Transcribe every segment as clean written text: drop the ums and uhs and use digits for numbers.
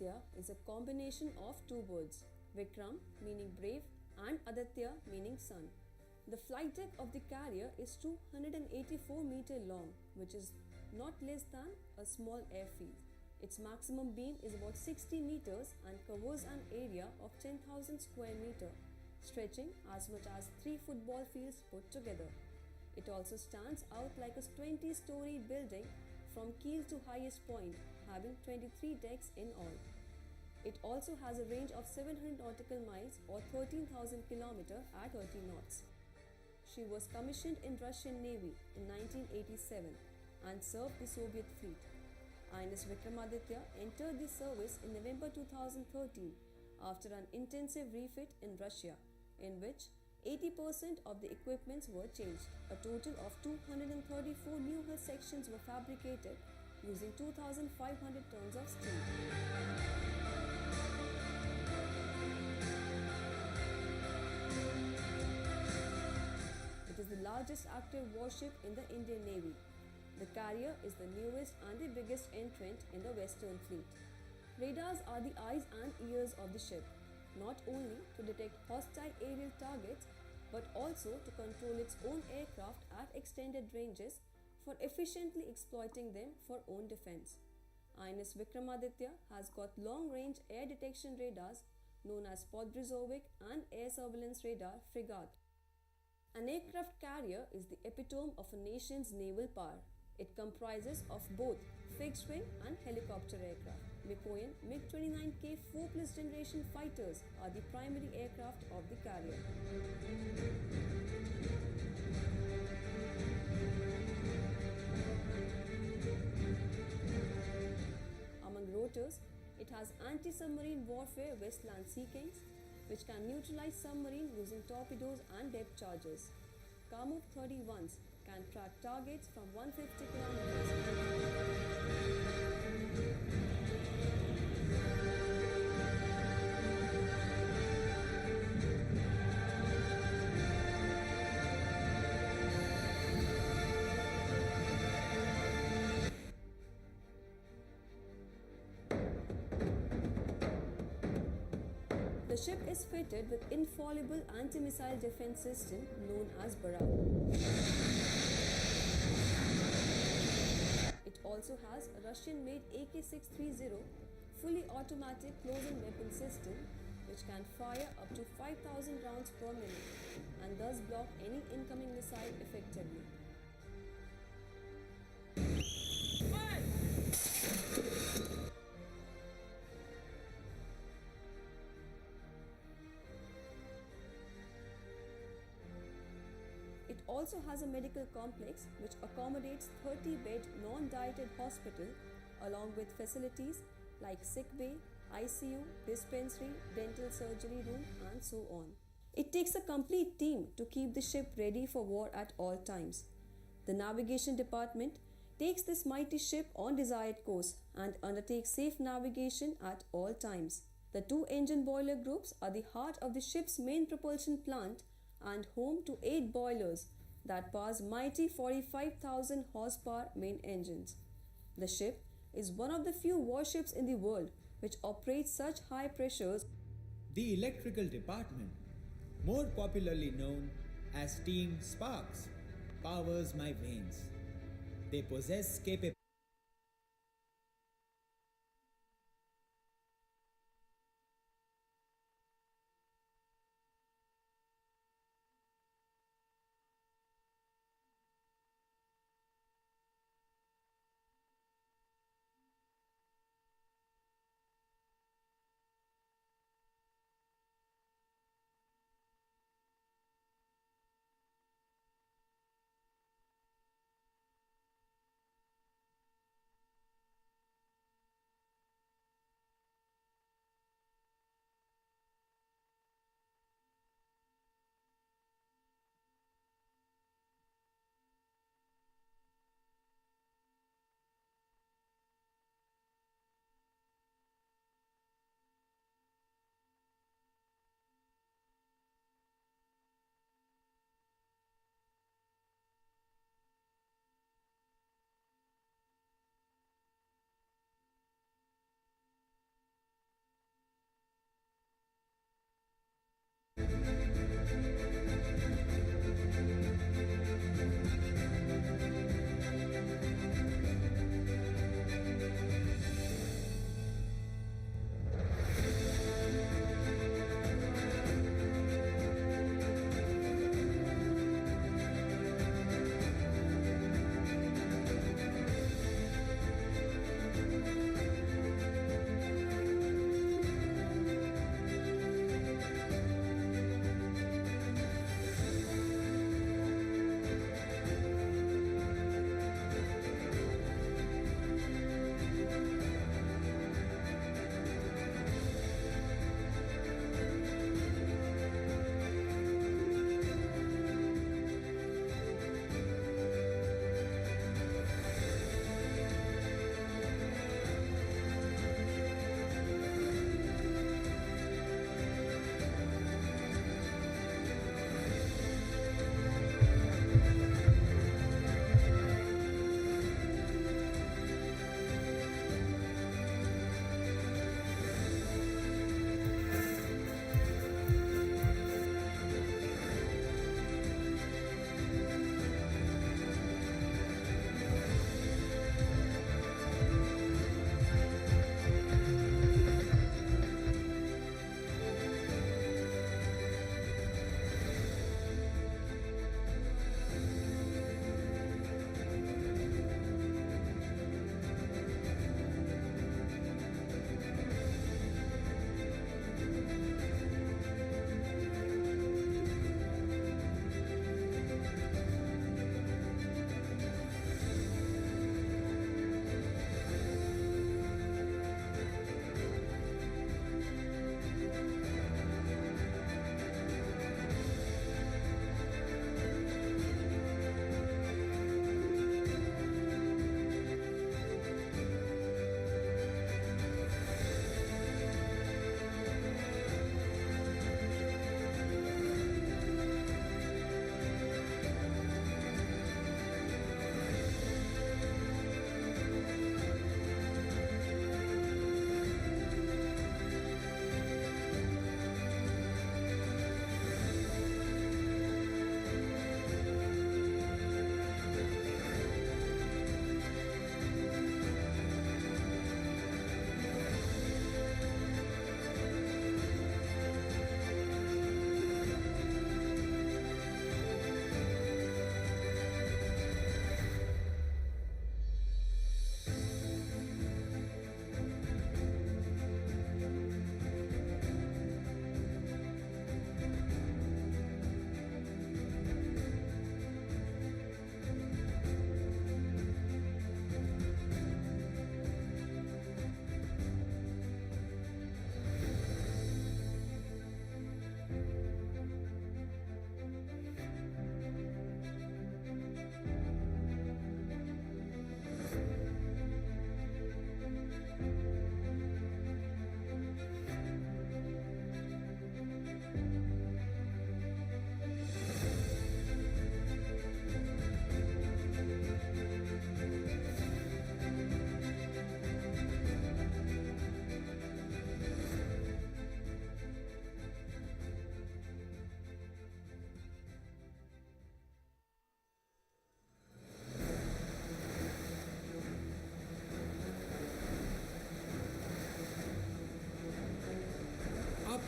Vikramaditya is a combination of two words, Vikram meaning brave and Aditya meaning sun. The flight deck of the carrier is 284 meters long, which is not less than a small airfield. Its maximum beam is about 60 meters and covers an area of 10,000 square meters, stretching as much as 3 football fields put together. It also stands out like a 20-story building from keel to highest point, having 23 decks in all. It also has a range of 700 nautical miles or 13,000 kilometers at 30 knots. She was commissioned in Russian Navy in 1987 and served the Soviet fleet. INS Vikramaditya entered the service in November 2013 after an intensive refit in Russia, in which 80% of the equipments were changed. A total of 234 new hull sections were fabricated using 2,500 tons of steel. It is the largest active warship in the Indian Navy. The carrier is the newest and the biggest entrant in the Western Fleet. Radars are the eyes and ears of the ship, not only to detect hostile aerial targets but also to control its own aircraft at extended ranges for efficiently exploiting them for own defense. INS Vikramaditya has got long-range air detection radars known as Podbrizovik and air surveillance radar Fregat. An aircraft carrier is the epitome of a nation's naval power. It comprises of both fixed-wing and helicopter aircraft. Mikoyan MiG-29K 4+ generation fighters are the primary aircraft of the carrier. Among rotors, it has anti-submarine warfare Westland Sea Kings, which can neutralize submarine using torpedoes and depth charges. Kamuk 31s can track targets from 150 kilometers. The ship is fitted with infallible anti-missile defense system known as Barak. It also has a Russian-made AK-630 fully automatic close-in weapon system which can fire up to 5,000 rounds per minute and thus block any incoming missile effectively. It also has a medical complex which accommodates 30-bed non-dieted hospital along with facilities like sick bay, ICU, dispensary, dental surgery room and so on. It takes a complete team to keep the ship ready for war at all times. The navigation department takes this mighty ship on desired course and undertakes safe navigation at all times. The 2 engine boiler groups are the heart of the ship's main propulsion plant and home to 8 boilers that powers mighty 45,000 horsepower main engines. The ship is one of the few warships in the world which operates such high pressures. The electrical department, more popularly known as Steam Sparks, powers my veins. They possess capability.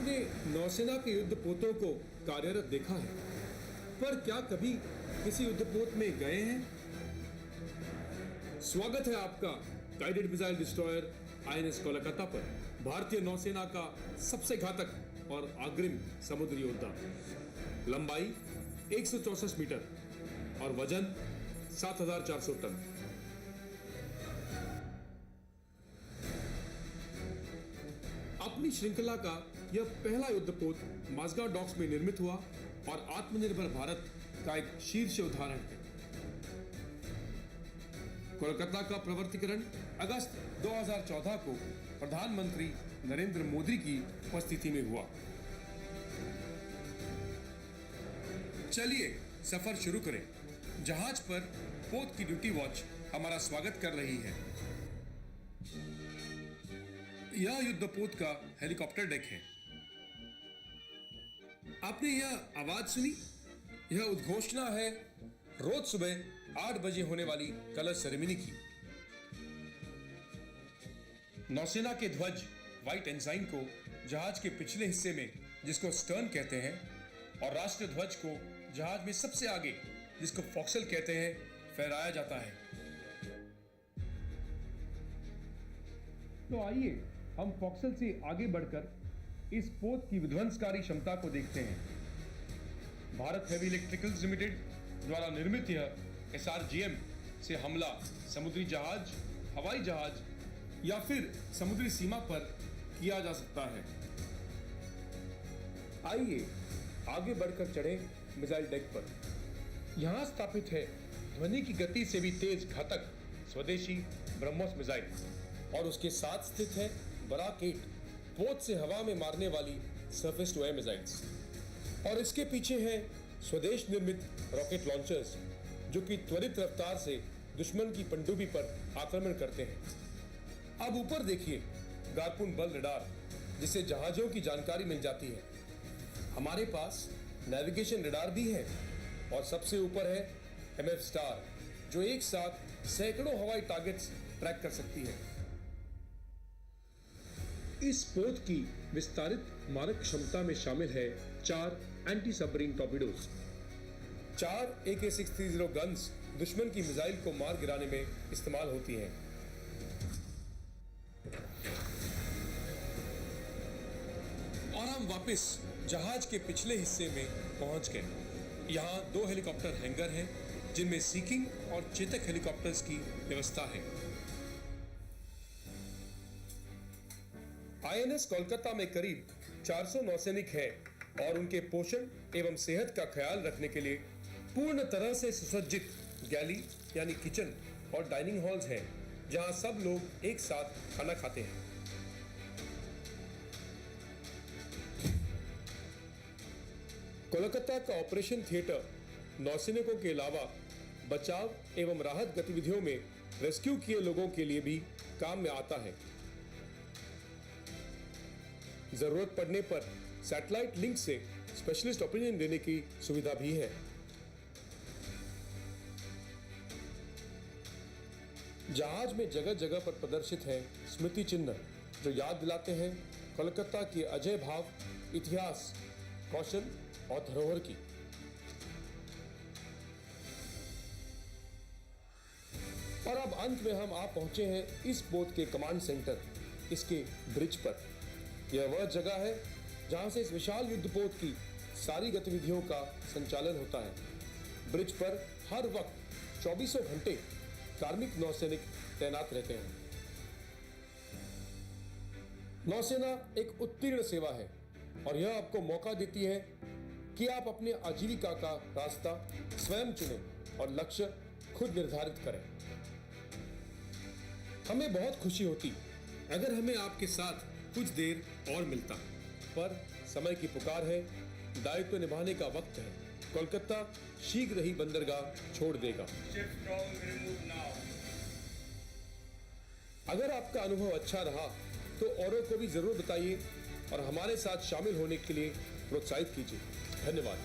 आपने नौसेना के युद्धपोतों को कार्यरत देखा है, पर क्या कभी किसी युद्धपोत में गए हैं? स्वागत है आपका guided missile destroyer INS Kolkata पर, भारतीय नौसेना का सबसे घातक और अग्रिम समुद्री योद्धा। लंबाई 164 मीटर और वजन 7,400 टन। अपनी श्रृंखला का यह पहला युद्धपोत माझगांव डॉक्स में निर्मित हुआ और आत्मनिर्भर भारत का एक शीर्ष उदाहरण है। कोलकाता का प्रवर्तीकरण अगस्त 2014 को प्रधानमंत्री नरेंद्र मोदी की उपस्थिति में हुआ। चलिए सफर शुरू करें। जहाज पर पोत की ड्यूटी वॉच हमारा स्वागत कर रही है। यह युद्धपोत का हेलीकॉप्टर डेक है। आपने यह आवाज सुनी? यह उद्घोषणा है रोज सुबह 8 बजे होने वाली कलर सेरेमनी की। नौसेना के ध्वज व्हाइट एंजाइन को जहाज के पिछले हिस्से में, जिसको स्टर्न कहते हैं, और राष्ट्र ध्वज को जहाज में सबसे आगे, जिसको फोक्सल कहते हैं, फहराया जाता है। तो आइए हम फोक्सल से आगे बढ़कर इस पोत की विध्वंसकारी क्षमता को देखते हैं। भारत हेवी इलेक्ट्रिकल्स लिमिटेड द्वारा निर्मित यह एसआरजीएम से हमला समुद्री जहाज, हवाई जहाज या फिर समुद्री सीमा पर किया जा सकता है। आइए आगे बढ़कर चढ़ें मिसाइल डेक पर। यहां स्थापित है ध्वनि की गति से भी तेज घातक स्वदेशी ब्रह्मोस मिसाइल और उसके साथ स्थित है बराक 8 पोत से हवा में मारने वाली सरफेस टू एयर मिसाइल्स, और इसके पीछे है स्वदेश निर्मित रॉकेट लॉन्चर्स जो कि त्वरित रफ्तार से दुश्मन की पनडुब्बी पर आक्रमण करते हैं। अब ऊपर देखिए गारपुन बल रडार, जिससे जहाजों की जानकारी मिल जाती है। हमारे पास नेविगेशन रडार भी है और सबसे ऊपर है एमएफ स्टार, जो एक साथ सैकड़ों हवाई टारगेट्स ट्रैक कर सकती है। इस पोत की विस्तारित मारक क्षमता में शामिल है 4 anti submarine torpedoes. 4 AK-630 guns दुश्मन की मिसाइल को मार गिराने में इस्तेमाल होती हैं। और हम वापस जहाज के पिछले हिस्से में पहुंच गए। यहाँ 2 हेलीकॉप्टर हैंगर हैं, जिनमें सीकिंग और चेतक हेलीकॉप्टर्स की व्यवस्था है। आईएनएस कोलकाता में करीब 400 नौसैनिक हैं और उनके पोषण एवं सेहत का ख्याल रखने के लिए पूर्ण तरह से सुसज्जित गैली यानी किचन और डाइनिंग हॉल्स हैं, जहां सब लोग एक साथ खाना खाते हैं। कोलकाता का ऑपरेशन थिएटर नौसैनिकों के अलावा बचाव एवं राहत गतिविधियों में रेस्क्यू किए लोगों के लिए भी काम में आता है। जरूरत पड़ने पर सैटेलाइट लिंक से स्पेशलिस्ट ओपिनियन देने की सुविधा भी है। जहाज में जगह जगह पर प्रदर्शित है स्मृति चिन्ह, जो याद दिलाते हैं कोलकाता के अजय भाव, इतिहास, कौशल और धरोहर की। और अब अंत में हम आ पहुंचे हैं इस पोत के कमांड सेंटर, इसके ब्रिज पर। यह वह जगह है जहां से इस विशाल युद्धपोत की सारी गतिविधियों का संचालन होता है। ब्रिज पर हर वक्त 24 घंटे कार्मिक नौसैनिक तैनात रहते हैं। नौसेना एक उत्तीर्ण सेवा है और यह आपको मौका देती है कि आप अपने आजीविका का रास्ता स्वयं चुनें और लक्ष्य खुद निर्धारित करें। हमें बहुत खुशी होती अगर हमें आपके साथ कुछ देर और मिलता, पर समय की पुकार है, दायित्व निभाने का वक्त है। कोलकाता शीघ्र ही बंदरगाह छोड़ देगा। अगर आपका अनुभव अच्छा रहा तो औरों को भी जरूर बताइए और हमारे साथ शामिल होने के लिए प्रोत्साहित कीजिए। धन्यवाद।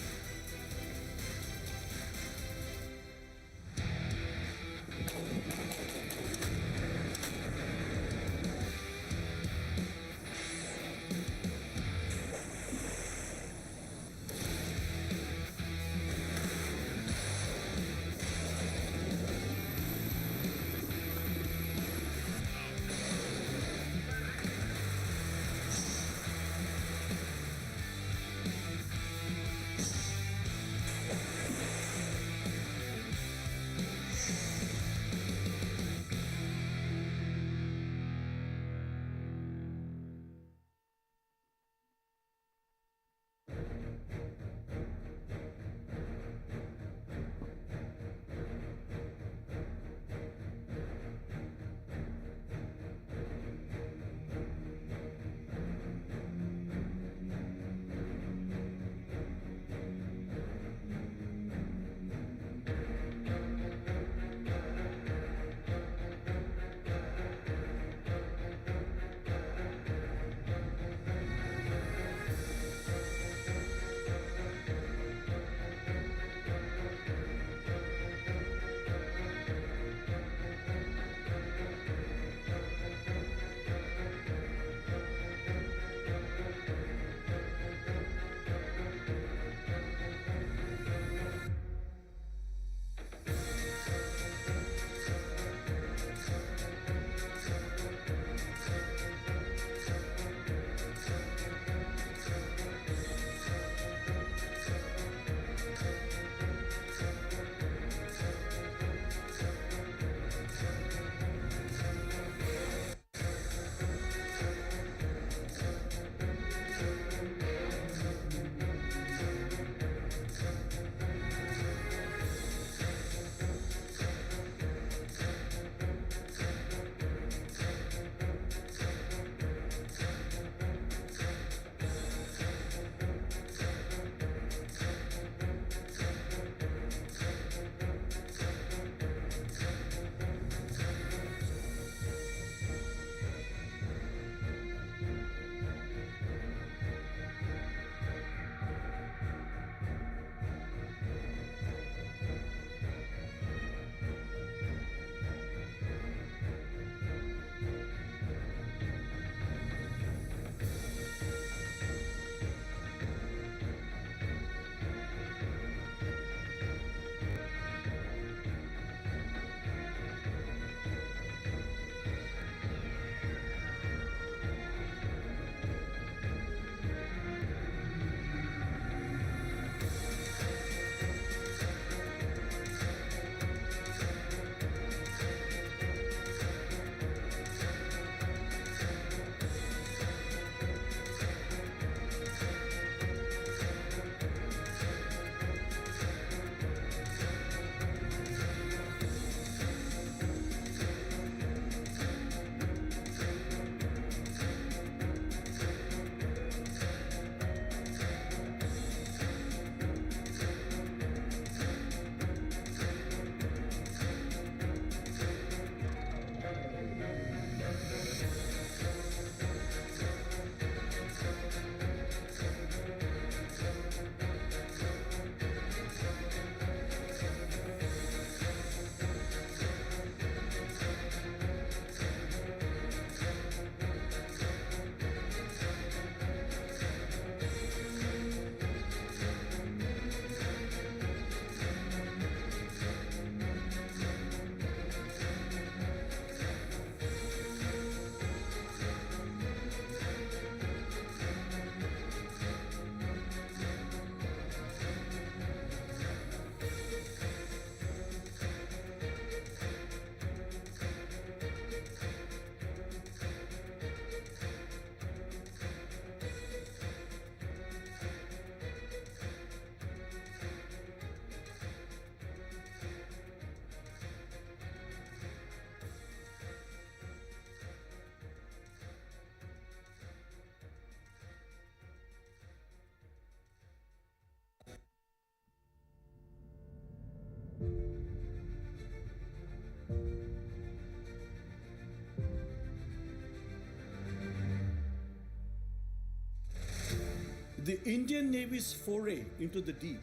The Indian Navy's foray into the deep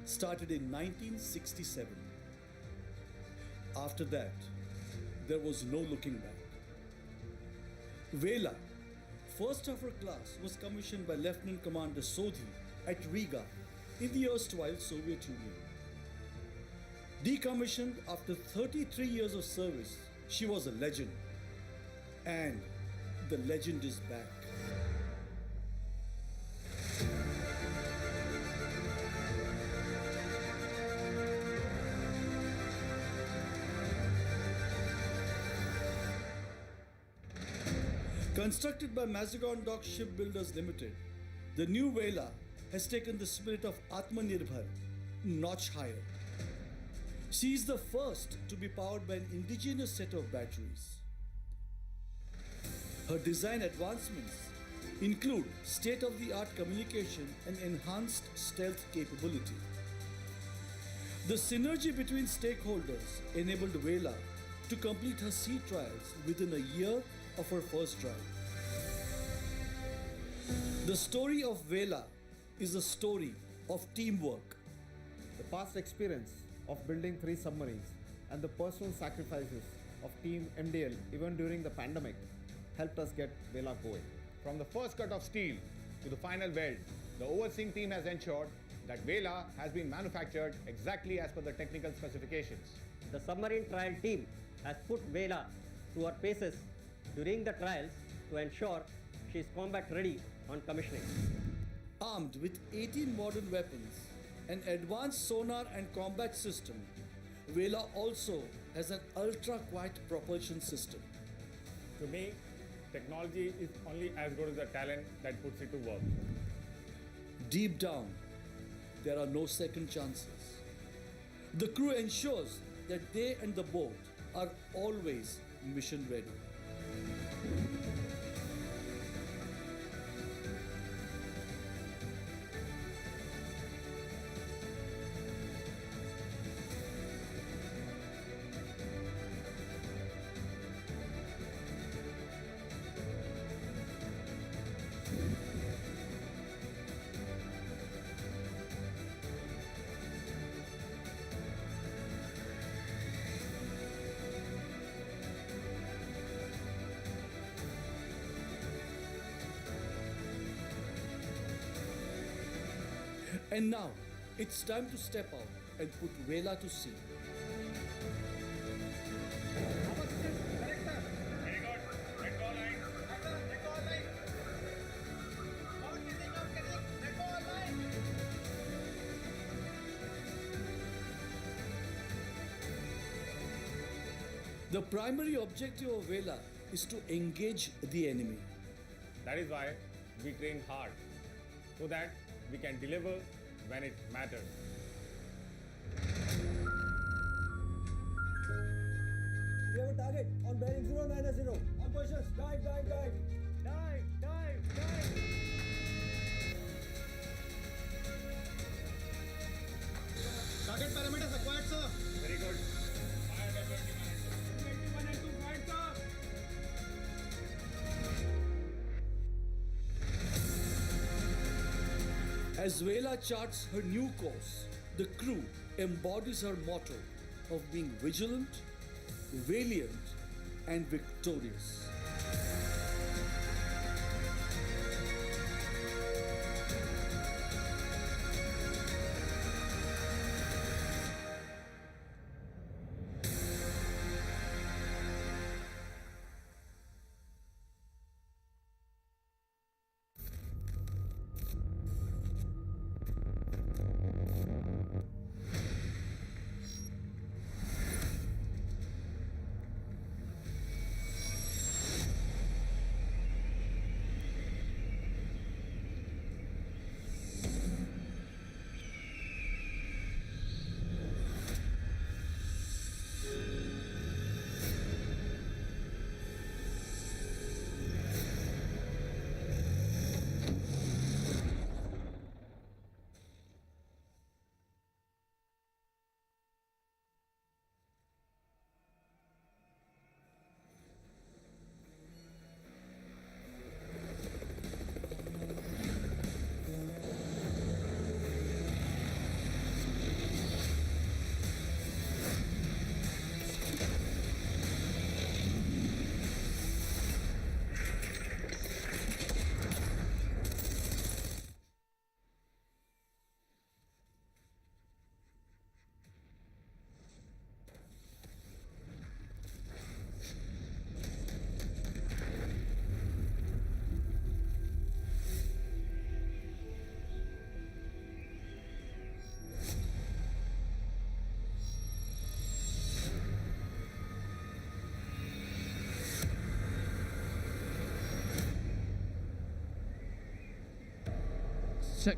started in 1967. After that, there was no looking back. Vela, first of her class, was commissioned by Lieutenant Commander Sodhi at Riga in the erstwhile Soviet Union. Decommissioned after 33 years of service, she was a legend. And the legend is back. Constructed by Mazagon Dock Shipbuilders Limited, the new Vela has taken the spirit of Atmanirbhar notch higher. She is the first to be powered by an indigenous set of batteries. Her design advancements include state-of-the-art communication and enhanced stealth capability. The synergy between stakeholders enabled Vela to complete her sea trials within a year of her first drive. The story of Vela is a story of teamwork. The past experience of building 3 submarines and the personal sacrifices of Team MDL even during the pandemic helped us get Vela going. From the first cut of steel to the final weld, the overseeing team has ensured that Vela has been manufactured exactly as per the technical specifications. The submarine trial team has put Vela to her paces during the trials to ensure she is combat ready on commissioning. Armed with 18 modern weapons, an advanced sonar and combat system, Vela also has an ultra-quiet propulsion system. To me, technology is only as good as the talent that puts it to work. Deep down, there are no second chances. The crew ensures that they and the boat are always mission ready. And now, it's time to step out and put Vela to sea. The primary objective of Vela is to engage the enemy. That is why we train hard, so that we can deliver when it matters. We have a target on bearing 090. On positions, dive. Dive. Target parameters acquired, sir. Very good. As Vela charts her new course, the crew embodies her motto of being vigilant, valiant, and victorious. Check.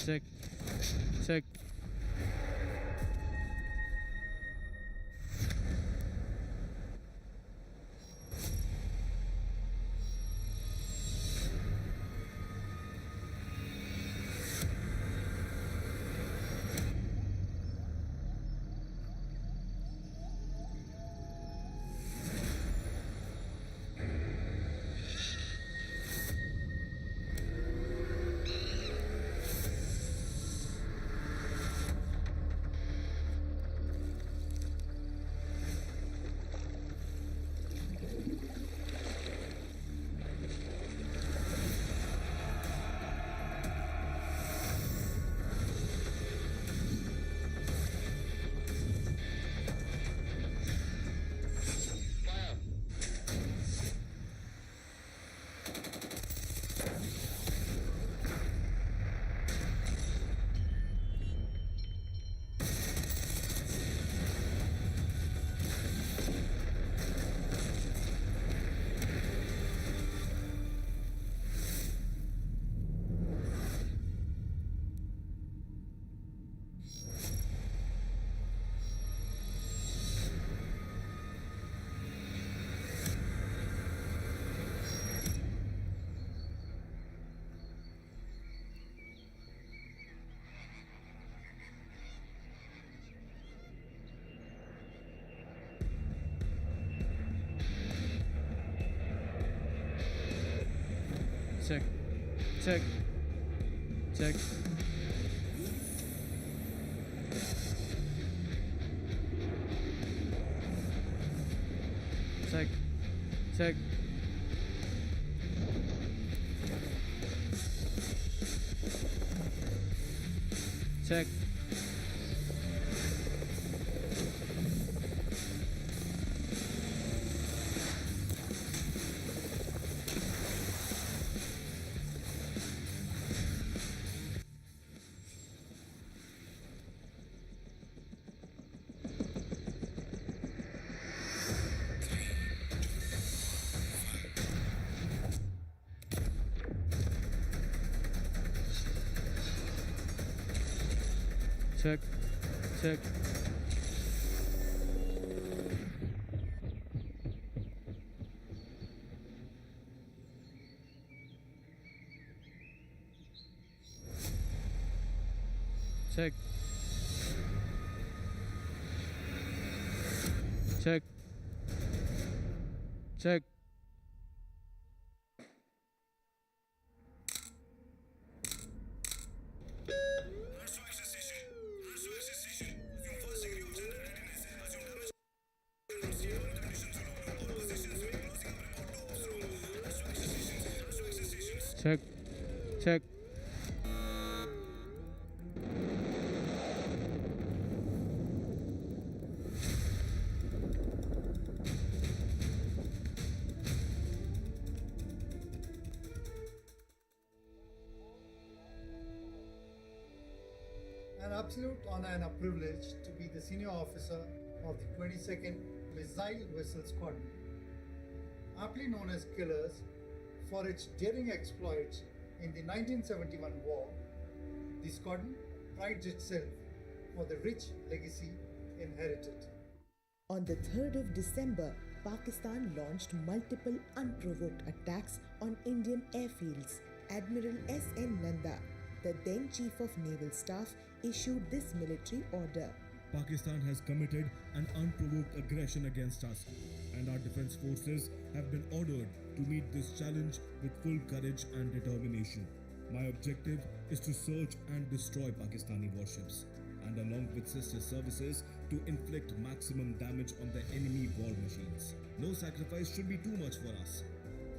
Check. Check. Check. Check. Check. Check. Check. Check. Check. Check. Check. Check. Check. Check. Check. An absolute honor and a privilege to be the senior officer of the 22nd Missile Vessel Squadron, aptly known as Killers for its daring exploits in the 1971 war. The squadron prides itself for the rich legacy inherited. On the 3rd of December, Pakistan launched multiple unprovoked attacks on Indian airfields. Admiral S.N. Nanda, the then Chief of Naval Staff, issued this military order. Pakistan has committed an unprovoked aggression against us, and our defense forces have been ordered to meet this challenge with full courage and determination. My objective is to search and destroy Pakistani warships, and along with sister services, to inflict maximum damage on the enemy war machines. No sacrifice should be too much for us.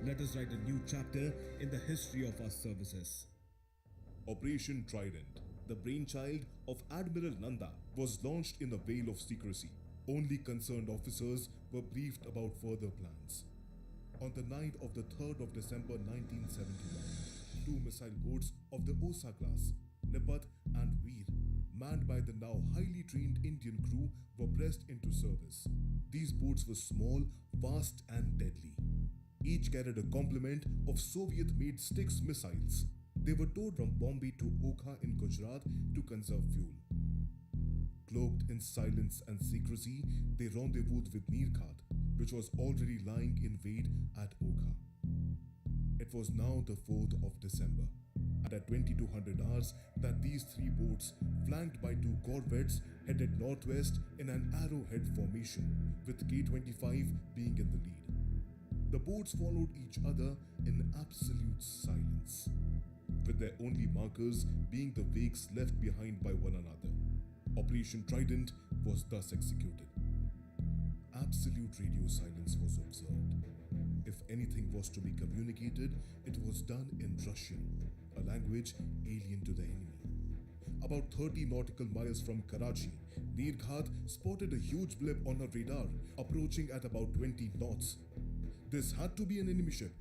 Let us write a new chapter in the history of our services. Operation Trident, the brainchild of Admiral Nanda, was launched in a veil of secrecy. Only concerned officers were briefed about further plans. On the night of the 3rd of December 1971, two missile boats of the Osa class, Nipat and Veer, manned by the now highly trained Indian crew, were pressed into service. These boats were small, fast and deadly. Each carried a complement of Soviet-made Styx missiles. They were towed from Bombay to Okha in Gujarat to conserve fuel. Cloaked in silence and secrecy, they rendezvoused with Nirkhat, which was already lying in wait at Okha. It was now the 4th of December, and at 2200 hours that these three boats, flanked by two corvettes, headed northwest in an arrowhead formation, with K-25 being in the lead. The boats followed each other in absolute silence, with their only markers being the wakes left behind by one another. Operation Trident was thus executed. Absolute radio silence was observed. If anything was to be communicated, it was done in Russian, a language alien to the enemy. About 30 nautical miles from Karachi, Nirkhat spotted a huge blip on her radar, approaching at about 20 knots. This had to be an enemy ship.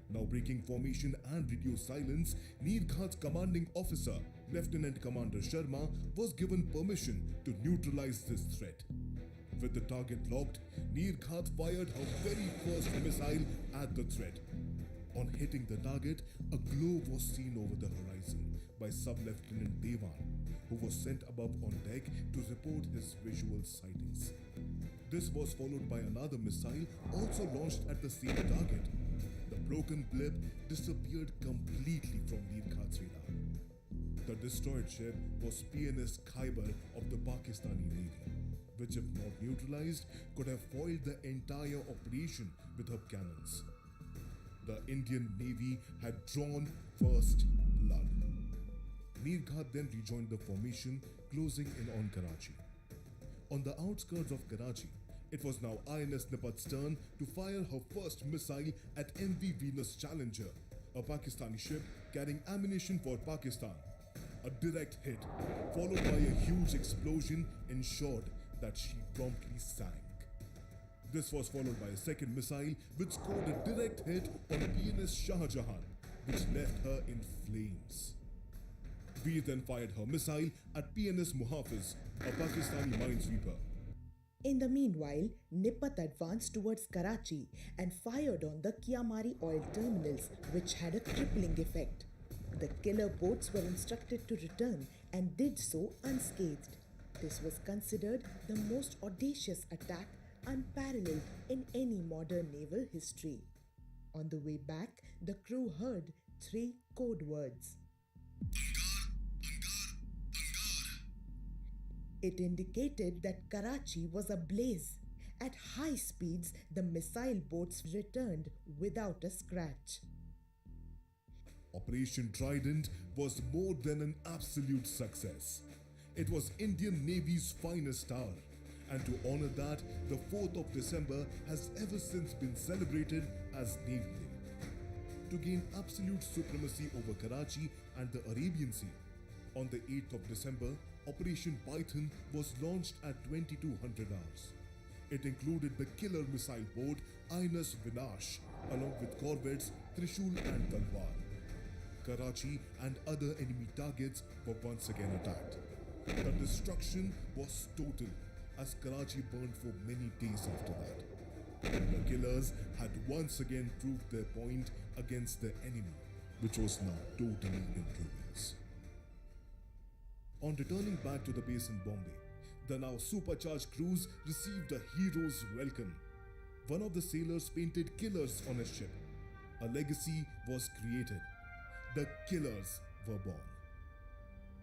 Now breaking formation and radio silence, Nirkhat's commanding officer, Lieutenant Commander Sharma, was given permission to neutralize this threat. With the target locked, Nirkhat fired her very first missile at the threat. On hitting the target, a glow was seen over the horizon by Sub-Lieutenant Devan, who was sent above on deck to report his visual sightings. This was followed by another missile also launched at the same target. The broken blip disappeared completely from Nirkhat's radar. The destroyed ship was PNS Khyber of the Pakistani Navy, which if not neutralized could have foiled the entire operation with her cannons. The Indian Navy had drawn first blood. Nirkhat then rejoined the formation, closing in on Karachi. On the outskirts of Karachi, it was now INS Nipat's turn to fire her first missile at MV Venus Challenger, a Pakistani ship carrying ammunition for Pakistan. A direct hit, followed by a huge explosion, ensured that she promptly sank. This was followed by a second missile which scored a direct hit on PNS Shah Jahan, which left her in flames. Veer then fired her missile at PNS Muhafiz, a Pakistani minesweeper. In the meanwhile, Nipat advanced towards Karachi and fired on the Kiamari oil terminals, which had a crippling effect. The killer boats were instructed to return and did so unscathed. This was considered the most audacious attack unparalleled in any modern naval history. On the way back, the crew heard three code words. It indicated that Karachi was ablaze. At high speeds, the missile boats returned without a scratch. Operation Trident was more than an absolute success. It was Indian Navy's finest hour, and to honor that, the 4th of December has ever since been celebrated as Navy Day. To gain absolute supremacy over Karachi and the Arabian Sea, on the 8th of December, Operation Python was launched at 2200 hours. It included the killer missile boat INS Vinash, along with corvettes Trishul and Talwar. Karachi and other enemy targets were once again attacked. The destruction was total, as Karachi burned for many days after that. The killers had once again proved their point against the enemy, which was now totally in ruins. On returning back to the base in Bombay, the now supercharged crews received a hero's welcome. One of the sailors painted killers on his ship. A legacy was created. The killers were born.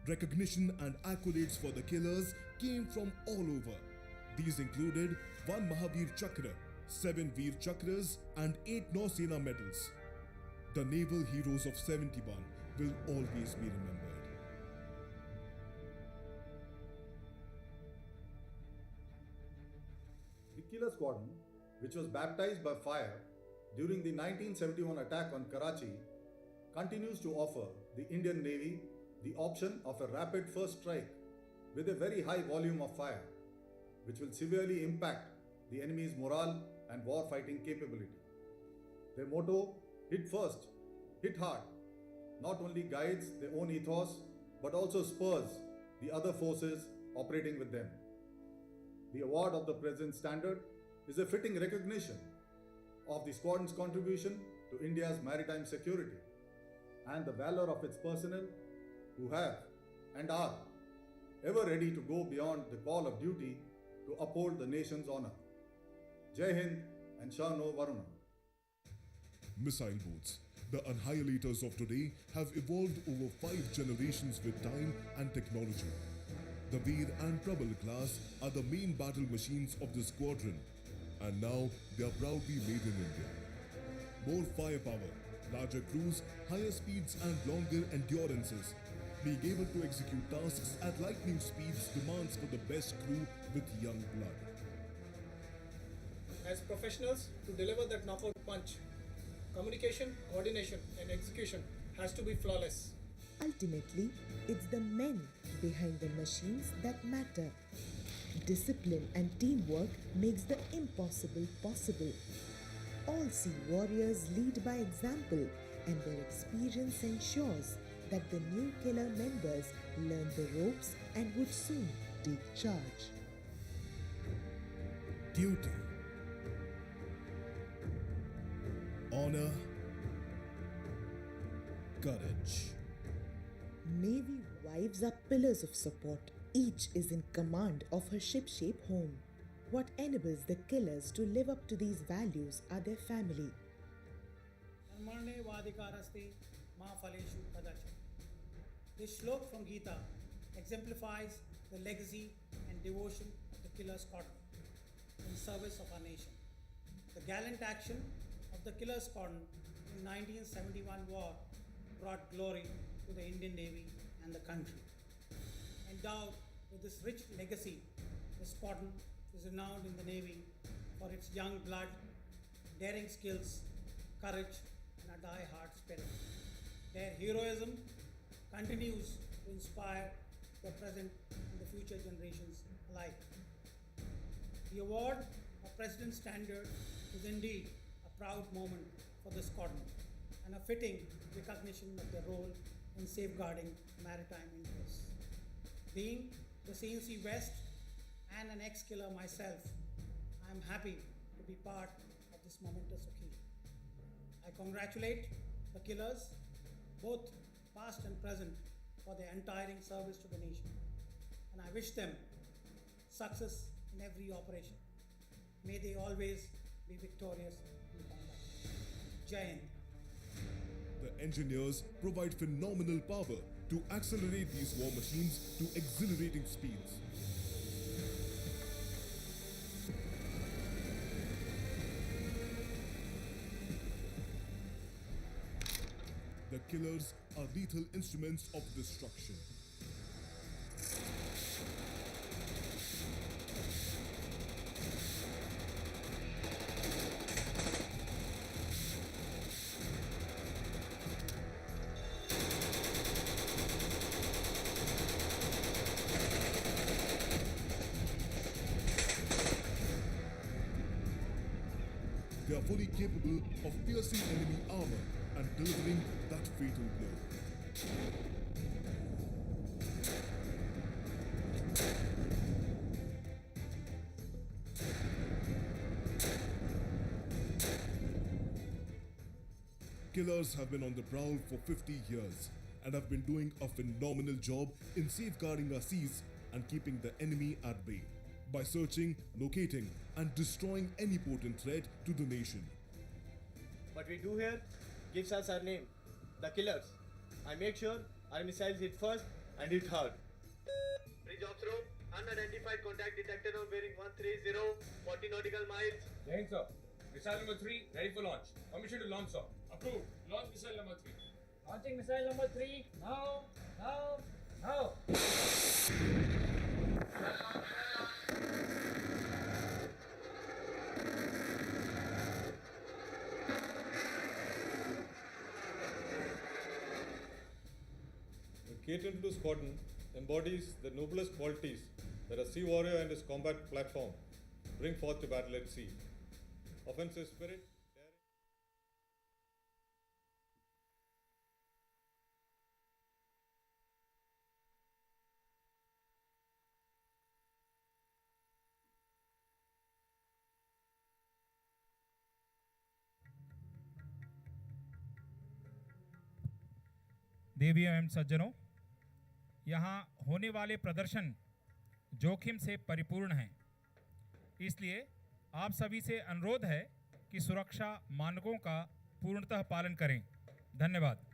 Recognition and accolades for the killers came from all over. These included 1 Mahavir Chakra, 7 Veer Chakras, and 8 Nausena medals. The naval heroes of 71 will always be remembered. The Killer Squadron, which was baptized by fire during the 1971 attack on Karachi, continues to offer the Indian Navy the option of a rapid first strike with a very high volume of fire, which will severely impact the enemy's morale and war-fighting capability. Their motto, hit first, hit hard, not only guides their own ethos but also spurs the other forces operating with them. The award of the President's Standard is a fitting recognition of the squadron's contribution to India's maritime security and the valor of its personnel who have and are ever ready to go beyond the call of duty to uphold the nation's honor. Jai Hind and Shano Varuna. Missile boats, the annihilators of today, have evolved over 5 generations with time and technology. The Veer and Prabal class are the main battle machines of the squadron, and now they are proudly made in India. More firepower, larger crews, higher speeds and longer endurances. Being able to execute tasks at lightning speeds demands for the best crew with young blood. As professionals, to deliver that knockout punch, communication, coordination and execution has to be flawless. Ultimately, it's the men behind the machines that matter. Discipline and teamwork makes the impossible possible. All sea warriors lead by example, and their experience ensures that the new killer members learn the ropes and would soon take charge. Duty, honor, courage. Navy wives are pillars of support. Each is in command of her ship-shape home. What enables the killers to live up to these values are their family. This shlok from Gita exemplifies the legacy and devotion of the Killer Squadron in service of our nation. The gallant action of the Killer Squadron in 1971 war brought glory to the Indian Navy and the country. Endowed with this rich legacy, the squadron is renowned in the Navy for its young blood, daring skills, courage, and a die-hard spirit. Their heroism continues to inspire the present and the future generations alike. The award of President's Standard is indeed a proud moment for the squadron and a fitting recognition of their role in safeguarding maritime interests. Being the CNC West and an ex-killer myself, I am happy to be part of this momentous occasion. I congratulate the killers, both past and present, for their untiring service to the nation. And I wish them success in every operation. May they always be victorious in combat. Jai Hind. The engineers provide phenomenal power to accelerate these war machines to exhilarating speeds. The killers are lethal instruments of destruction. They are fully capable of piercing enemy armor and delivering that fatal blow. Killers have been on the prowl for 50 years and have been doing a phenomenal job in safeguarding our seas and keeping the enemy at bay by searching, locating, and destroying any potent threat to the nation. What we do here gives us our name, the Killers. I make sure our missiles hit first and hit hard. Bridge off throw Unidentified contact detected on bearing 130, 40 nautical miles. Jai Hind, sir. Missile number 3 ready for launch. Permission to launch, sir. Approved. Launch missile number 3. Launching missile number 3. Now, now, now. The K-22 squadron embodies the noblest qualities that a sea warrior and his combat platform bring forth to battle at sea. Offensive spirit, daring. देवियों एवं सज्जनों, यहाँ होने वाले प्रदर्शन जोखिम से परिपूर्ण हैं, इसलिए आप सभी से अनुरोध है कि सुरक्षा मानकों का पूर्णतः पालन करें। धन्यवाद।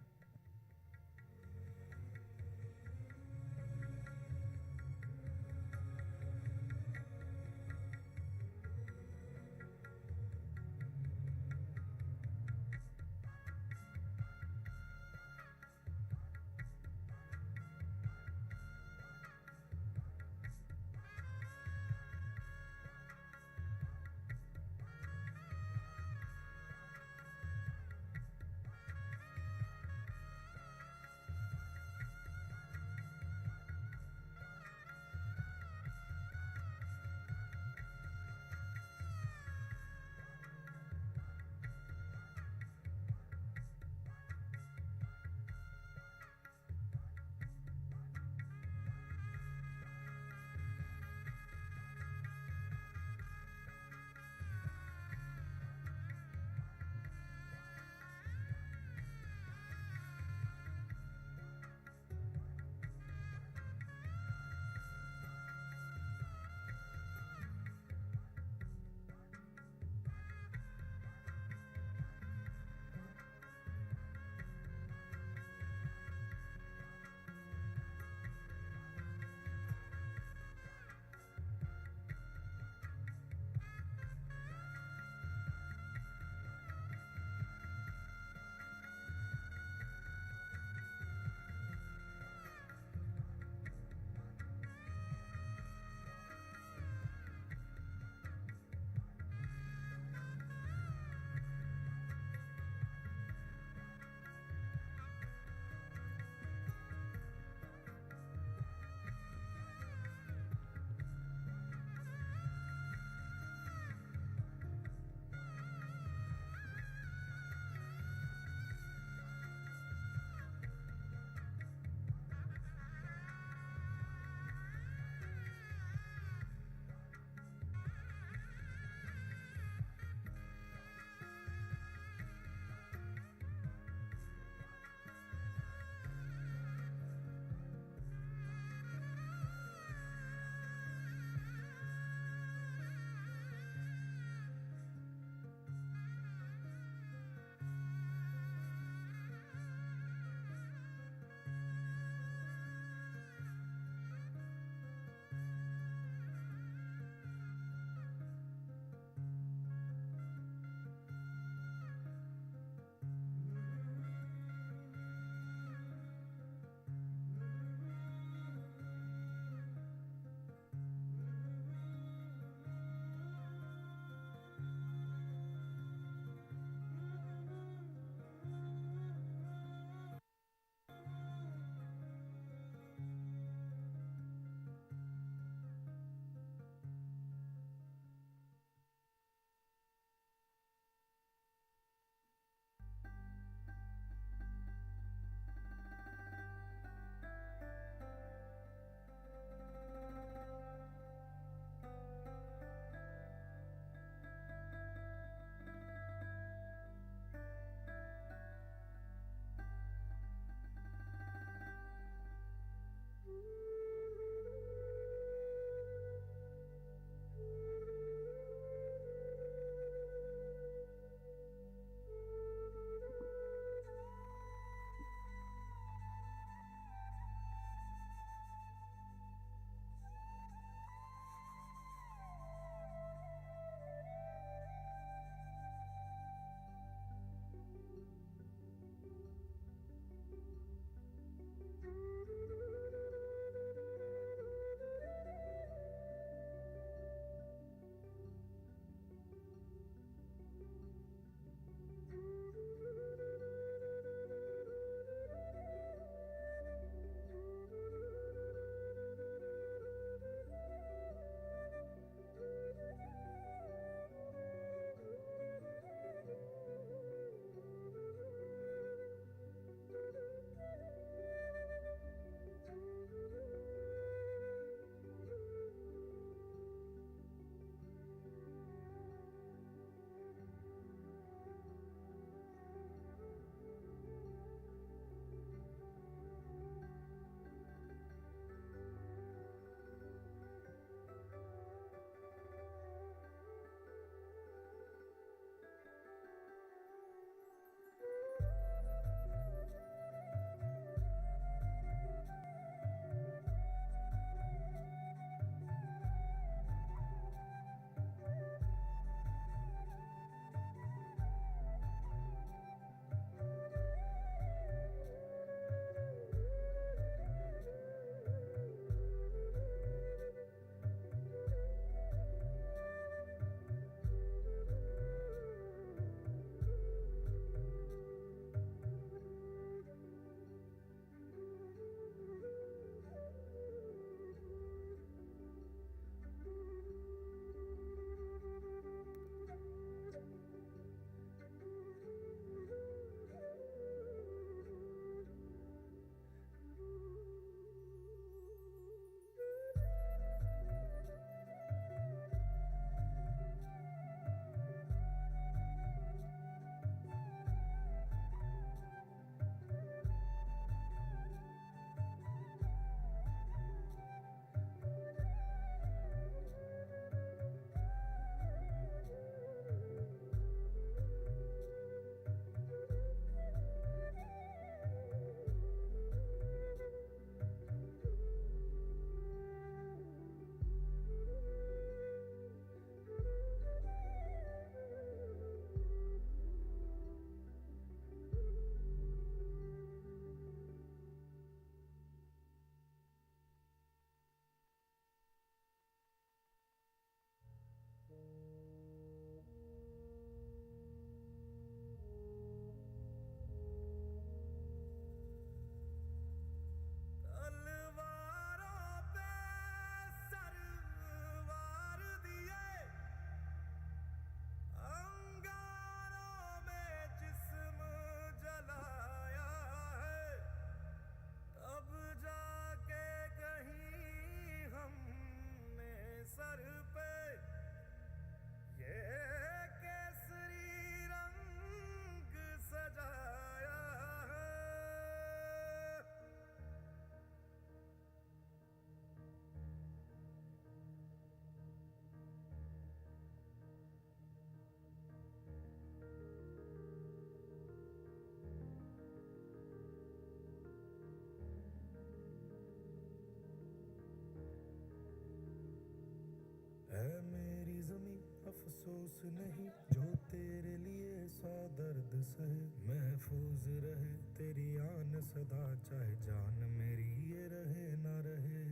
अफसोस नहीं जो तेरे लिए 100 दर्द सहे महफूज रहे तेरी आन सदा चाहे जान मेरी ये रहे ना रहे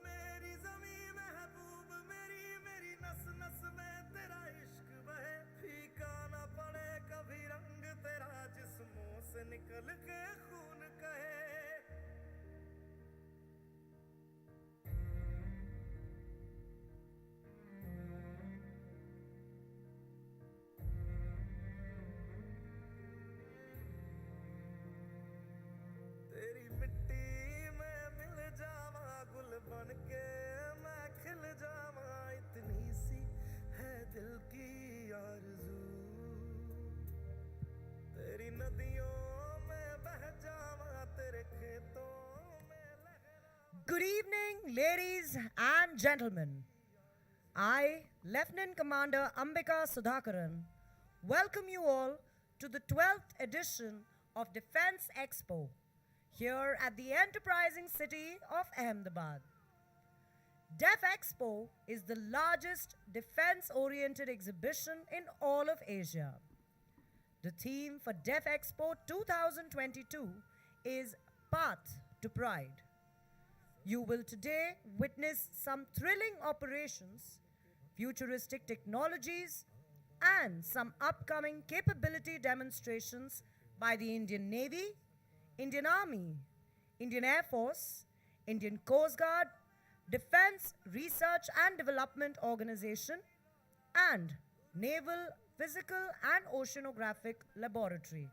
मेरी ज़मीं महबूब मेरी मेरी नस नस में तेरा इश्क बहे फीका ना पड़े कभी रंग तेरा जिस्मों से निकल के खून कहे तेरी मिट्टी में मिल जावा गुल बन के मैं खिल जावा इतनी सी है दिल की आरज़ू तेरी नदियों में बह जावा तेरे खेतों Good evening, ladies and gentlemen. I, Lieutenant Commander Ambika Sudhakaran, welcome you all to the 12th edition of Defense Expo here at the enterprising city of Ahmedabad. Def Expo is the largest defense-oriented exhibition in all of Asia. The theme for Def Expo 2022 is Path to Pride. You will today witness some thrilling operations, futuristic technologies, and some upcoming capability demonstrations by the Indian Navy, Indian Army, Indian Air Force, Indian Coast Guard, Defense Research and Development Organization, and Naval Physical and Oceanographic Laboratory.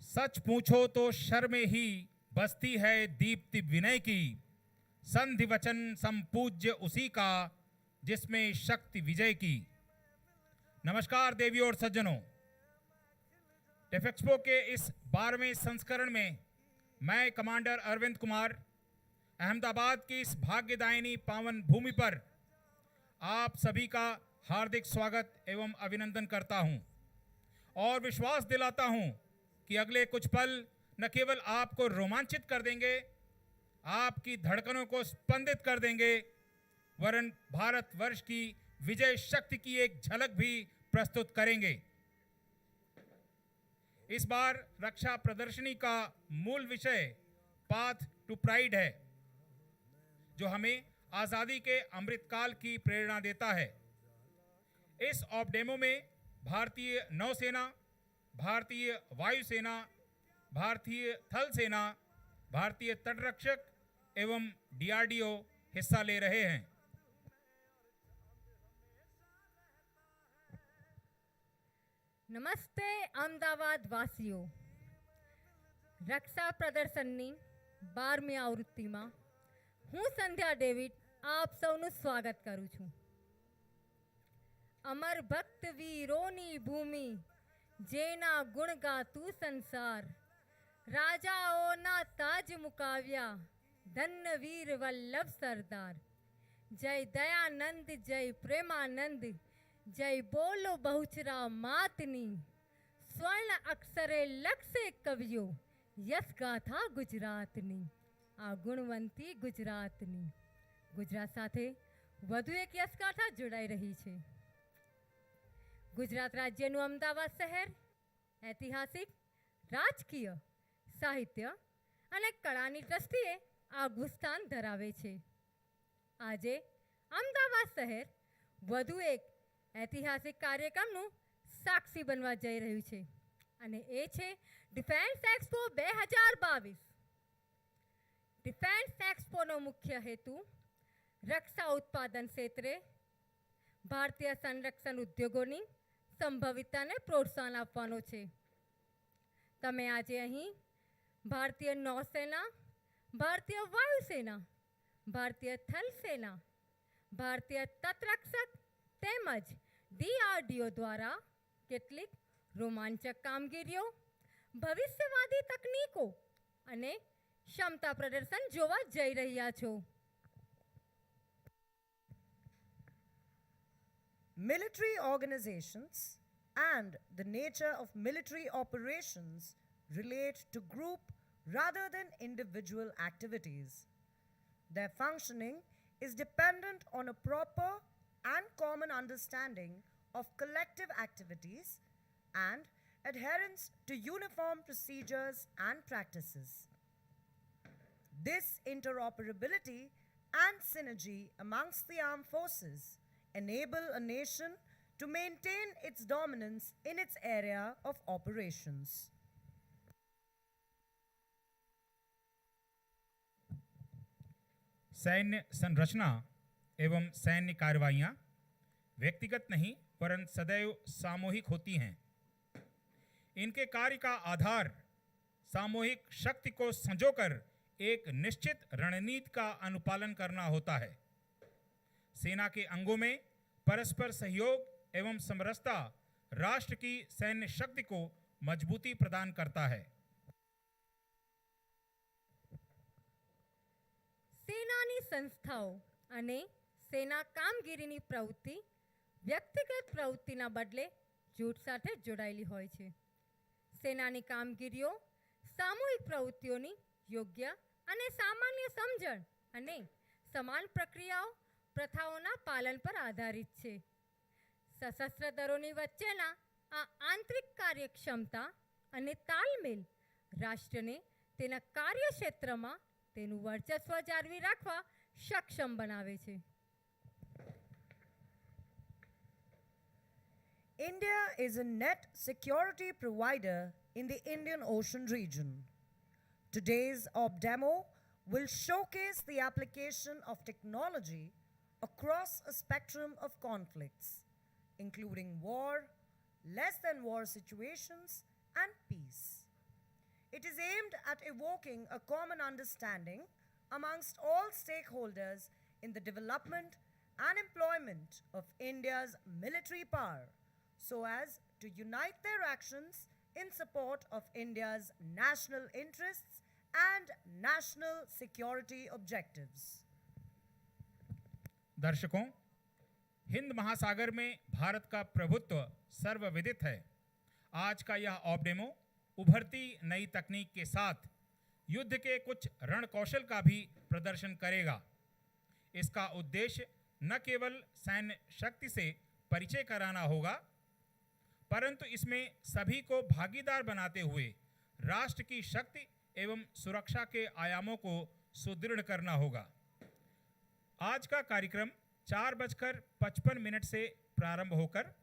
सच पूछो तो शर्मे ही बसती है दीप्ति विनय की संधि वचन संपूज्य उसी का जिसमें शक्ति विजय की। नमस्कार देवियों और सज्जनों, डेफ एक्सपो के इस 12वें संस्करण में मैं कमांडर अरविंद कुमार अहमदाबाद की इस भाग्यदायिनी पावन भूमि पर आप सभी का हार्दिक स्वागत एवं अभिनंदन करता हूं और विश्वास दिलाता हूं कि अगले कुछ पल न केवल आपको रोमांचित कर देंगे, आपकी धड़कनों को स्पंदित कर देंगे, वरन भारतवर्ष की विजय शक्ति की एक झलक भी प्रस्तुत करेंगे। इस बार रक्षा प्रदर्शनी का मूल विषय पाथ टू प्राइड है, जो हमें आज़ादी के अमृतकाल की प्रेरणा देता है। इस ऑफ डेमो में भारतीय नौसेना, भारतीय वायुसेना, भारतीय थल सेना, भारतीय तटरक्षक एवं डीआरडीओ हिस्सा ले रहे हैं। નમસ્તે અમદાવાદ વાસીઓ, રક્ષા પ્રદર્શનની 12મી આવૃત્તિમાં હું સંધ્યા ડેવિડ આપ સૌનું સ્વાગત કરું છું। અમર ભક્ત વીરોની ભૂમિ જેના ગુણ ગાતું સંસાર, રાજાઓના તાજ મુકાવ્યા ધન્ય વીર વલ્લભ સરદાર। જય દયાનંદ જય પ્રેમાનંદ जय बोलो बहुचरा मातनी स्वर्ण अक्षरे लक्ष्य कवियो यश गाथा गुजरातनी आ गुणवंती गुजरातनी। गुजरात साथे વધુ એક યશગાથા જોડાઈ રહી છે। ગુજરાત રાજ્યનું અમદાવાદ શહેર ઐતિહાસિક, રાજકીય, સાહિત્ય અને કળાની દ્રષ્ટિએ આગવું સ્થાન ધરાવે છે। આજે અમદાવાદ શહેર વધુ એક ऐतिहासिक कार्यक्रमનું સાક્ષી બનવા જઈ રહ્યું છે અને એ છે ડિફેન્સ એક્સપો 2022। ડિફેન્સ એક્સપોનો મુખ્ય હેતુ રક્ષા ઉત્પાદન ક્ષેત્રે ભારતીય સંરક્ષણ ઉદ્યોગોની સંભવિતતાને પ્રોત્સાહન આપવાનો છે। તમે આજે અહીં ભારતીય નૌસેના, ભારતીય વાયુસેના, ભારતીય થલ સેના, ભારતીય તટરક્ષક તેમજ DRDO દ્વારા કેટલીક રોમાંચક કામગીરીઓ, ભવિષ્યવાદી તકનીકો અને ક્ષમતા પ્રદર્શન જોવા જઈ રહ્યા છો। Military organizations and the nature of military operations relate to group rather than individual activities. Their functioning is dependent on a proper and common understanding of collective activities and adherence to uniform procedures and practices. This interoperability and synergy amongst the armed forces enable a nation to maintain its dominance in its area of operations. सैन्य संरचना एवं सैन्य कार्रवाइयाँ व्यक्तिगत नहीं परंतु सदैव सामूहिक होती हैं। इनके कार्य का आधार सामूहिक शक्ति को संजोकर एक निश्चित रणनीति का अनुपालन करना होता है। सेना के अंगों में परस्पर सहयोग एवं समरसता राष्ट्र की सैन्य शक्ति को मजबूती प्रदान करता है। સેનાની સંસ્થાઓ અને સેના કામગીરીની પ્રવૃત્તિ વ્યક્તિગત પ્રવૃત્તિના બદલે જૂથ સાથે જોડાયેલી હોય છે. સેનાની કામગીરીઓ સામૂહિક પ્રવૃત્તિઓની યોગ્ય અને સામાન્ય સમજણ અને સમાન પ્રક્રિયાઓ પ્રથાઓના પાલન પર આધારિત છે. સશસ્ત્ર દળોની વચ્ચેના આ આંતરિક કાર્યક્ષમતા અને તાલમેલ રાષ્ટ્રને તેના કાર્યક્ષેત્રમાં તેનું વર્ચસ્વ જાળવી રાખવા સક્ષમ બનાવે છે. India is a net security provider in the Indian Ocean region. Today's OP demo will showcase the application of technology across a spectrum of conflicts, including war, less than war situations, and peace. It is aimed at evoking a common understanding amongst all stakeholders in the development and employment of India's military power so as to unite their actions in support of India's national interests and national security objectives. दर्शकों, हिंद महासागर में भारत का प्रभुत्व सर्वविदित है। आज का यह ऑप डेमो उभरती नई तकनीक के साथ युद्ध के कुछ रण कौशल का भी प्रदर्शन करेगा। इसका उद्देश्य न केवल सैन्य शक्ति से परिचय कराना होगा, परंतु इसमें सभी को भागीदार बनाते हुए राष्ट्र की शक्ति एवं सुरक्षा के आयामों को सुदृढ़ करना होगा। आज का कार्यक्रम 4:55 से प्रारंभ होकर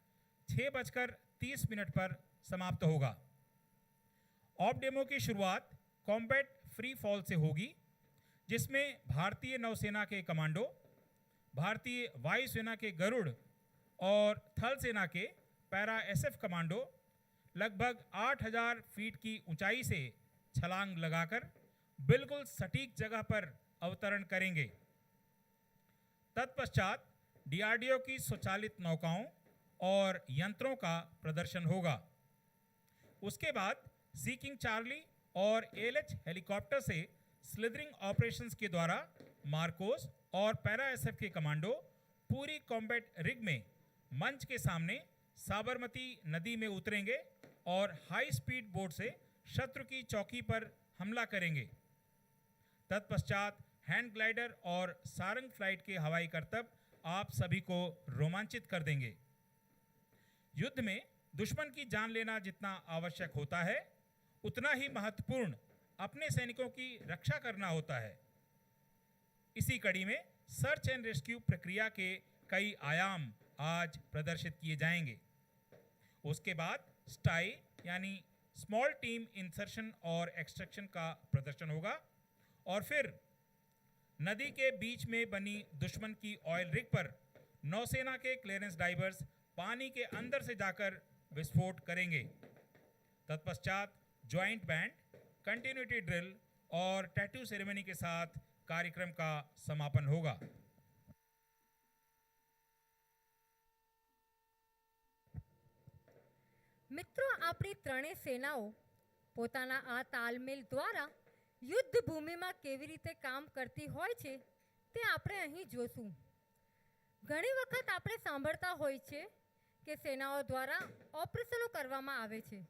6:30 पर समाप्त होगा। ऑप डेमो की शुरुआत कॉम्बैट फ्री फॉल से होगी, जिसमें भारतीय नौसेना के कमांडो, भारतीय वायुसेना के गरुड़ और थल सेना के पैरा एसएफ कमांडो लगभग 8000 फीट की ऊंचाई से छलांग लगाकर बिल्कुल सटीक जगह पर अवतरण करेंगे। तत्पश्चात डीआरडीओ की स्वचालित नौकाओं और यंत्रों का प्रदर्शन होगा। उसके बाद सीकिंग चार्ली और एलएच हेलीकॉप्टर से स्लिदरिंग ऑपरेशंस के द्वारा मार्कोस और पैरा एसएफ के कमांडो पूरी कॉम्बैट रिग में मंच के सामने साबरमती नदी में उतरेंगे और हाई स्पीड बोट से शत्रु की चौकी पर हमला करेंगे। तत्पश्चात हैंड ग्लाइडर और सारंग फ्लाइट के हवाई करतब आप सभी को रोमांचित कर देंगे। युद्ध में दुश्मन की जान लेना जितना आवश्यक होता है, उतना ही महत्वपूर्ण अपने सैनिकों की रक्षा करना होता है। इसी कड़ी में सर्च एंड रेस्क्यू प्रक्रिया के कई आयाम आज प्रदर्शित किए जाएंगे। उसके बाद स्टाई यानी स्मॉल टीम इंसर्शन और एक्सट्रैक्शन का प्रदर्शन होगा और फिर नदी के बीच में बनी दुश्मन की ऑयल रिग पर नौसेना के क्लियरेंस डाइवर्स पानी के अंदर से जाकर विस्फोट करेंगे। तत्पश्चात ज्वाइंट बैंड, कंटिन्यूटी ड्रिल और टैटू सेरेमनी के साथ कार्यक्रम का समापन होगा। મિત્રો, આપણી ત્રણેય સેનાઓ પોતાના આ તાલમેલ દ્વારા યુદ્ધ ભૂમિમાં કેવી રીતે કામ કરતી હોય છે તે આપણે અહીં જોશું. ઘણી વખત આપણે સાંભળતા હોય છે કે સેનાઓ દ્વારા ઓપરેશનો કરવામાં આવે છે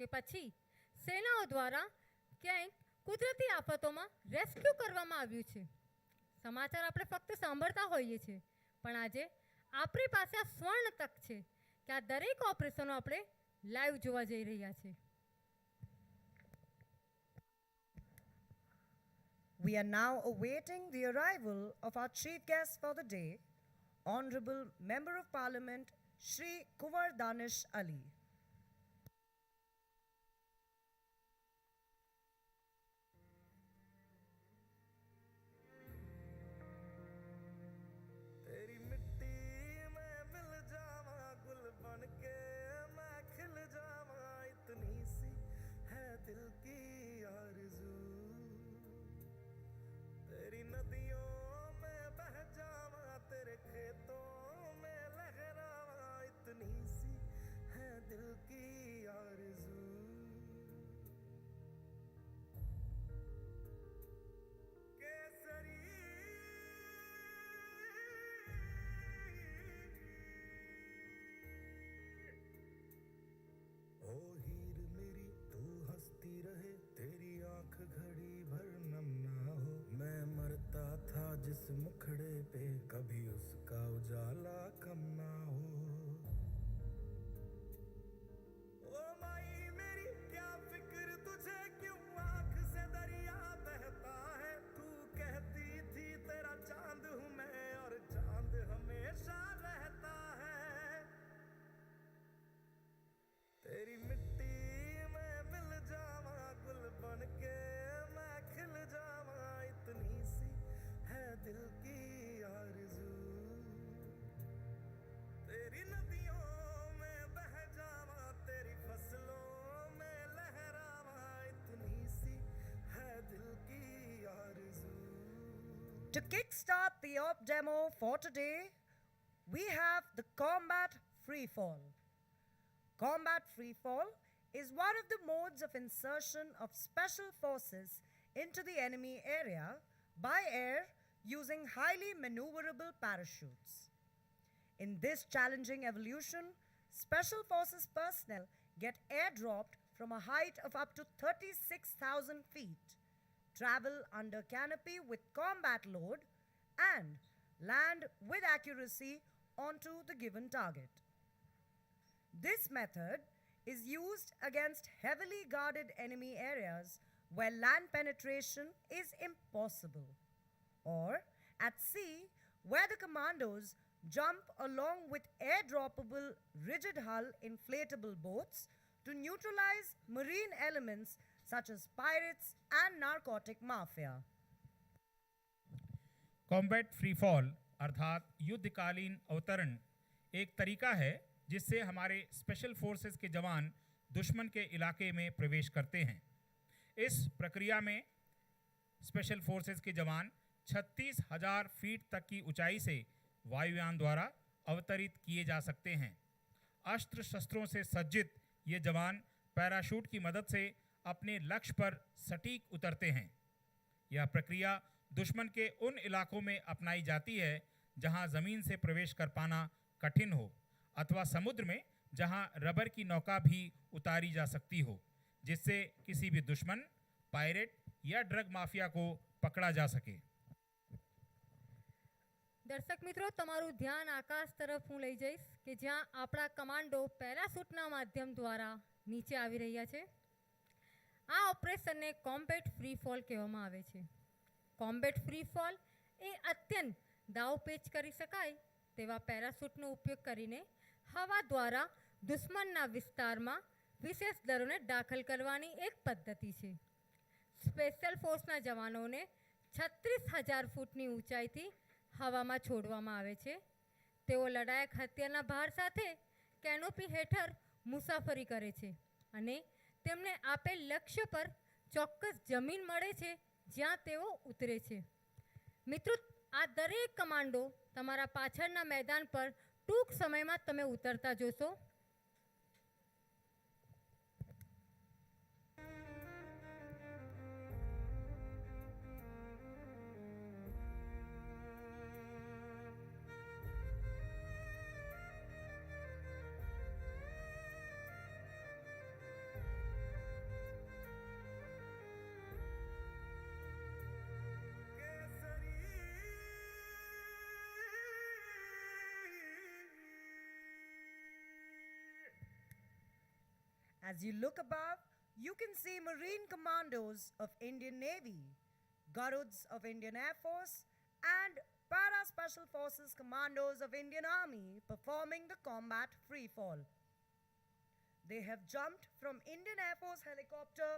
કે પછી સેનાઓ દ્વારા ક્યાંક કુદરતી આફતોમાં રેસ્ક્યુ કરવામાં આવ્યું છે. સમાચાર આપણે ફક્ત સાંભળતા હોઈએ છીએ, પણ આજે આપણી પાસે આ સ્વર્ણ તક છે કે આ દરેક ઓપરેશનો આપણે લાઈવ જોવા જઈ રહ્યા છે. We are now awaiting the arrival of our chief guest for the day, Honorable Member of Parliament Shri Kuwar Danish Ali. तेरी मिट्टी में मिल जावा गुल बन के मैं खिल जावा इतनी सी है दिल की आरज़ू तेरी नदियों में बह जावा तेरे खेतों में लहरावा इतनी सी है दिल की आरज़ू केसरी ओ हीर मेरी तू हंसती रहे तेरी आंख घड़ी भर नम ना हो मैं मरता था जिस मुखड़े पे कभी उसका उजाला कम ना हो ओ माई मेरी क्या फिक्र तुझे क्यों आंख से दरिया बहता है तू कहती थी तेरा चांद हूँ मैं और चांद हमेशा रहता है तेरी मिट्टी में मिल जावा गुल बन के मैं खिल जावा इतनी सी है दिल की आरज़ू तेरी नदियों में बह जावा तेरी फसलों में लहरावा इतनी सी है दिल की आरज़ू. To kickstart the op demo for today, we have the Combat Freefall. Combat Freefall is one of the modes of insertion of special forces into the enemy area by air using highly maneuverable parachutes. In this challenging evolution, Special Forces personnel get airdropped from a height of up to 36,000 feet, travel under canopy with combat load, and land with accuracy onto the given target. This method is used against heavily guarded enemy areas where land penetration is impossible, or at sea where the commandos jump along with airdroppable rigid hull inflatable boats to neutralize marine elements such as pirates and narcotic mafia. Combat free fall अर्थात युद्धकालीन अवतरण एक तरीका है जिससे हमारे special forces के जवान दुश्मन के इलाके में प्रवेश करते हैं. इस प्रक्रिया में स्पेशल फोर्सेस के जवान 36,000 फीट तक की ऊंचाई से वायुयान द्वारा अवतरित किए जा सकते हैं. अस्त्र शस्त्रों से सज्जित ये जवान पैराशूट की मदद से अपने लक्ष्य पर सटीक उतरते हैं. यह प्रक्रिया दुश्मन के उन इलाकों में अपनाई जाती है जहां ज़मीन से प्रवेश कर पाना कठिन हो अथवा समुद्र में जहां रबर की नौका भी उतारी जा सकती हो, जिससे किसी भी दुश्मन, पायरेट या ड्रग माफिया को पकड़ा जा सके. દર્શક મિત્રો, તમારું ધ્યાન આકાશ તરફ હું લઈ જઈશ કે જ્યાં આપણા કમાન્ડો પેરાશૂટના માધ્યમ દ્વારા નીચે આવી રહ્યા છે. આ ઓપરેશનને કોમ્બેટ ફ્રી ફોલ કહેવામાં આવે છે. કોમ્બેટ ફ્રી ફોલ એ અત્યંત દાવપેચ કરી શકાય તેવા પેરાશૂટનો ઉપયોગ કરીને હવા દ્વારા દુશ્મનના વિસ્તારમાં વિશેષ દળોને દાખલ કરવાની એક પદ્ધતિ છે. સ્પેશિયલ ફોર્સના જવાનોને 36,000 ફૂટની ઊંચાઈથી હવામાં છોડવામાં આવે છે. તેઓ લડાયક હથિયારના ભાર સાથે કેનોપી હેઠળ મુસાફરી કરે છે અને તેમને આપેલ લક્ષ્ય પર ચોક્કસ જમીન મળે છે જ્યાં તેઓ ઉતરે છે. મિત્રો, આ દરેક કમાન્ડો તમારા પાછળના મેદાન પર ટૂંક સમયમાં તમે ઉતરતા જોશો. As you look above, you can see Marine Commandos of Indian Navy, Garuds of Indian Air Force, and Para Special Forces Commandos of Indian Army performing the combat freefall. They have jumped from Indian Air Force helicopter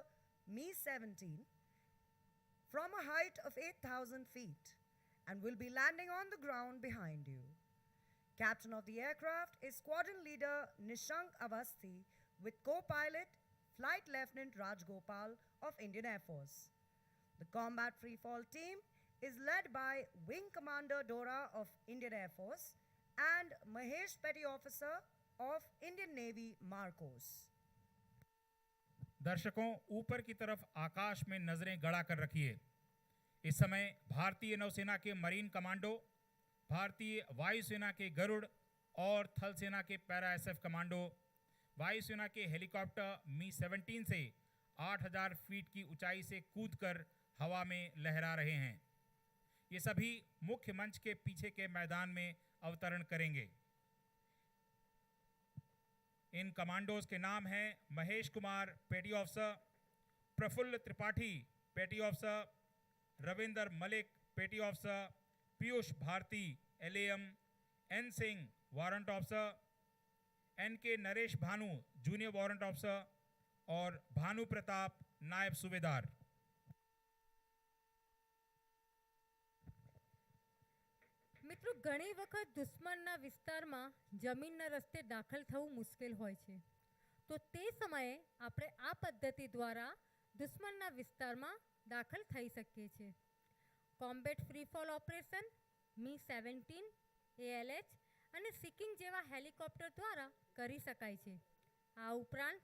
Me-17 from a height of 8,000 feet and will be landing on the ground behind you. Captain of the aircraft is Squadron Leader Nishank Avasthi with co-pilot Flight Lieutenant Raj Gopal of Indian Air Force. The combat freefall team is led by Wing Commander Dora of Indian Air Force and Mahesh Petty Officer of Indian Navy Marcos. दर्शकों, ऊपर की तरफ आकाश में नजरें गड़ा कर रखिए। इस समय भारतीय नौसेना के मरीन कमांडो, भारतीय वायुसेना के गरुड़ और थल सेना के पैरा एसएफ कमांडो वायुसेना के हेलीकॉप्टर मी-17 से 8000 फीट की ऊंचाई से कूदकर हवा में लहरा रहे हैं। ये सभी मुख्य मंच के पीछे के मैदान में अवतरण करेंगे। इन कमांडोज के नाम हैं महेश कुमार पेटी ऑफिसर, प्रफुल्ल त्रिपाठी पेटी officer, Ravinder Malik petty officer, Piyush Bharti LAM, N Singh warrant officer, N K Naresh Bhanu junior warrant officer और भानु प्रताप नायब सूबेदार। મિત્રો, ઘણી વખત દુશ્મનના વિસ્તારમાં જમીનના રસ્તે દાખલ થવું મુશ્કેલ હોય છે, તો તે સમયે આપણે આ પદ્ધતિ દ્વારા દુશ્મનના વિસ્તારમાં દાખલ થઈ શકીએ છીએ. કોમ્બેટ ફ્રી ફોલ ઓપરેશન मी-17, ALH અને સિકિંગ જેવા હેલિકોપ્ટર દ્વારા કરી શકાય છે. આ ઉપરાંત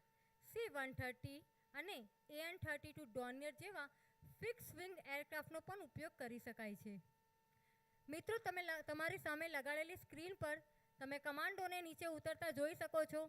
C-130 અને AN-32 ડોર્નિયર જેવા ફિક્સ વિંગ એરક્રાફ્ટનો પણ ઉપયોગ કરી શકાય છે. મિત્રો, તમે તમારી સામે લગાડેલી સ્ક્રીન પર તમે કમાન્ડોને નીચે ઉતરતા જોઈ શકો છો.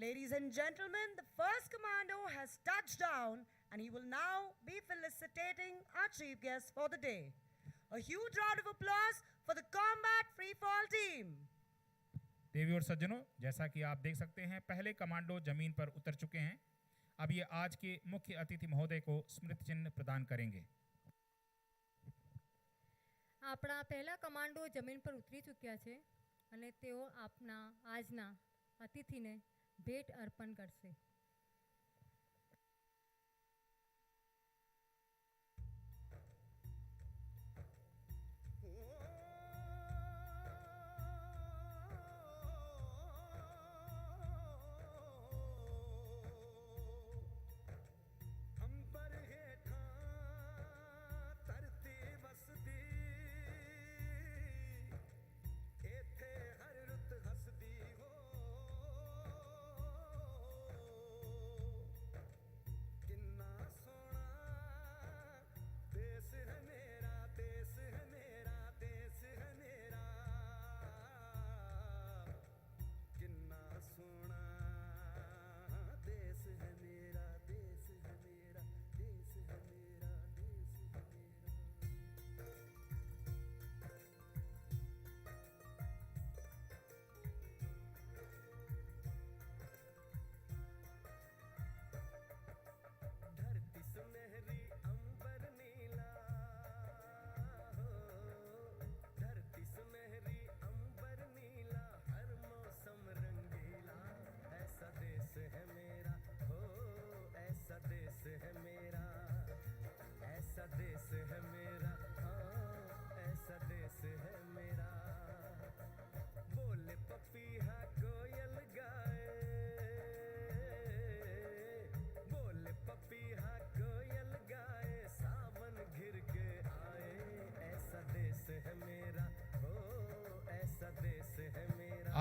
Ladies and gentlemen, the first commando has touched down and he will now be felicitating our chief guest for the day. A huge round of applause for the combat free fall team. देवी और सज्जनों, जैसा कि आप देख सकते हैं, पहले commando जमीन पर उतर चुके हैं। अब ये आज के मुख्य अतिथि महोदय को स्मृति चिन्ह प्रदान करेंगे। આપણા પહેલા કમાન્ડો જમીન પર ઉતરી ચૂક્યા છે અને તેઓ આપના આજના અતિથિને ભેટ અર્પણ કરશે.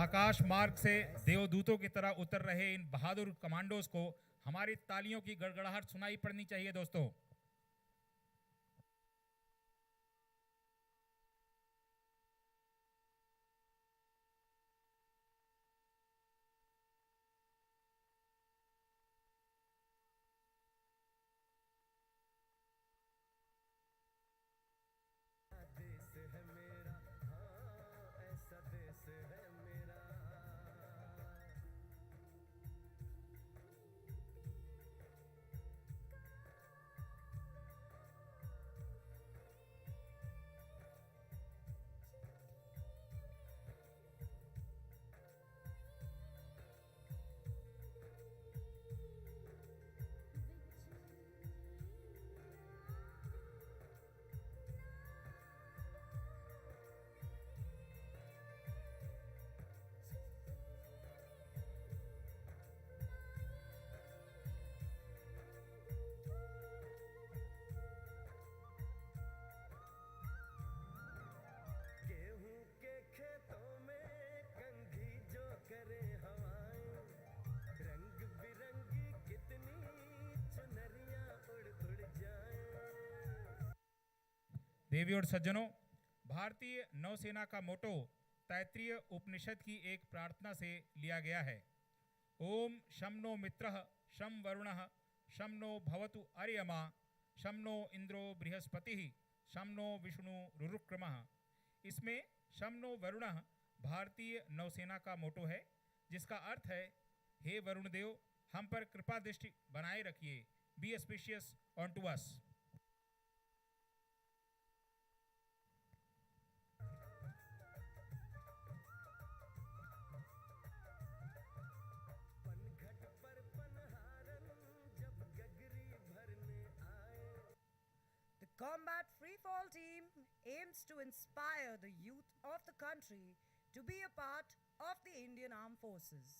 आकाश मार्ग से देवदूतों की तरह उतर रहे इन बहादुर कमांडोज को हमारी तालियों की गड़गड़ाहट सुनाई पड़नी चाहिए दोस्तों। देवी और सज्जनों, भारतीय नौसेना का मोटो तैत्रीय उपनिषद की एक प्रार्थना से लिया गया है। ओम शं नो मित्रः शं वरुणः शं नो भवतु अर्यमा शं नो इंद्रो बृहस्पतिः शं नो विष्णु रुरुक्रमः। इसमें शं नो वरुणः भारतीय नौसेना का मोटो है, जिसका अर्थ है, हे वरुण देव, हम पर कृपा दृष्टि बनाए रखिए, be auspicious on to us. The Combat Freefall Team aims to inspire the youth of the country to be a part of the Indian Armed Forces.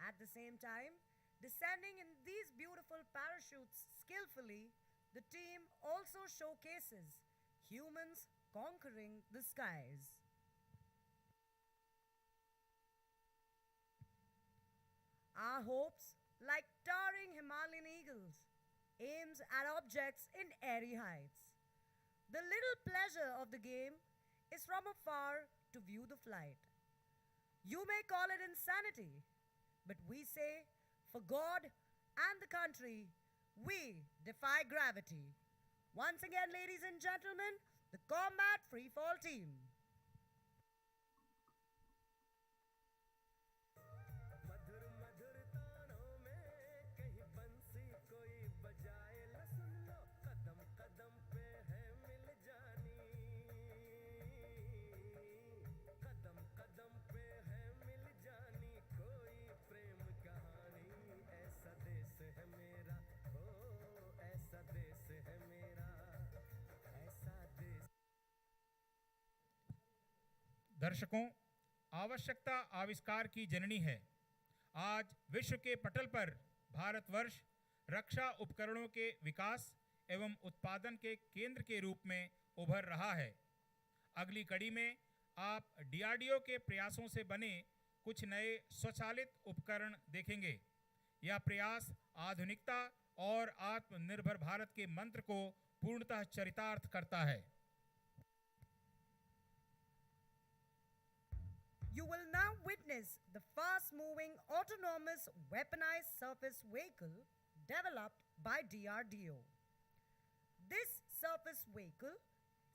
At the same time, descending in these beautiful parachutes skillfully, the team also showcases humans conquering the skies. Our hopes, like towering Himalayan eagles, aims at objects in airy heights. The little pleasure of the game is from afar to view the flight. You may call it insanity, but we say, for God and the country, we defy gravity. Once again, ladies and gentlemen, the Combat Freefall Team. दर्शकों, आवश्यकता आविष्कार की जननी है। आज विश्व के पटल पर भारतवर्ष रक्षा उपकरणों के विकास एवं उत्पादन के केंद्र के रूप में उभर रहा है। अगली कड़ी में आप डीआरडीओ के प्रयासों से बने कुछ नए स्वचालित उपकरण देखेंगे। यह प्रयास आधुनिकता और आत्मनिर्भर भारत के मंत्र को पूर्णतः चरितार्थ करता है। You will now witness the fast-moving autonomous weaponized surface vehicle developed by DRDO. This surface vehicle,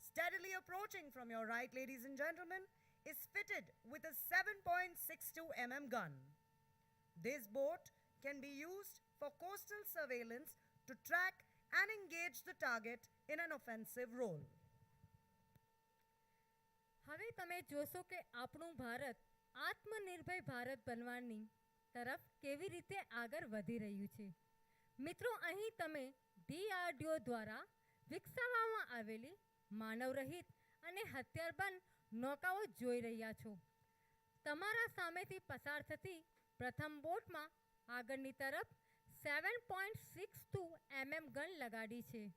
steadily approaching from your right, ladies and gentlemen, is fitted with a 7.62 mm gun. This boat can be used for coastal surveillance to track and engage the target in an offensive role. હવે તમે જોશો કે આપણું ભારત આત્મનિર્ભર ભારત બનવાની તરફ કેવી રીતે આગળ વધી રહ્યું છે। મિત્રો, અહીં તમે ડીઆરડીઓ દ્વારા વિકસાવવામાં આવેલી માનવરહિત અને હથિયારબંધ નૌકાઓ જોઈ રહ્યા છો। તમારા સામેથી પસાર થતી પ્રથમ બોટમાં આગળની તરફ 7.62 mm ગન લગાડી છે।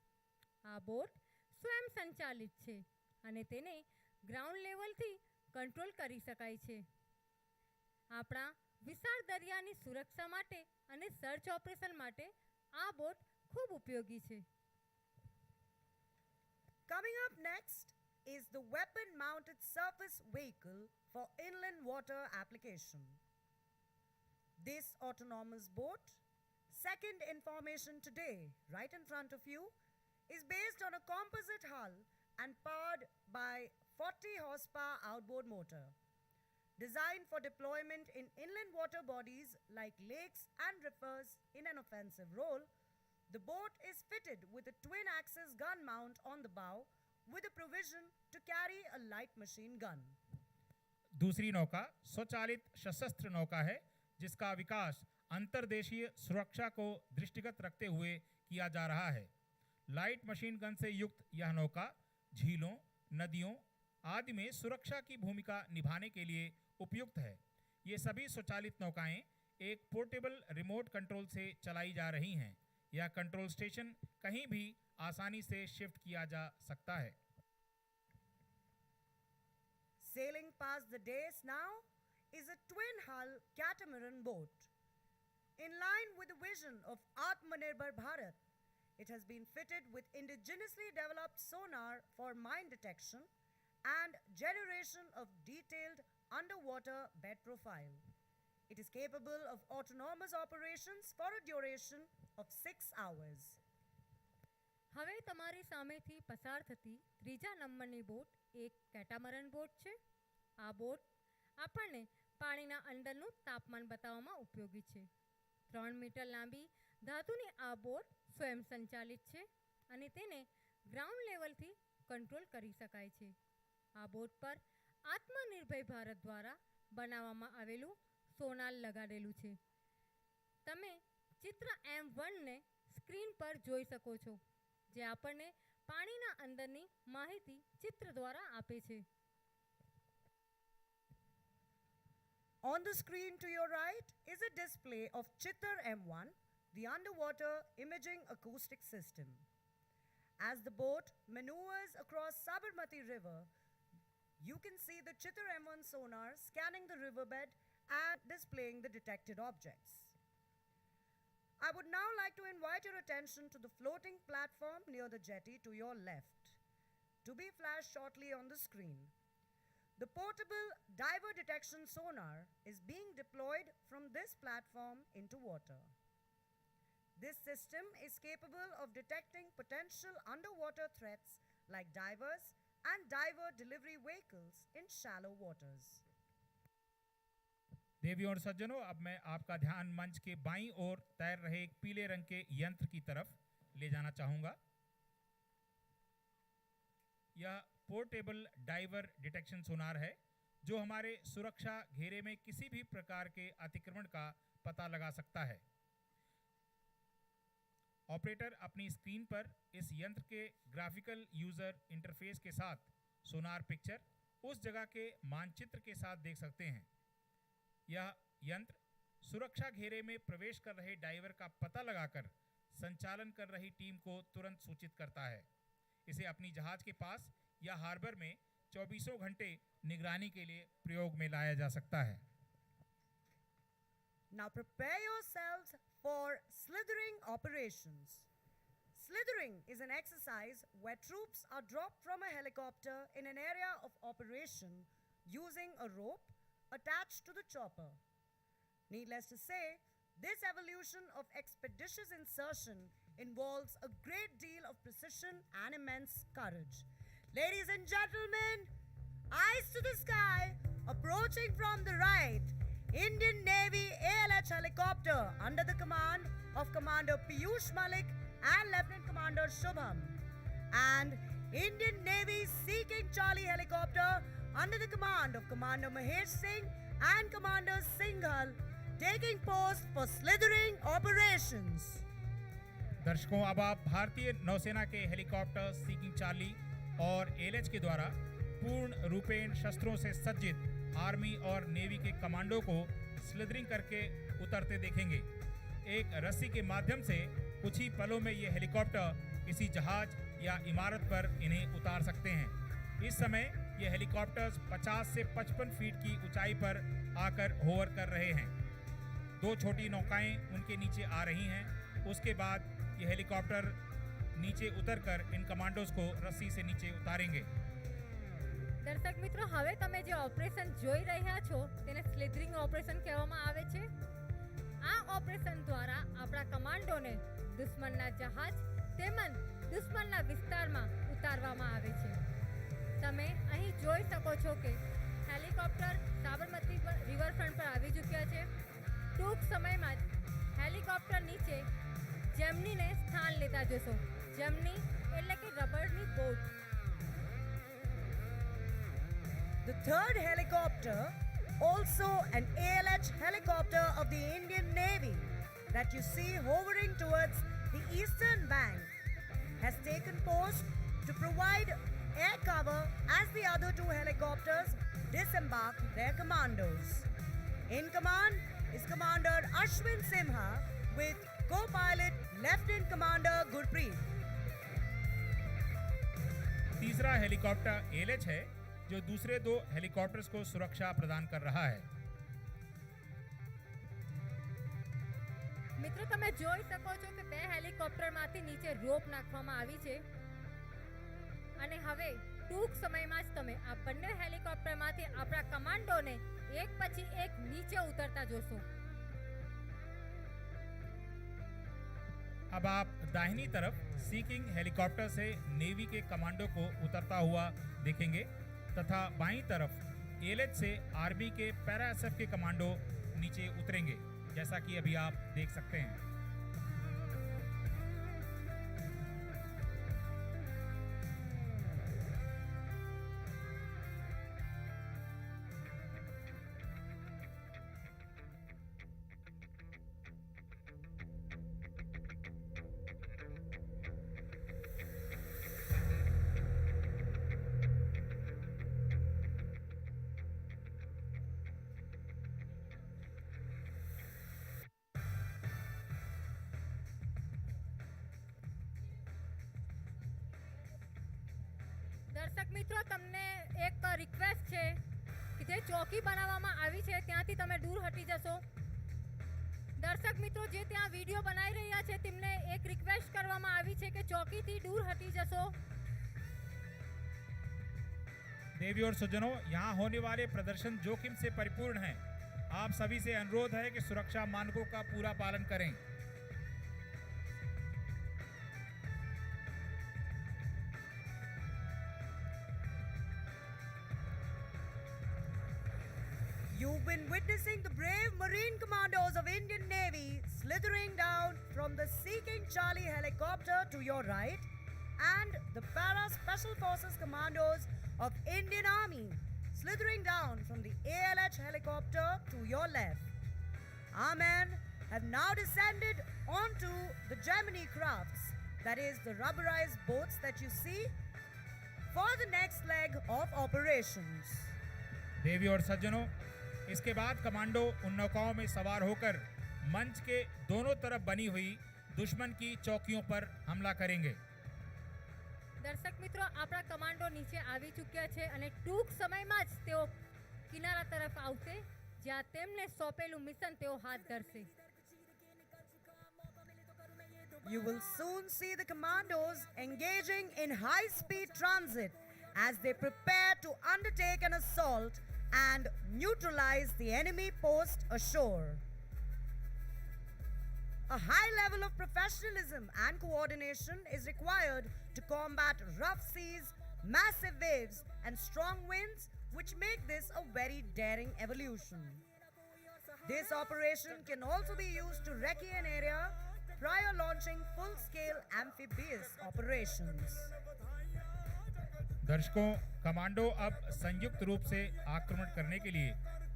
આ બોટ સ્વયં સંચાલિત છે અને તેને ગ્રાઉન્ડ લેવલથી કંટ્રોલ કરી શકાય છે। આપણા વિશાળ દરિયાની સુરક્ષા માટે અને સર્ચ ઓપરેશન માટે આ બોટ ખૂબ ઉપયોગી છે। Coming up next is the weapon-mounted surface vehicle for inland water application. This autonomous boat, second in formation today, right in front of you, is based on a composite hull and powered by 40 horsepower outboard motor. Designed for deployment in inland water bodies like lakes and rivers in an offensive role, the boat is fitted with a twin-axis gun mount on the bow with a provision to carry a light machine gun. दूसरी नौका स्वचालित सशस्त्र नौका है, जिसका विकास अंतर्देशीय सुरक्षा को दृष्टिगत रखते हुए किया जा रहा है। लाइट मशीन गन से युक्त यह नौका झीलों, नदियों आदि में सुरक्षा की भूमिका निभाने के लिए उपयुक्त है। ये सभी स्वचालित नौकाएं एक पोर्टेबल रिमोट कंट्रोल से चलाई जा रही हैं। यह कंट्रोल स्टेशन कहीं भी आसानी से शिफ्ट किया जा सकता है। Sailing past the dais now is a twin-hull catamaran boat. In line with the vision of Atmanirbhar Bharat, It has been fitted with indigenously developed sonar for mine detection and generation of detailed underwater bed profile. It is capable of autonomous operations for a duration of 6 hours. હવે તમારી સામેથી પસાર થતી ત્રીજા નંબરની boat એક કેટામરન boat છે. આ બોટ આપણને પાણીના અંદરનું તાપમાન બતાવવામાં ઉપયોગી છે. 3 મીટર લાંબી ધાતુની આ બોટ સ્વયં સંચાલિત છે અને તેને ગ્રાઉન્ડ લેવલથી કંટ્રોલ કરી શકાય છે. આ બોટ પર આત્મનિર્ભર ભારત દ્વારા બનાવવામાં આવેલું સોનાર લગાડેલું છે. તમે ચિત્ર M1 ને સ્ક્રીન પર જોઈ શકો છો, જે આપણને પાણીના અંદરની માહિતી ચિત્ર દ્વારા આપે છે. On the screen to your right is a display of Chittar M1, the underwater imaging acoustic system. As the boat maneuvers across Sabarmati River, you can see the Chittar M1 sonar scanning the riverbed and displaying the detected objects. I would now like to invite your attention to the floating platform near the jetty to your left, to be flashed shortly on the screen. The portable diver detection sonar is being deployed from this platform into water. This system is capable of detecting potential underwater threats like divers and diver delivery vehicles in shallow waters. देवियों और सज्जनों, अब मैं आपका ध्यान मंच के बाईं ओर तैर रहे एक पीले रंग के यंत्र की तरफ ले जाना चाहूंगा. यह पोर्टेबल डाइवर डिटेक्शन सोनार है जो हमारे सुरक्षा घेरे में किसी भी प्रकार के अतिक्रमण का पता लगा सकता है. ऑपरेटर अपनी स्क्रीन पर इस यंत्र के ग्राफिकल यूजर इंटरफेस के साथ सोनार पिक्चर उस जगह के मानचित्र के साथ देख सकते हैं. यह यंत्र सुरक्षा घेरे में प्रवेश कर रहे डाइवर का पता लगाकर संचालन कर रही टीम को तुरंत सूचित करता है. इसे अपनी जहाज के पास या हार्बर में 24 घंटे निगरानी के लिए प्रयोग में लाया जा सकता है. Now prepare yourselves for slithering operations. Slithering is an exercise where troops are dropped from a helicopter in an area of operation using a rope attached to the chopper. Needless to say, this evolution of expeditious insertion involves a great deal of precision and immense courage. Ladies and gentlemen, eyes to the sky, approaching from the right, Indian Navy ALH helicopter under the command of Commander Piyush Malik and Lieutenant Commander Shubham, and Indian Navy Sea King Charlie helicopter under the command of Commander Mahesh Singh and Commander Singhal, taking post for slithering operations. दर्शकों, अब आप भारतीय नौसेना के helicopter सी king Charlie और LH के द्वारा पूर्ण रूपेण शस्त्रों से सज्जित आर्मी और नेवी के कमांडो को स्लिदरिंग करके उतरते देखेंगे. एक रस्सी के माध्यम से कुछ ही पलों में ये हेलीकॉप्टर किसी जहाज या इमारत पर इन्हें उतार सकते हैं. इस समय ये हेलीकॉप्टर्स 50 से 55 फीट की ऊंचाई पर आकर होवर कर रहे हैं. 2 छोटी नौकाएं उनके नीचे आ रही हैं. उसके बाद ये हेलीकॉप्टर नीचे उतरकर इन कमांडोज को रस्सी से नीचे उतारेंगे. દર્શક મિત્રો, હવે તમે જે ઓપરેશન જોઈ રહ્યા છો તેને સ્લિથરિંગ ઓપરેશન કહેવામાં આવે છે. આ ઓપરેશન દ્વારા આપણા કમાન્ડોને દુશ્મનના જહાજ તેમજ દુશ્મનના વિસ્તારમાં ઉતારવામાં આવે છે. તમે અહીં જોઈ શકો છો કે હેલિકોપ્ટર સાબરમતી રિવર ફ્રન્ટ પર આવી ચૂક્યા છે. ટૂંક સમયમાં જ હેલિકોપ્ટર નીચે જેમનીને સ્થાન લેતા જશો. જેમની એટલે કે રબરની boat. The third helicopter, also an ALH helicopter of the Indian Navy that you see hovering towards the eastern bank, has taken post to provide air cover as the other 2 helicopters disembark their commandos. In command is Commander Ashwin Simha with co-pilot Lieutenant Commander Gurpreet. तीसरा helicopter LH है जो दूसरे 2 helicopters को सुरक्षा प्रदान कर रहा है. મિત્રો તમે જોઈ શકો છો કે બે હેલિકોપ્ટરમાંથી નીચે રોપ નાખવામાં આવી છે અને હવે ટૂંક સમયમાં જ તમે આ બંને હેલિકોપ્ટરમાંથી આપણા કમાન્ડોને એક પછી એક નીચે ઉતરતા જોશો. अब आप दाहिनी तरफ सीकिंग हेलीकॉप्टर से नेवी के कमांडो को उतरता हुआ देखेंगे तथा बाईं तरफ एएलएच से आर्मी के पैरा एसएफ के कमांडो नीचे उतरेंगे, जैसा कि अभी आप देख सकते हैं. દર્શક મિત્રો તમને એક રિક્વેસ્ટ છે કે જે ચોકી બનાવવામાં આવી છે ત્યાંથી તમે દૂર હટી જશો. દર્શક મિત્રો જે ત્યાં વિડીયો બનાવી રહ્યા છે તેમને એક રિક્વેસ્ટ કરવામાં આવી છે કે ચોકીથી દૂર હટી જશો. देवी और सज्जनों, यहाँ होने वाले प्रदर्शन जोखिम से परिपूर्ण हैं. आप सभी से अनुरोध है कि सुरक्षा मानकों का पूरा पालन करें. You've been witnessing the brave Marine Commandos of Indian Navy slithering down from the Seeking Charlie helicopter to your right and the Para Special Forces Commandos of Indian Army slithering down from the ALH helicopter to your left. Our men have now descended onto the Gemini crafts, that is the rubberized boats that you see, for the next leg of operations. देवी और सज्जनों, इसके बाद commando उन नौकाओं में सवार होकर मंच के दोनों तरफ बनी हुई दुश्मन की चौकियों पर हमला करेंगे. દર્શક મિત્રો આપણા કમાન્ડો નીચે આવી ચૂક્યા છે અને ટૂંક સમયમાં જ તેઓ કિનારા તરફ આવશે જ્યાં તેમને સોંપેલું મિશન તેઓ હાથ ધરશે. You will soon see the commandos engaging in high-speed transit as they prepare to undertake an assault and neutralize the enemy post ashore. A high level of professionalism and coordination is required to combat rough seas, massive waves, and strong winds, which make this a very daring evolution. This operation can also be used to recce an area prior launching full-scale amphibious operations. दर्शकों, commando अब संयुक्त रूप से आक्रमण करने के लिए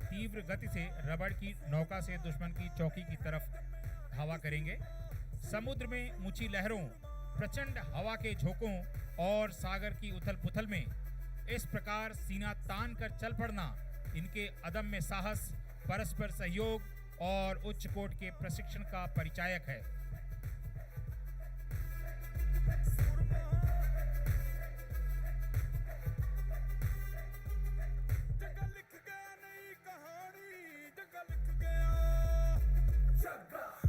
तीव्र गति से रबड़ की नौका से दुश्मन की चौकी की तरफ धावा करेंगे. समुद्र में ऊंची लहरों, प्रचंड हवा के झोंकों और सागर की उथल-पुथल में इस प्रकार सीना तान कर चल पड़ना इनके अदम्य साहस, परस्पर सहयोग और उच्च कोट के प्रशिक्षण का परिचायक है.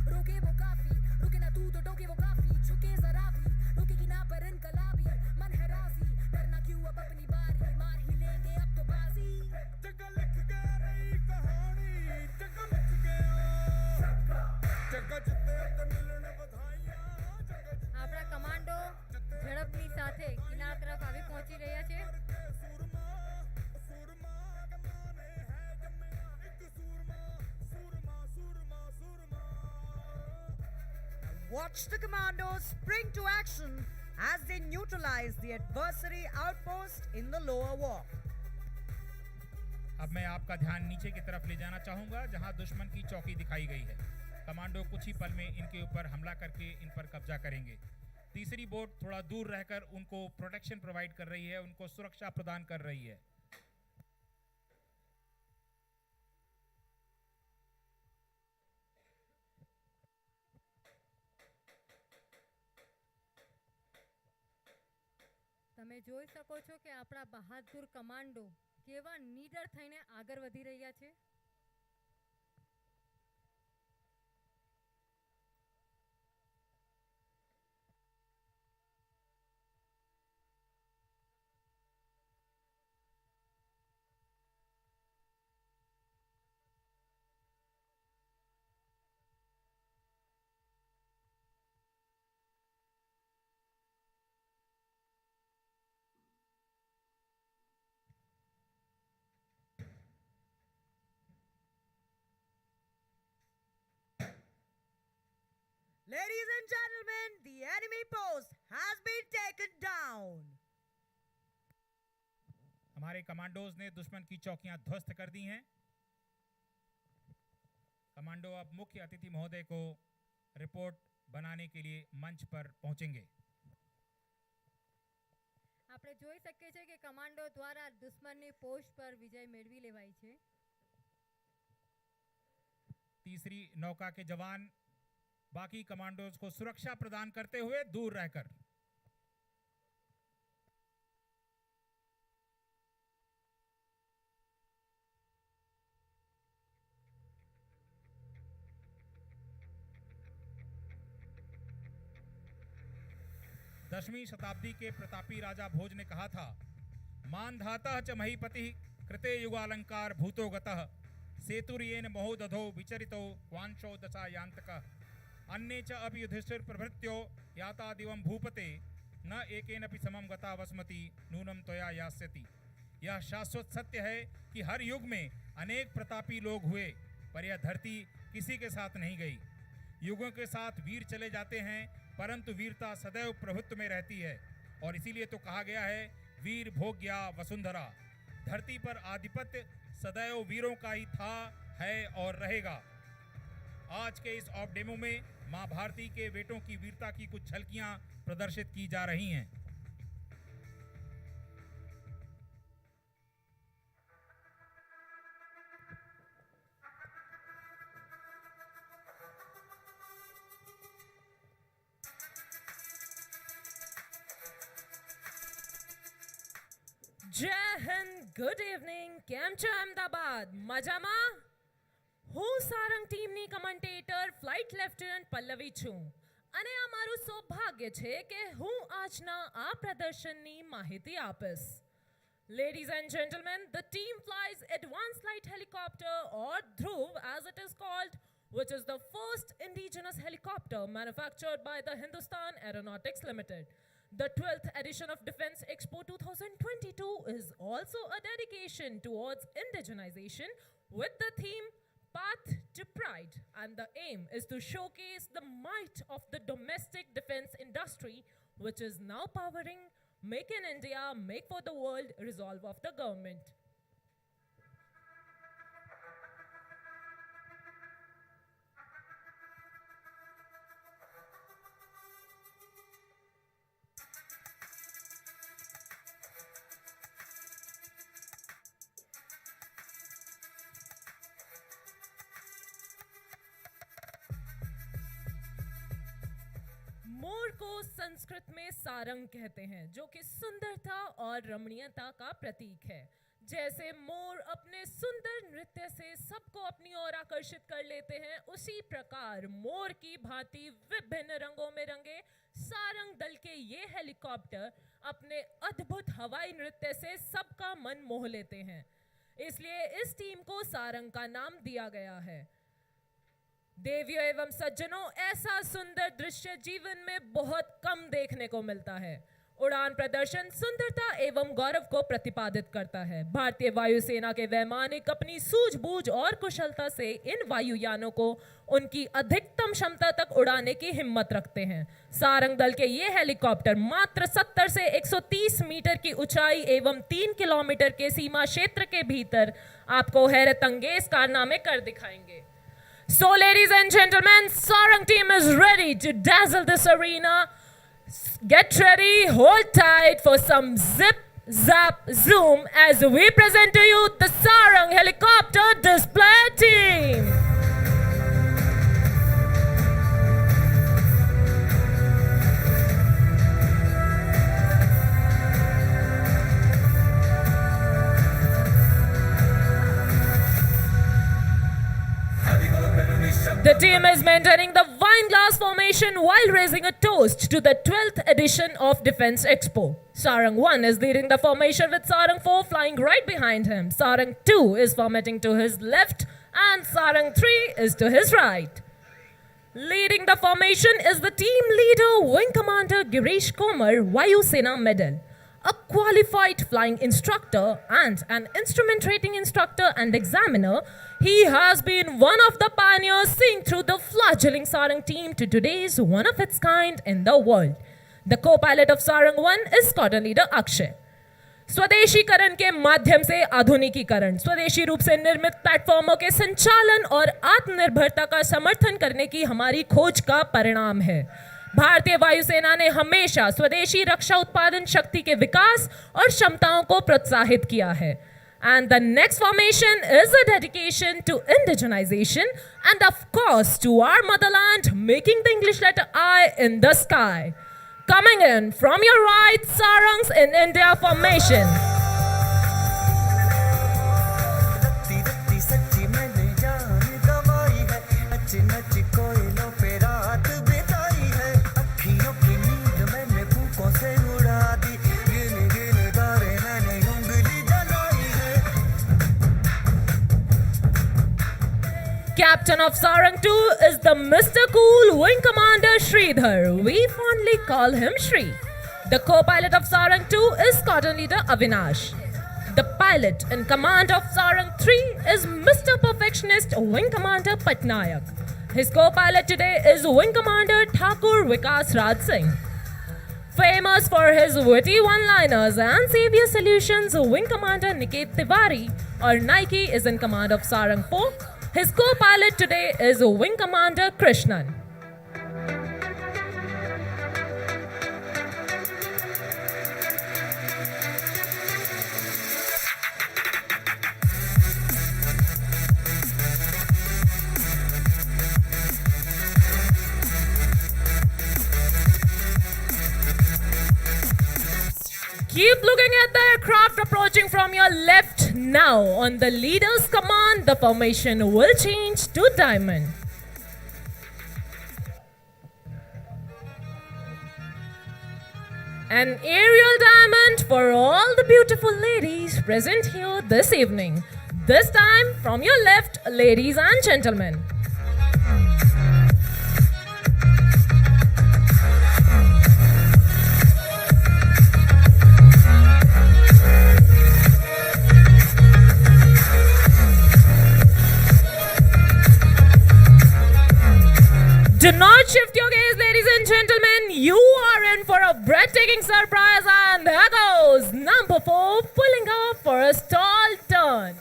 रोके वो काफी, रुके ना तू तो टोके वो काफी, झुके जरा भी, रुकेगी ना पर इनकलाबी, मन है राजी, डरना क्यों अब अपनी बारी, मार ही लेंगे अब तो बाजी. जगह लिख गया नई कहानी, जगह लिख गया, जगह जिते तो मिलने बधाइयां. આપણા કમાન્ડો ઝડપની સાથે કિનારા તરફ આવી પહોંચી રહ્યા છે. Watch the commandos spring to action as they neutralize the adversary outpost in the lower walk. अब मैं आपका ध्यान नीचे की तरफ ले जाना चाहूंगा जहां दुश्मन की चौकी दिखाई गई है. कमांडो कुछ ही पल में इनके ऊपर हमला करके इन पर कब्जा करेंगे. तीसरी बोट थोड़ा दूर रहकर उनको प्रोटेक्शन प्रोवाइड कर रही है, उनको सुरक्षा प्रदान कर रही है. તમે જોઈ શકો છો કે આપણા બહાદુર કમાન્ડો કેવા નીડર થઈને આગળ વધી રહ્યા છે. Ladies and gentlemen, the enemy post has been taken down. हमारे कमांडोज ने दुश्मन की चौकियां ध्वस्त कर दी हैं। कमांडो अब मुख्य अतिथि महोदय को रिपोर्ट बनाने के लिए मंच पर पहुंचेंगे। આપણે જોઈ શકીએ છીએ કે કમાન્ડો દ્વારા દુશ્મનની પોસ્ટ પર વિજય મેળવી લેવાય છે। तीसरी नौका के जवान बाकी कमांडोज को सुरक्षा प्रदान करते हुए दूर रहकर दसवीं शताब्दी के प्रतापी राजा भोज ने कहा था, मानधातः च महीपति कृते युगालंकार भूतो गतः सेतुर्येन महोदधो विचरितो क्वांशो दशायांतकः अन्ये च अपि युधिष्ठिर प्रभृत्यो याता दिवं भूपते न एकेनपि समं गता वस्मति नूनम त्वया यास्यति। यह शाश्वत सत्य है कि हर युग में अनेक प्रतापी लोग हुए, पर यह धरती किसी के साथ नहीं गई। युगों के साथ वीर चले जाते हैं, परंतु वीरता सदैव प्रभुत्व में रहती है, और इसीलिए तो कहा गया है वीर भोग्या वसुंधरा। धरती पर आधिपत्य सदैव वीरों का ही था, है और रहेगा। आज के इस ऑफ डेमो में मां भारती के बेटों की वीरता की कुछ झलकियां प्रदर्शित की जा रही हैं। જય હિન્દ, ગુડ ઇવનિંગ, કેમ છો અમદાવાદ? મજામાં? હું સારંગ ટીમની કમેન્ટેટર ફ્લાઇટ લેફ્ટનન્ટ પલ્લવી છું અને આ મારું સૌભાગ્ય છે કે હું આજના આ પ્રદર્શનની માહિતી આપીશ. Ladies and gentlemen, the team flies Advanced Light Helicopter or Dhruv as it is called, which is the first indigenous helicopter manufactured by the Hindustan Aeronautics Limited. The 12th edition of Defence Expo 2022 is also a dedication towards indigenization with the theme Path to Pride, and the aim is to showcase the might of the domestic defence industry, which is now powering Make in India, Make for the World resolve of the government. मोर को संस्कृत में सारंग कहते हैं, जो कि सुंदरता और रमणीयता का प्रतीक है। जैसे मोर अपने सुंदर नृत्य से सबको अपनी ओर आकर्षित कर लेते हैं, उसी प्रकार मोर की भांति विभिन्न रंगों में रंगे सारंग दल के ये हेलीकॉप्टर अपने अद्भुत हवाई नृत्य से सबका मन मोह लेते हैं। इसलिए इस टीम को सारंग का नाम दिया गया है। देवियों एवं सज्जनों, ऐसा सुंदर दृश्य जीवन में बहुत कम देखने को मिलता है। उड़ान प्रदर्शन सुंदरता एवं गौरव को प्रतिपादित करता है। भारतीय वायुसेना के वैमानिक अपनी सूझबूझ और कुशलता से इन वायुयानों को उनकी अधिकतम क्षमता तक उड़ाने की हिम्मत रखते हैं। सारंग दल के ये हेलीकॉप्टर मात्र 70 से 130 मीटर की ऊंचाई एवं 3 किलोमीटर के सीमा क्षेत्र के भीतर आपको हैरत अंगेज कारनामे कर दिखाएंगे। So, ladies and gentlemen, Sarang team is ready to dazzle this arena. Get ready, hold tight for some zip, zap, zoom as we present to you the Sarang Helicopter Display Team. The team is maintaining the wine glass formation while raising a toast to the 12th edition of Defence Expo. Sarang 1 is leading the formation with Sarang 4 flying right behind him. Sarang 2 is formating to his left and Sarang 3 is to his right. Leading the formation is the team leader, Wing Commander Girish Komar, Vayu Sena Medal. a qualified flying instructor and an instrument rating instructor and examiner, he has been one of the pioneers seeing through the fledgling Sarang team to today's one of its kind in the world. The co-pilot of Sarang 1 is squadron leader Akshay. स्वदेशीकरण के माध्यम से आधुनिकीकरण, स्वदेशी रूप से निर्मित प्लेटफॉर्मों के संचालन और आत्मनिर्भरता का समर्थन करने की हमारी खोज का परिणाम है। भारतीय वायुसेना ने हमेशा स्वदेशी रक्षा उत्पादन शक्ति के विकास और क्षमताओं को प्रोत्साहित किया है। And the next formation is a dedication to indigenization and of course to our motherland, making the English letter I in the sky. Coming in from your right, Sarangs in India formation. Captain of Sarang 2 is the Mr. Cool Wing Commander Sridhar. We fondly call him Shri. The co-pilot of Sarang 2 is Squadron Leader Avinash. The pilot in command of Sarang 3 is Mr. Perfectionist Wing Commander Patnayak. His co-pilot today is Wing Commander Thakur Vikas Raj Singh. Famous for his witty one-liners and savior solutions, Wing Commander Niket Tiwari or Nike is in command of Sarang 4. His co-pilot today is Wing Commander Krishnan. Keep looking at the aircraft approaching from your left now. On the leader's command, the formation will change to diamond. An aerial diamond for all the beautiful ladies present here this evening. This time from your left, ladies and gentlemen. Do not shift your gaze, ladies and gentlemen. You are in for a breathtaking surprise, and there goes number 4 pulling off for a stall turn.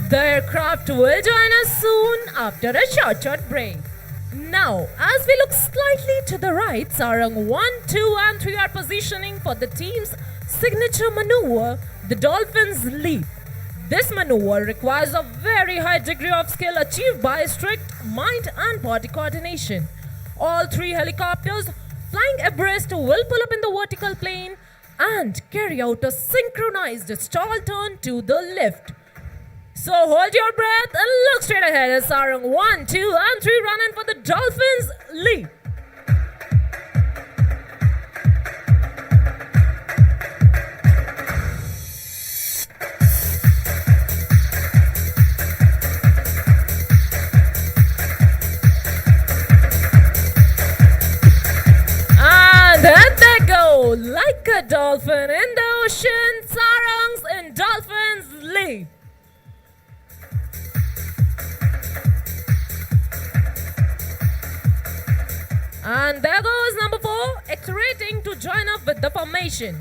The aircraft will join us soon after a short break. Now, as we look slightly to the right, Sarang 1, 2 and 3 are positioning for the team's signature maneuver, the Dolphin's Leap. This maneuver requires a very high degree of skill achieved by strict mind and body coordination. All 3 helicopters flying abreast will pull up in the vertical plane and carry out a synchronized stall turn to the left. So hold your breath and look straight ahead as Sarang 1, 2 and 3 run in for the Dolphins Leap. And there they go, like a dolphin in the ocean, Sarangs and Dolphins Leap. And there goes number 4, accelerating to join up with the formation.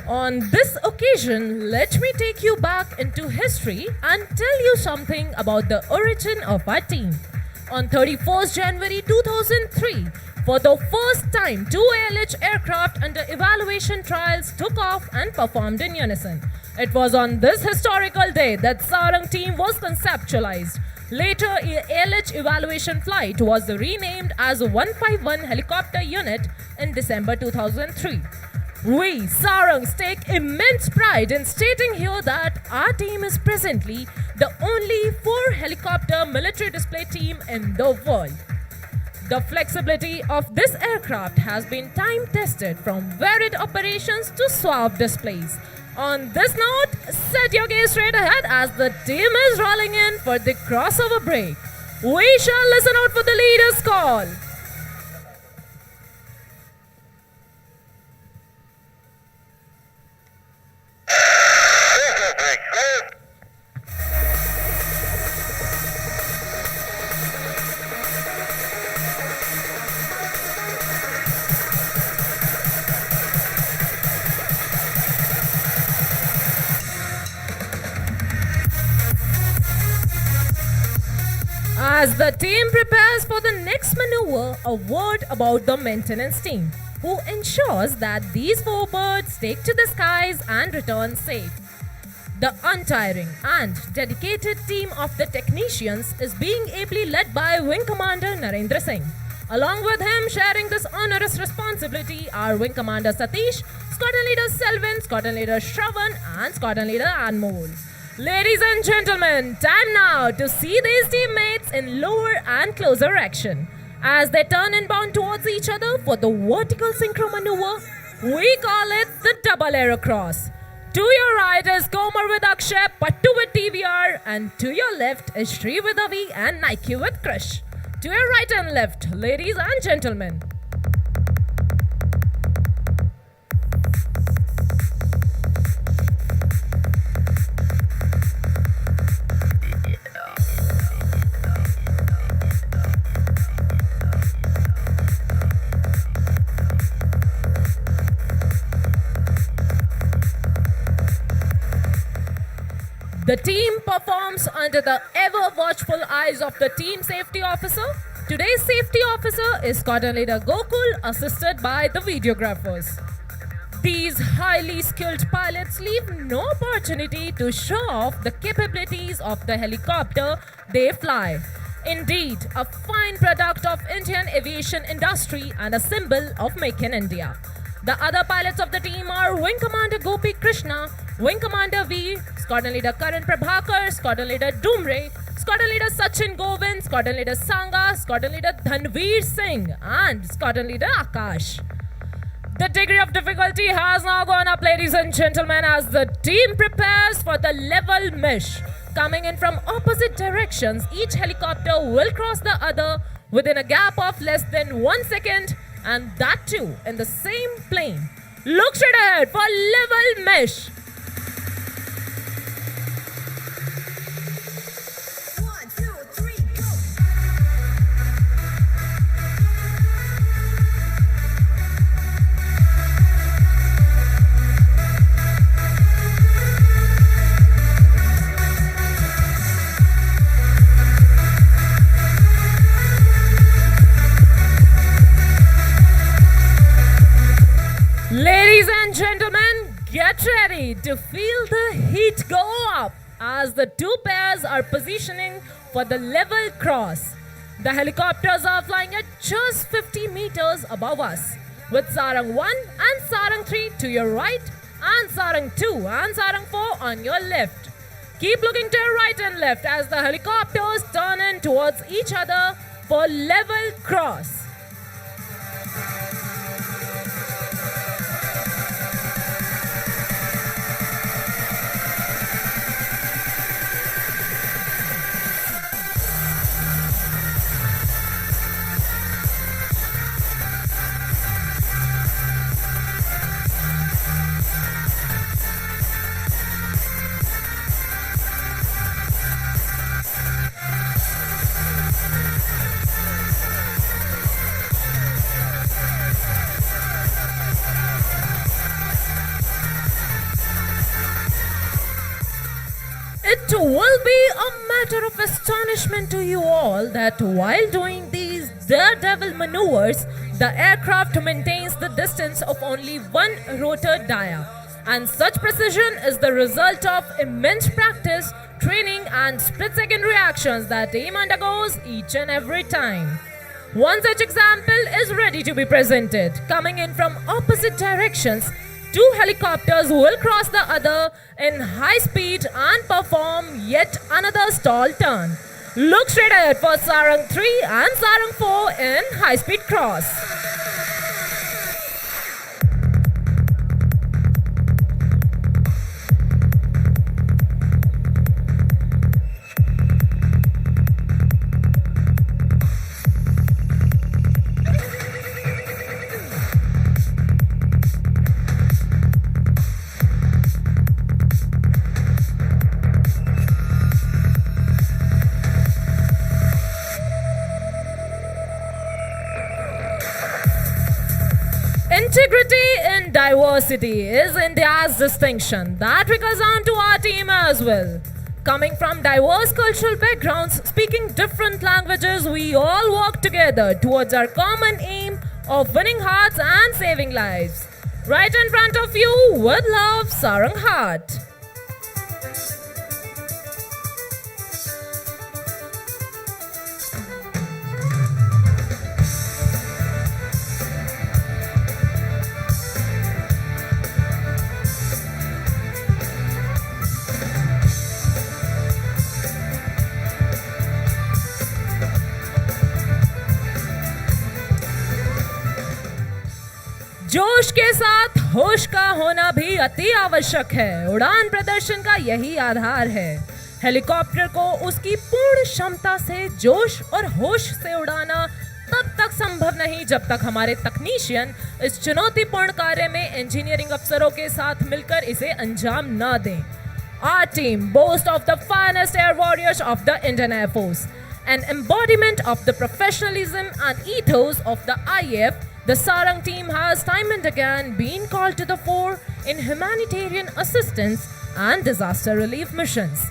On this occasion, let me take you back into history and tell you something about the origin of our team. On 31st January 2003, For the first time, two ALH aircraft under evaluation trials took off and performed in unison. It was on this historical day that Sarang team was conceptualized. Later, ALH evaluation flight was renamed as 151 Helicopter Unit in December 2003. We, Sarangs, take immense pride in stating here that our team is presently the only 4-helicopter military display team in the world. The flexibility of this aircraft has been time-tested from varied operations to suave displays. On this note, set your gaze straight ahead as the team is rolling in for the crossover break. We shall listen out for the leader's call. As the team prepares for the next maneuver, a word about the maintenance team, who ensures that these 4 birds take to the skies and return safe. The untiring and dedicated team of the technicians is being ably led by Wing Commander Narendra Singh. Along with him, sharing this onerous responsibility are Wing Commander Satish, Squadron Leader Selvin, Squadron Leader Shravan, and Squadron Leader Anmol. Ladies and gentlemen, time now to see these teammates in lower and closer action. As they turn inbound towards each other for the vertical synchro maneuver, we call it the double arrow cross. To your right is Komar with Akshay, Pattu with TVR, and to your left is Shri with Avi and Nike with Krish. To your right and left, ladies and gentlemen. The team performs under the ever-watchful eyes of the team safety officer. Today's safety officer is Squadron Leader Gokul, assisted by the videographers. These highly skilled pilots leave no opportunity to show off the capabilities of the helicopter they fly. Indeed, a fine product of Indian aviation industry and a symbol of Make in India. The other pilots of the team are Wing Commander Gopi Krishna, Wing Commander V, Squadron Leader Karan Prabhakar, Squadron Leader Dumre, Squadron Leader Sachin Govind, Squadron Leader Sangha, Squadron Leader Dhanveer Singh, and Squadron Leader Akash. The degree of difficulty has now gone up, ladies and gentlemen, as the team prepares for the level mesh. Coming in from opposite directions, each helicopter will cross the other within a gap of less than 1 second, and that too in the same plane. Look straight ahead for level mesh. Ladies and gentlemen, get ready to feel the heat go up as the two pairs are positioning for the level cross. The helicopters are flying at just 50 meters above us, with Sarang 1 and Sarang 3 to your right, and Sarang 2 and Sarang 4 on your left. Keep looking to your right and left as the helicopters turn in towards each other for level cross. It will be a matter of astonishment to you all that while doing these daredevil maneuvers, The aircraft maintains the distance of only one rotor dia, and such precision is the result of immense practice, training, and split-second reactions that team undergoes each and every time. One such example is ready to be presented. Coming in from opposite directions, two helicopters will cross the other in high speed and perform yet another stall turn. Look straight ahead for Sarang 3 and Sarang 4 in high speed cross. Integrity in diversity is India's distinction. That trickles on to our team as well. Coming from diverse cultural backgrounds, speaking different languages, we all work together towards our common aim of winning hearts and saving lives. Right in front of you, with love, Sarang Heart. जोश के साथ होश का होना भी अति आवश्यक है। उड़ान प्रदर्शन का यही आधार है। हेलीकॉप्टर को उसकी पूर्ण क्षमता से जोश और होश से उड़ाना तब तक संभव नहीं जब तक हमारे तकनीशियन इस चुनौतीपूर्ण कार्य में इंजीनियरिंग अफसरों के साथ मिलकर इसे अंजाम न दें। Our team boasts of the finest air warriors of the Indian Air Force, an embodiment of the professionalism and ethos of the IAF. The Sarang team has time and again been called to the fore in humanitarian assistance and disaster relief missions.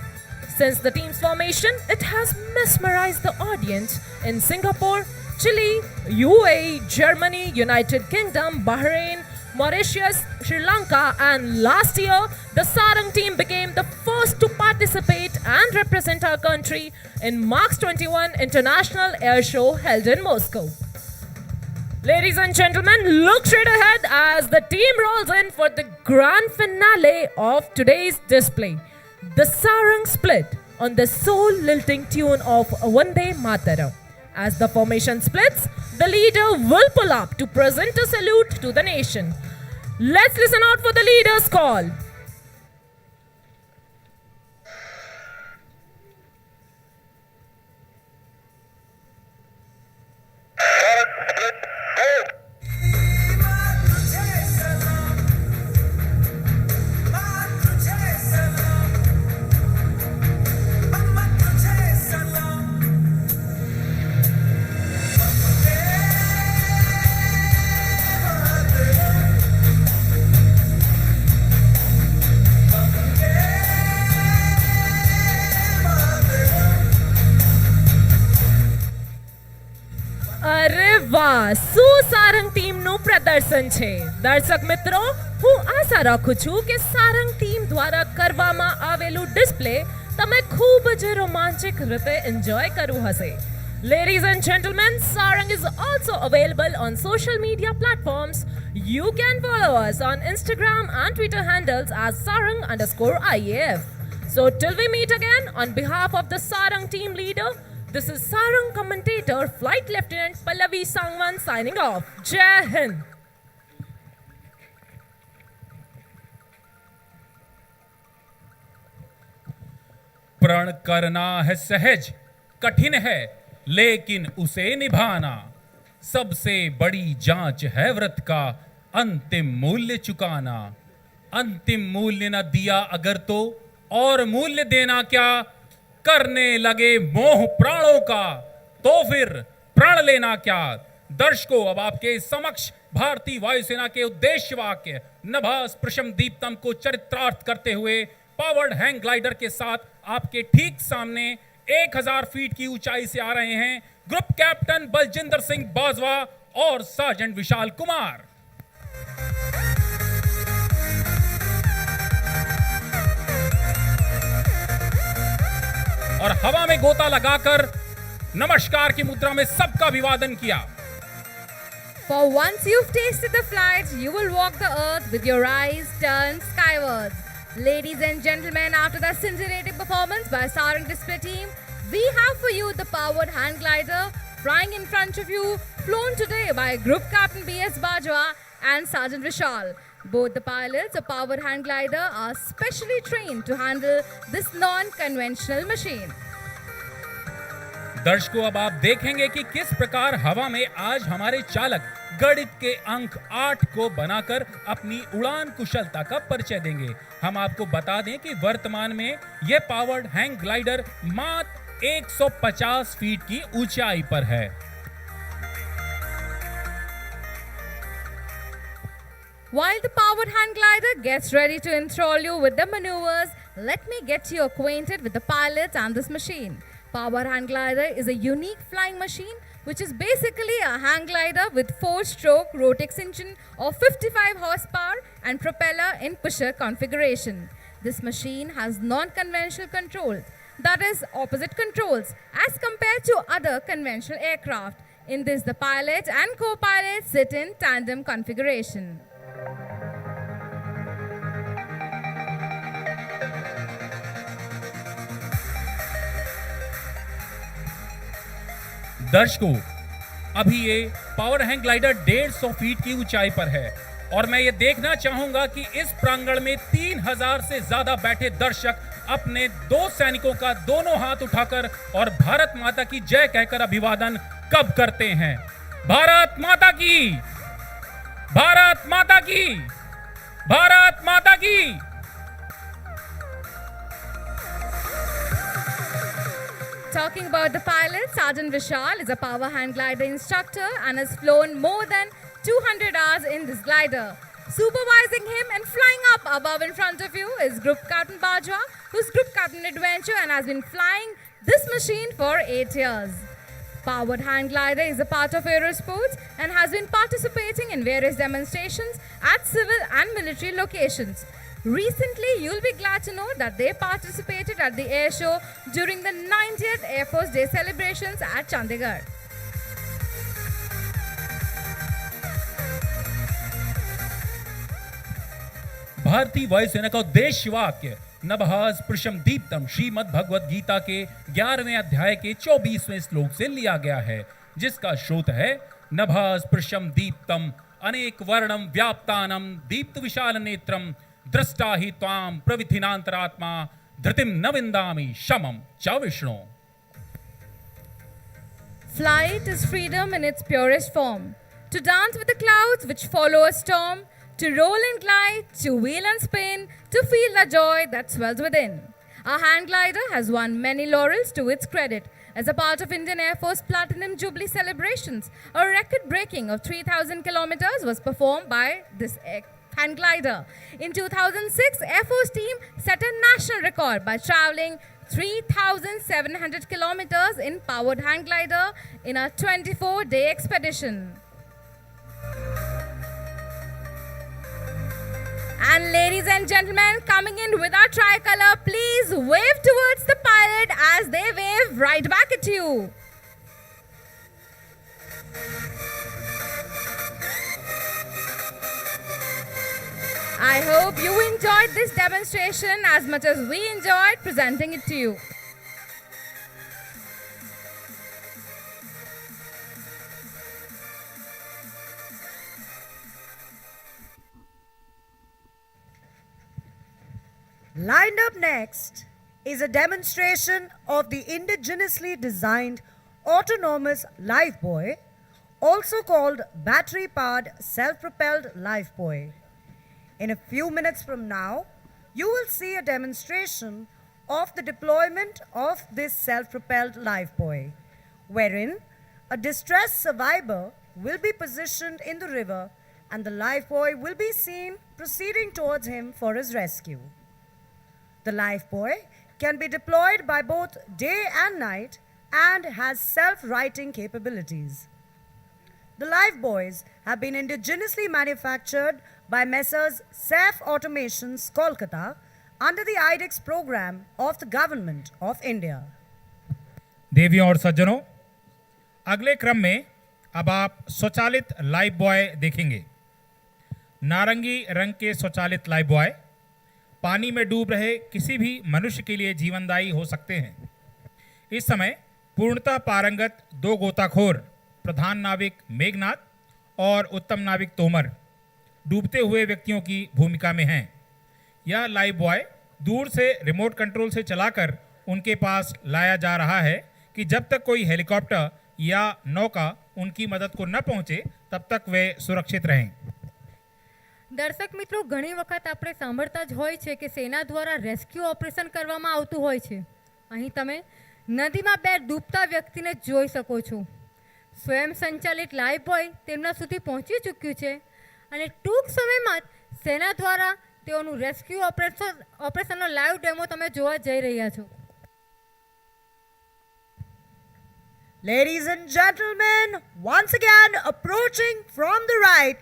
Since the team's formation, it has mesmerized the audience in Singapore, Chile, UAE, Germany, United Kingdom, Bahrain, Mauritius, Sri Lanka, and last year, the Sarang team became the first to participate and represent our country in March 21 International Air Show held in Moscow. Ladies and gentlemen, look straight ahead as the team rolls in for the grand finale of today's display. The Sarang split on the soul-lilting tune of Vande Mataram. As the formation splits, the leader will pull up to present a salute to the nation. Let's listen out for the leader's call. અરે વાહ, શું સારંગ ટીમનું પ્રદર્શન છે. દર્શક મિત્રો, હું આશા રાખું છું કે સારંગ ટીમ દ્વારા કરવામાં આવેલું ડિસ્પ્લે તમે ખૂબ જ રોમાંચક રીતે એન્જોય કર્યું હશે. Ladies and gentlemen, Sarang is also available on social media platforms. You can follow us on Instagram and Twitter handles as Sarang_IAF. So till we meet again, on behalf of the Sarang team leader, this is Sarang commentator Flight Lieutenant Pallavi Sangwan signing off. Jai Hind. प्रण करना है सहज, कठिन है लेकिन उसे निभाना। सबसे बड़ी जांच है व्रत का अंतिम मूल्य चुकाना। अंतिम मूल्य न दिया अगर तो और मूल्य देना क्या। करने लगे मोह प्राणों का तो फिर प्राण लेना क्या। दर्शकों, अब आपके समक्ष भारतीय वायुसेना के उद्देश्य वाक्य नभा स्पृशम दीप्तम को चरित्रार्थ करते हुए पावर्ड हैंग ग्लाइडर के साथ आपके ठीक सामने 1000 फीट की ऊंचाई से आ रहे हैं ग्रुप कैप्टन बलजिंदर सिंह बाजवा और सार्जेंट विशाल कुमार। और हवा में गोता लगाकर नमस्कार की मुद्रा में सबका अभिवादन किया। For once you've tasted the flight, you will walk the earth with your eyes turned skywards. Ladies and gentlemen, after the scintillating performance by Sarang Display Team, we have for you the powered hang glider flying in front of you, flown today by Group Captain B.S. Bajwa and Sergeant Vishal. Both the pilots of powered hang glider are specially trained to handle this non-conventional machine. दर्शकों, अब आप देखेंगे कि किस प्रकार हवा में आज हमारे चालक गणित के अंक 8 को बनाकर अपनी उड़ान कुशलता का परिचय देंगे। हम आपको बता दें कि वर्तमान में यह पावर्ड हैंग ग्लाइडर मात्र 150 फीट की ऊंचाई पर है। While the powered hang glider gets ready to enthrall you with the maneuvers, let me get you acquainted with the pilots and this machine. Powered hang glider is a unique flying machine which is basically a hang glider with 4-stroke Rotex engine of 55 horsepower and propeller in pusher configuration. This machine has non-conventional controls, that is opposite controls, as compared to other conventional aircraft. In this, the pilot and co-pilot sit in tandem configuration. दर्शकों, अभी ये power hang glider 150 feet की ऊंचाई पर है और मैं ये देखना चाहूंगा कि इस प्रांगण में 3000 से ज्यादा बैठे दर्शक अपने दो सैनिकों का दोनों हाथ उठाकर और भारत माता की जय कहकर अभिवादन कब करते हैं। भारत माता की, भारत माता की, भारत माता की। Talking about the pilot, Sergeant Vishal is a power hang glider instructor and has flown more than 200 hours in this glider. Supervising him and flying up above in front of you is Group Captain Bajwa, who's Group Captain Adventure and has been flying this machine for 8 years. Powered hang glider is a part of aerosports and has been participating in various demonstrations at civil and military locations. Recently, you'll be glad to know that they participated at the air show during the 90th Air Force Day celebrations at Chandigarh. भारतीय वायुसेना का उद्देश्य वाक्य नभः स्पृशम दीप्तम श्रीमद् भगवद गीता के 11वें अध्याय के 24वें श्लोक से लिया गया है, जिसका श्रोत है नभः स्पृशम दीप्तम अनेक वर्णम व्याप्तानम दीप्त विशाल नेत्रम दृष्टा हि त्वाम प्रविथिनांतरात्मा धृतिम न विंदामि शमम च Vishnu. Flight is freedom in its purest form. To dance with the clouds which follow a storm, to roll and glide, to wheel and spin, to feel the joy that swells within. Our hang glider has won many laurels to its credit. As a part of Indian Air Force Platinum Jubilee celebrations, a record-breaking of 3,000 kilometers was performed by this hang glider. In 2006, Air Force team set a national record by traveling 3,700 kilometers in powered hang glider in a 24-day expedition. And ladies and gentlemen, coming in with our tricolor, please wave towards the pilot as they wave right back at you. I hope you enjoyed this demonstration as much as we enjoyed presenting it to you. Lined up next is a demonstration of the indigenously designed autonomous lifebuoy, also called battery-powered self-propelled lifebuoy. In a few minutes from now, you will see a demonstration of the deployment of this self-propelled lifebuoy, wherein a distressed survivor will be positioned in the river and the lifebuoy will be seen proceeding towards him for his rescue. The lifebuoy can be deployed by both day and night and has self-righting capabilities. The lifebuoys have been indigenously manufactured by Messrs. Saif Automations, Kolkata, under the IDEX program of the Government of India. देवियों और सज्जनों, अगले क्रम में अब आप स्वचालित life boy देखेंगे। नारंगी रंग के स्वचालित लाइफ बॉय पानी में डूब रहे किसी भी मनुष्य के लिए जीवनदायी हो सकते हैं। इस समय पूर्णतः पारंगत दो गोताखोर, प्रधान नाविक मेघनाथ और उत्तम नाविक तोमर, डूबते हुए व्यक्तियों की भूमिका में हैं। यह लाइफ बॉय दूर से रिमोट कंट्रोल से चलाकर उनके पास लाया जा रहा है कि जब तक कोई हेलीकॉप्टर या नौका उनकी मदद को न पहुंचे तब तक वे सुरक्षित रहें। દર્શક મિત્રો, ઘણી વખત આપણે સાંભળતા જ હોય છે કે સેના દ્વારા રેસ્ક્યુ ઓપરેશન કરવામાં આવતું હોય છે। અહીં તમે નદીમાં બે ડૂબતા વ્યક્તિને જોઈ શકો છો। સ્વયં સંચાલિત લાઈફ બોય તેમના સુધી પહોંચી ચૂક્યું છે અને ટૂંક સમયમાં જ સેના દ્વારા તેઓનું રેસ્ક્યુ ઓપરેશનનો લાઈવ ડેમો તમે જોવા જઈ રહ્યા છો। Ladies and gentlemen, once again approaching from the right,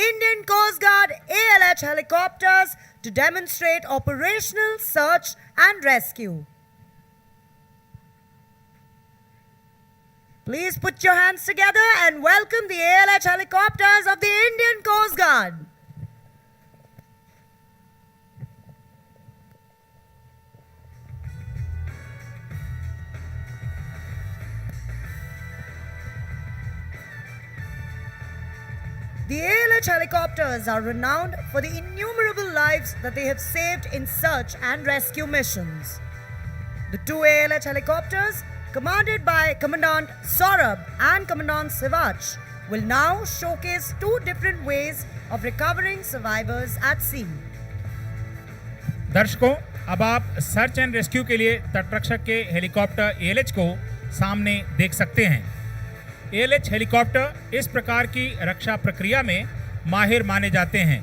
Indian Coast Guard ALH helicopters to demonstrate operational search and rescue. Please put your hands together and welcome the ALH helicopters of the Indian Coast Guard. The ALH helicopters are renowned for the innumerable lives that they have saved in search and rescue missions. The two ALH helicopters, commanded by Commandant Saurabh and Commandant Sivach, will now showcase two different ways of recovering survivors at sea. दर्शकों, अब आप search and rescue के लिए तटरक्षक के helicopter ALH को सामने देख सकते हैं। ALH हेलीकॉप्टर इस प्रकार की रक्षा प्रक्रिया में माहिर माने जाते हैं।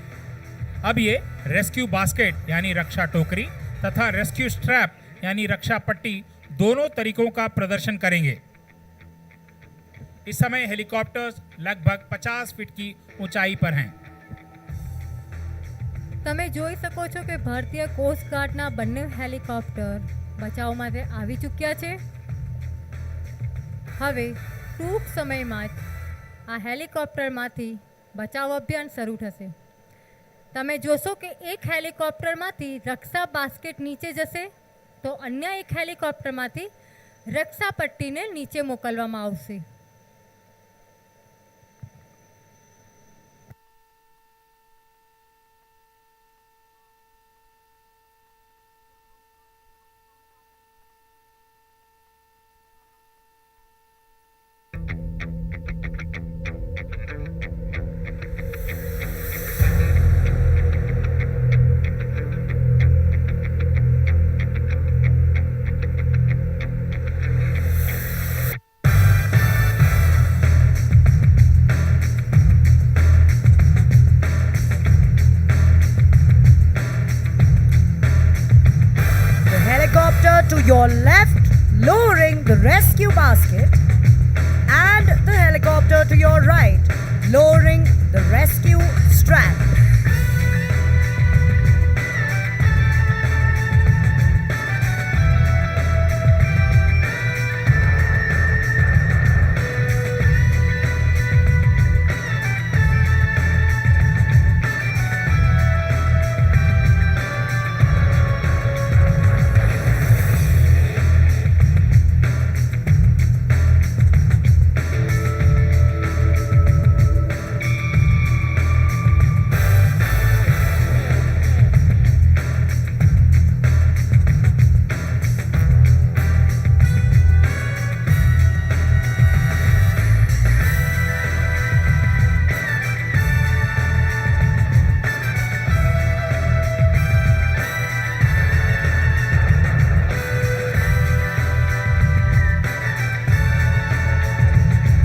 अब ये रेस्क्यू बास्केट यानी रक्षा टोकरी तथा रेस्क्यू स्ट्रैप यानी रक्षा पट्टी दोनों तरीकों का प्रदर्शन करेंगे। इस समय हेलीकॉप्टर्स लगभग 50 फीट की ऊंचाई पर हैं। તમે જોઈ શકો છો કે ભારતીય કોસ્ટ ગાર્ડના બંને હેલિકોપ્ટર બચાવ માટે આવી ચૂક્યા છે। હવે ટૂંક સમયમાં જ આ હેલિકોપ્ટરમાંથી બચાવ અભિયાન શરૂ થશે। તમે જોશો કે એક હેલિકોપ્ટરમાંથી રક્ષા બાસ્કેટ નીચે જશે તો અન્ય એક હેલિકોપ્ટરમાંથી રક્ષા પટ્ટીને નીચે મોકલવામાં આવશે। To your left, lowering the rescue basket, and the helicopter to your right, lowering the rescue strap.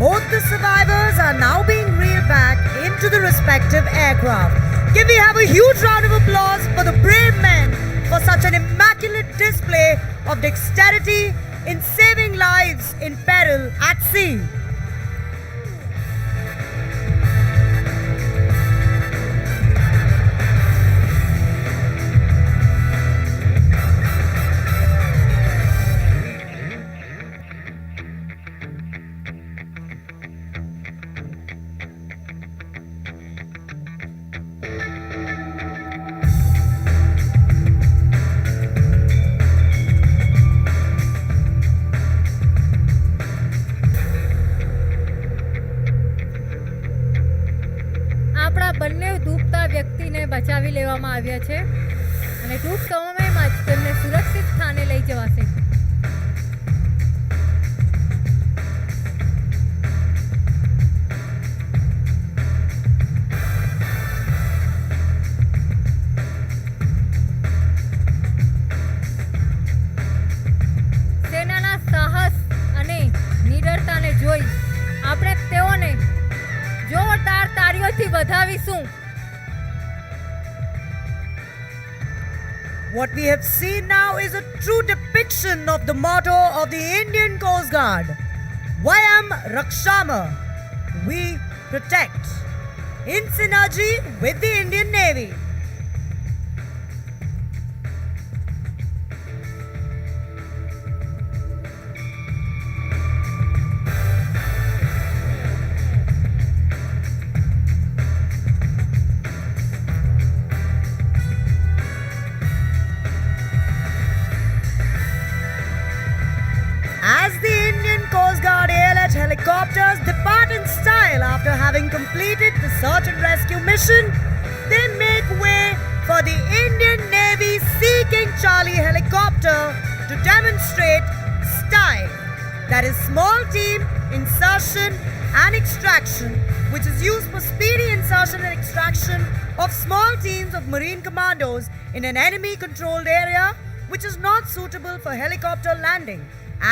Both the survivors are now being reeled back into the respective aircraft. Can we have a huge round of applause for the brave men for such an immaculate display of dexterity in saving lives in peril at sea? બચાવી લેવામાં આવ્યા છે અને ટૂંક સમયમાં જ તેમને સુરક્ષિત સ્થાને લઈ જવાશે. સેનાના સાહસ અને નિડરતાને જોઈ આપણે તેઓને જોરદાર તાળીઓથી વધાવીશું. What we have seen now is a true depiction of the motto of the Indian Coast Guard. Vayam Rakshama. We protect. In synergy with the Indian Navy. As the Indian Coast Guard ALH helicopters depart in style after having completed the search and rescue mission, they make way for the Indian Navy Sea King Charlie helicopter to demonstrate style. That is small team insertion and extraction, which is used for speedy insertion and extraction of small teams of Marine commandos in an enemy controlled area which is not suitable for helicopter landing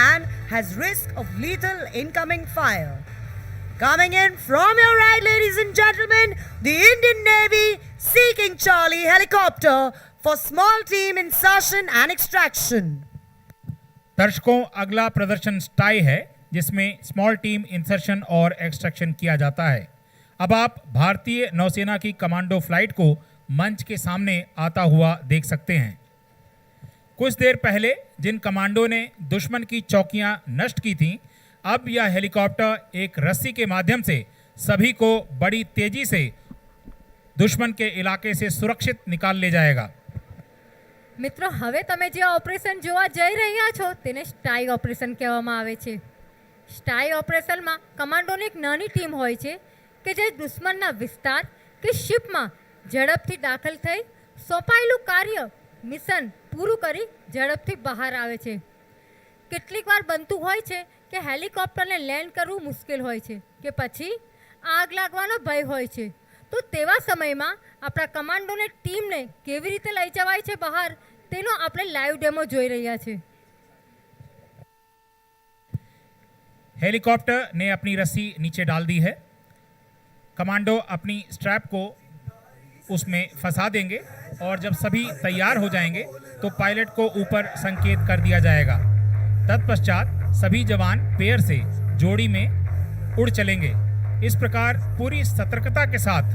and has risk of lethal incoming fire. Coming in from your right, ladies and gentlemen, the Indian Navy Sea King Charlie helicopter for small team insertion and extraction. दर्शकों, अगला प्रदर्शन स्टाई है जिसमें small team insertion और extraction किया जाता है. अब आप भारतीय नौसेना की कमांडो फ्लाइट को मंच के सामने आता हुआ देख सकते हैं. कुछ देर पहले जिन कमांडो ने दुश्मन की चौकियां नष्ट की थीं, अब यह हेलीकॉप्टर एक रस्सी के माध्यम से सभी को बड़ी तेजी से दुश्मन के इलाके से सुरक्षित निकाल ले जाएगा. મિત્રો, હવે તમે જે ઓપરેશન જોવા જઈ રહ્યા છો તેને સ્ટાઈ ઓપરેશન કહેવામાં આવે છે. સ્ટાઈ ઓપરેશનમાં કમાન્ડોની એક નાની ટીમ હોય છે કે જે દુશ્મનના વિસ્તાર કે શિપમાં ઝડપથી દાખલ થઈ સોંપાયેલું કાર્ય મિશન પૂરું કરી ઝડપથી બહાર આવે છે. કેટલીક વાર બનતું હોય છે કે હેલિકોપ્ટરને લેન્ડ કરવું મુશ્કેલ હોય છે કે પછી આગ લાગવાનો ભય હોય છે. તો તેવા સમયમાં આપણા કમાન્ડોને ટીમને કેવી રીતે લઈ જવાય છે બહાર તેનો આપણે લાઈવ ડેમો જોઈ રહ્યા છે. हेलीकॉप्टर ने अपनी रस्सी नीचे डाल दी है. कमांडो अपनी स्ट्रैप को उसमें फंसा देंगे और जब सभी तैयार हो जाएंगे तो पायलट को ऊपर संकेत कर दिया जाएगा. तत्पश्चात सभी जवान पेयर से जोड़ी में उड़ चलेंगे. इस प्रकार पूरी सतर्कता के साथ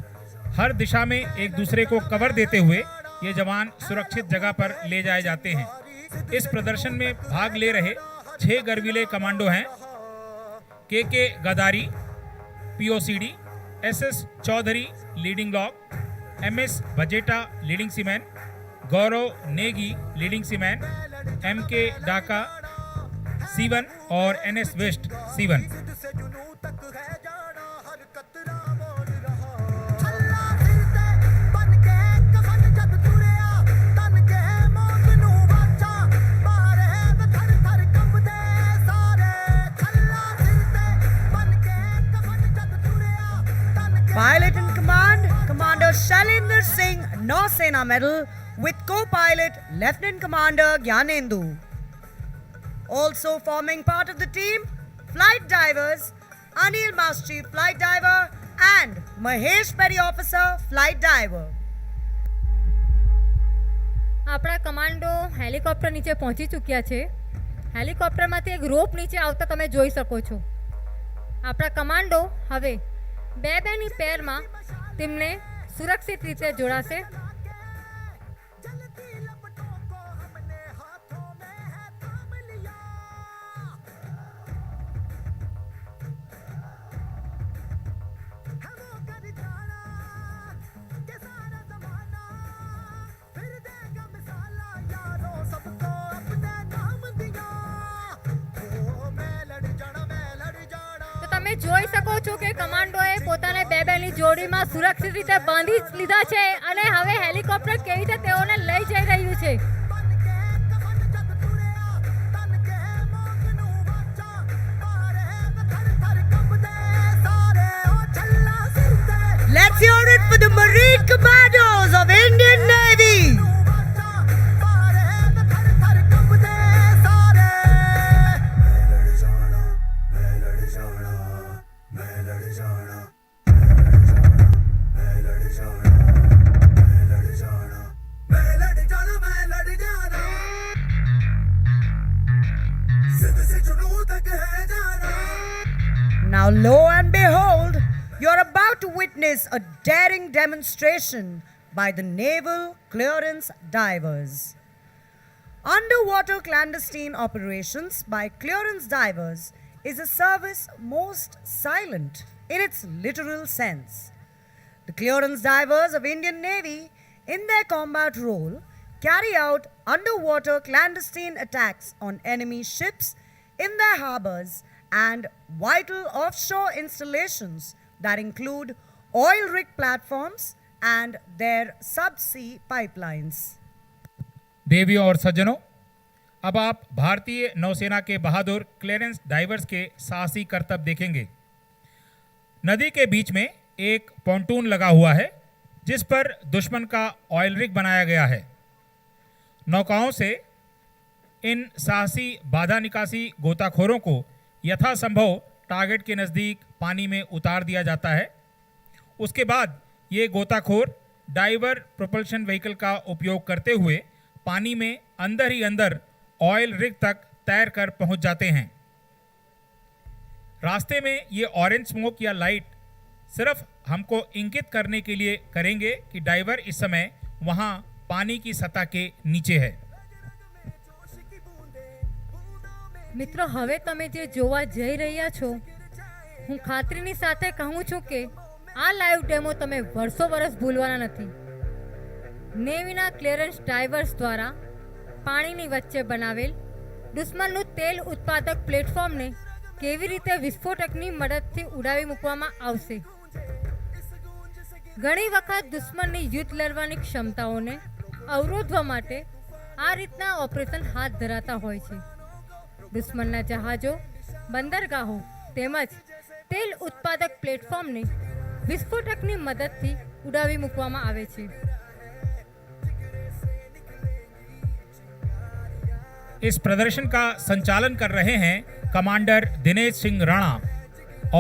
हर दिशा में एक दूसरे को कवर देते हुए ये जवान सुरक्षित जगह पर ले जाए जाते हैं. इस प्रदर्शन में भाग ले रहे 6 गर्वीले कमांडो हैं. के Gadari POCD, SS Chaudhary leading log, MS बजेटा leading seaman, Gaurav Negi leading seaman, MK डाका C1 और NS वेस्ट C1. Pilot in command, Commander Shailendra Singh, Nausena Medal, with co-pilot Lieutenant Commander Gyanendu. Also forming part of the team, flight divers Anil Master Chief Flight Diver and Mahesh Petty Officer Flight Diver. આપણા commando helicopter નીચે પહોંચી ચૂક્યા છે. હેલિકોપ્ટરમાંથી એક રોપ નીચે આવતા તમે જોઈ શકો છો. આપણા કમાન્ડો હવે બે-બેની પેરમાં તેમને સુરક્ષિત રીતે જોડાશે. તો તમે જોઈ શકો છો કે કમાન્ડોએ પોતાને બેની જોડીમાં સુરક્ષિત રીતે બાંધી લીધા છે અને હવે હેલિકોપ્ટર કેવી રીતે તેઓને લઈ જઈ રહ્યું છે. Let's hear it for the Marine Commandos of Indian Navy. Now, lo and behold, you're about to witness a daring demonstration by the Naval Clearance Divers. Underwater clandestine operations by clearance divers is a service most silent in its literal sense. The clearance divers of Indian Navy, in their combat role, carry out underwater clandestine attacks on enemy ships in their harbors and vital offshore installations that include oil rig platforms and their subsea pipelines. देवियों और सज्जनों, अब आप भारतीय नौसेना के बहादुर clearance diverse के साहसी करतब देखेंगे. नदी के बीच में एक पॉन्टून लगा हुआ है जिस पर दुश्मन का ऑयल रिग बनाया गया है. नौकाओं से इन साहसी बाधा निकासी गोताखोरों को यथासंभव टारगेट के नज़दीक पानी में उतार दिया जाता है. उसके बाद ये गोताखोर डाइवर प्रोपल्शन व्हीकल का उपयोग करते हुए पानी में अंदर ही अंदर ऑयल रिग तक तैर कर पहुंच जाते हैं. रास्ते में ये ऑरेंज स्मोक या लाइट सिर्फ हमको इंगित करने के लिए करेंगे कि डाइवर इस समय वहाँ पानी की सतह के नीचे है. મિત્રો હવે તમે જે જોવા જઈ રહ્યા છો, હું ખાતરીની સાથે કહું છું કે આ લાઈવ ડેમો તમે વર્ષો વર્ષ ભૂલવાના નથી. નેવીના ક્લિયરન્સ ડાઇવર્સ દ્વારા પાણીની વચ્ચે બનાવેલ દુશ્મનનું તેલ ઉત્પાદક પ્લેટફોર્મને કેવી રીતે વિસ્ફોટકની મદદથી ઉડાવી મૂકવામાં આવશે. ઘણી વખત દુશ્મનની યુદ્ધ લડવાની ક્ષમતાઓને અવરોધવા માટે આ રીતના ઓપરેશન હાથ ધરાતા હોય છે. દુશ્મનના જહાજો, બંદરગાહો તેમજ તેલ ઉત્પાદક પ્લેટફોર્મને વિસ્ફોટકની મદદથી ઉડાવી મૂકવામાં આવે છે. इस प्रदर्शन का संचालन कर रहे हैं कमांडर दिनेश सिंह राणा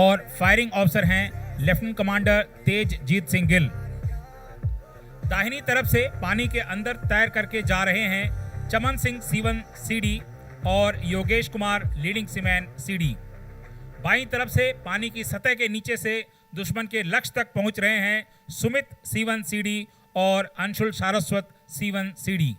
और फायरिंग ऑफिसर हैं लेफ्टिनेंट कमांडर तेजजीत सिंह गिल. दाहिनी तरफ से पानी के अंदर तैर करके जा रहे हैं चमन सिंह सीवन सीडी और Yogesh Kumar leading seaman CD. बाईं तरफ से पानी की सतह के नीचे से दुश्मन के लक्ष्य तक पहुंच रहे हैं सुमित सीवन सीडी और अंशुल सारस्वत सीवन CD.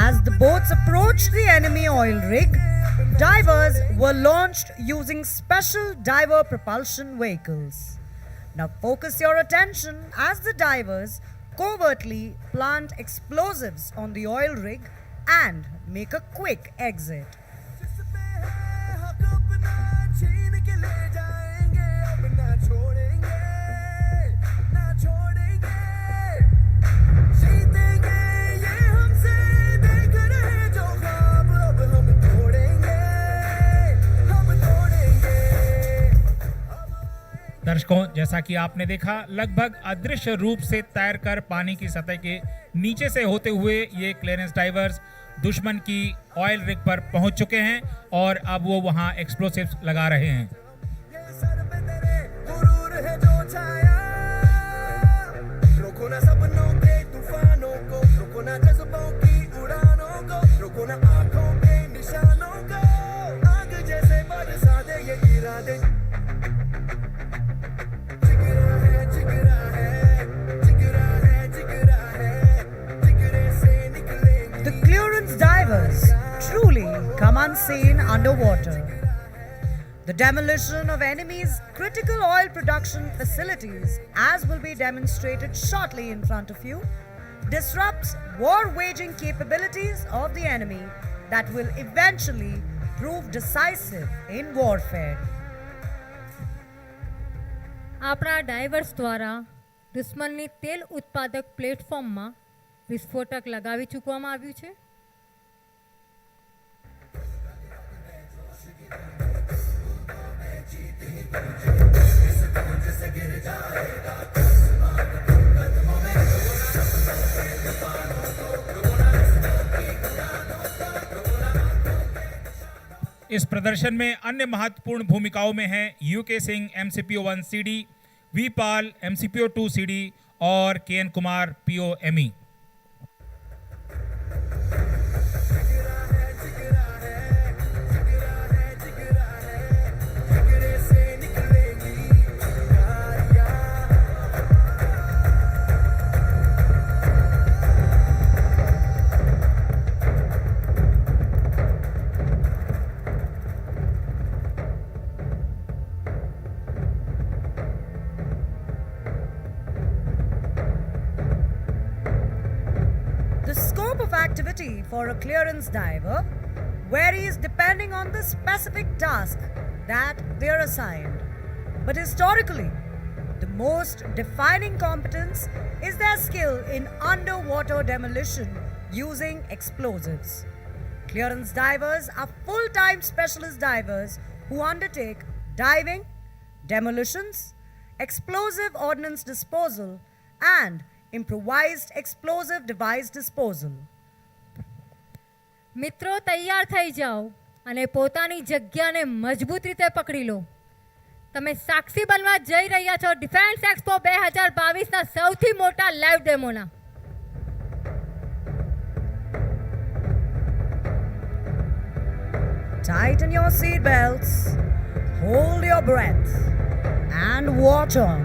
As the boats approached the enemy oil rig, divers were launched using special diver propulsion vehicles. Now focus your attention as the divers covertly plant explosives on the oil rig and make a quick exit. दर्शकों, जैसा कि आपने देखा, लगभग अदृश्य रूप से तैरकर पानी की सतह के नीचे से होते हुए ये क्लियरेंस डाइवर्स दुश्मन की ऑयल रिग पर पहुंच चुके हैं और अब वो वहां एक्सप्लोसिव्स लगा रहे हैं. जिगरा है, जिगरा है, जिगरे से निकले underwater. The demolition of enemies' critical oil production facilities, as will be demonstrated shortly in front of you, disrupts war-waging capabilities of the enemy that will eventually prove decisive in warfare. આપણા divers દ્વારા દુશ્મનની તેલ ઉત્પાદક પ્લેટફોર્મમાં વિસ્ફોટક લગાવી ચૂકવામાં આવ્યું છે. इस प्रदर्शन में अन्य महत्वपूर्ण भूमिकाओं में हैं UK Singh MCPO-1 CD, V Pal MCPO-2 CD और KN Kumar POME. Activity for a clearance diver varies depending on the specific task that they are assigned. But historically, the most defining competence is their skill in underwater demolition using explosives. Clearance divers are full-time specialist divers who undertake diving, demolitions, explosive ordnance disposal, and improvised explosive device disposal. મિત્રો તૈયાર થઈ જાઓ અને પોતાની જગ્યાને મજબૂત રીતે પકડી લો. તમે સાક્ષી બનવા જઈ રહ્યા છો ડિફેન્સ એક્સપો 2022ના સૌથી મોટા live ડેમોના. Tighten your seat belts, hold your breath, and watch on.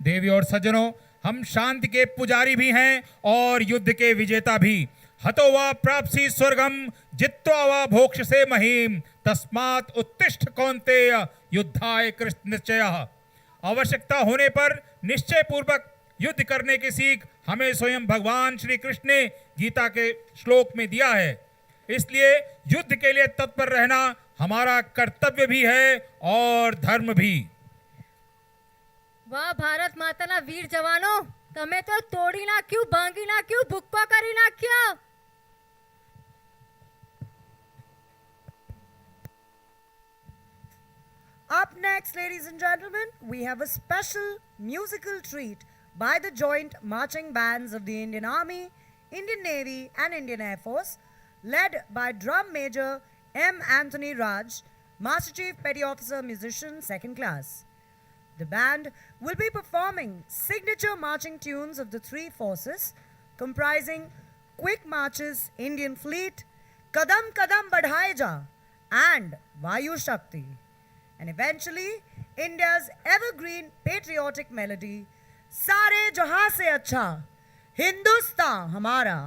देवी और सज्जनों, हम शांति के पुजारी भी हैं और युद्ध के विजेता भी. हतो वा प्राप्सी स्वर्गम जित्वा वा भोक्ष से महीम तस्मात् उत्तिष्ठ कौन्तेय युद्धाय कृष्ण निश्चयः. आवश्यकता होने पर निश्चय पूर्वक युद्ध करने की सीख हमें स्वयं भगवान श्री कृष्ण ने गीता के श्लोक में दिया है. इसलिए युद्ध के लिए तत्पर रहना हमारा कर्तव्य भी है और धर्म भी. વાહ ભારત માતાના વીર જવાનો, તમે તો તોડી નાખ્યું, ભાંગી નાખ્યું, ભૂક્કો કરી નાખ્યો. Up next, ladies and gentlemen, we have a special musical treat by the joint marching bands of the Indian Army, Indian Navy and Indian Air Force, led by Drum Major M. Anthony Raj, Master Chief Petty Officer Musician 2nd Class. The band will be performing signature marching tunes of the three forces, comprising Quick Marches, Indian Fleet, Kadam Kadam Badhaye Ja, and Vayu Shakti. And eventually, India's evergreen patriotic melody, Sare Jahan Se Acha, Hindustan Hamara.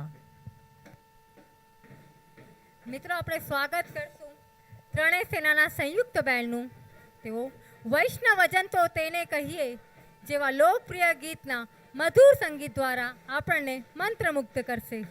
મિત્રો આપણે સ્વાગત કરશું ત્રણેય સેનાના સંયુક્ત બેન્ડનું. તેઓ વૈષ્ણવજન તો તેને કહીએ જેવા લોકપ્રિય ગીતના મધુર સંગીત દ્વારા આપણને મંત્રમુગ્ધ કરશે.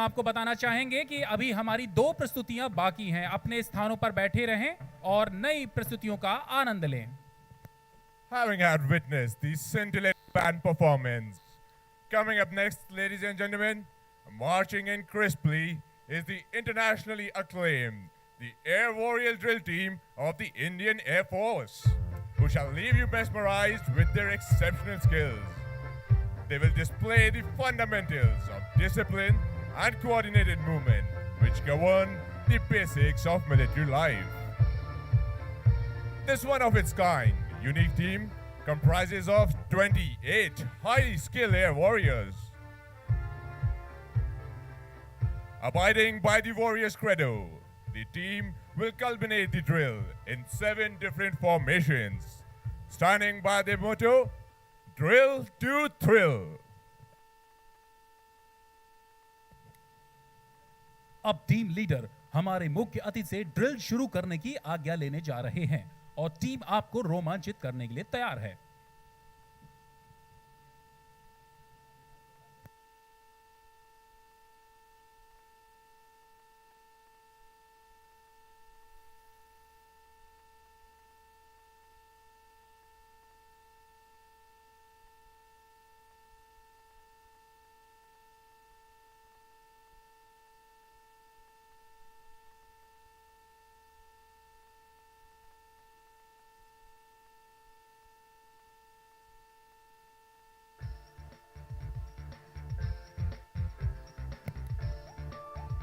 आपको बताना चाहेंगे कि अभी हमारी 2 प्रस्तुतियां बाकी हैं। अपने स्थानों पर बैठे रहें और नई प्रस्तुतियों का आनंद लें। Having had witnessed the scintillating band performance, coming up next, ladies and gentlemen, marching in crisply is the internationally acclaimed, the Air Warrior Drill Team of the Indian Air Force, who shall leave you mesmerized with their exceptional skills. They will display the fundamentals of discipline and coordinated movement, which govern the basics of military life. This one of its kind, unique team comprises of 28 highly skilled air warriors. Abiding by the warrior's credo, the team will culminate the drill in 7 different formations, standing by the motto, Drill to Thrill. अब team leader हमारे मुख्य अतिथि से drill शुरू करने की आज्ञा लेने जा रहे हैं और टीम आपको रोमांचित करने के लिए तैयार है।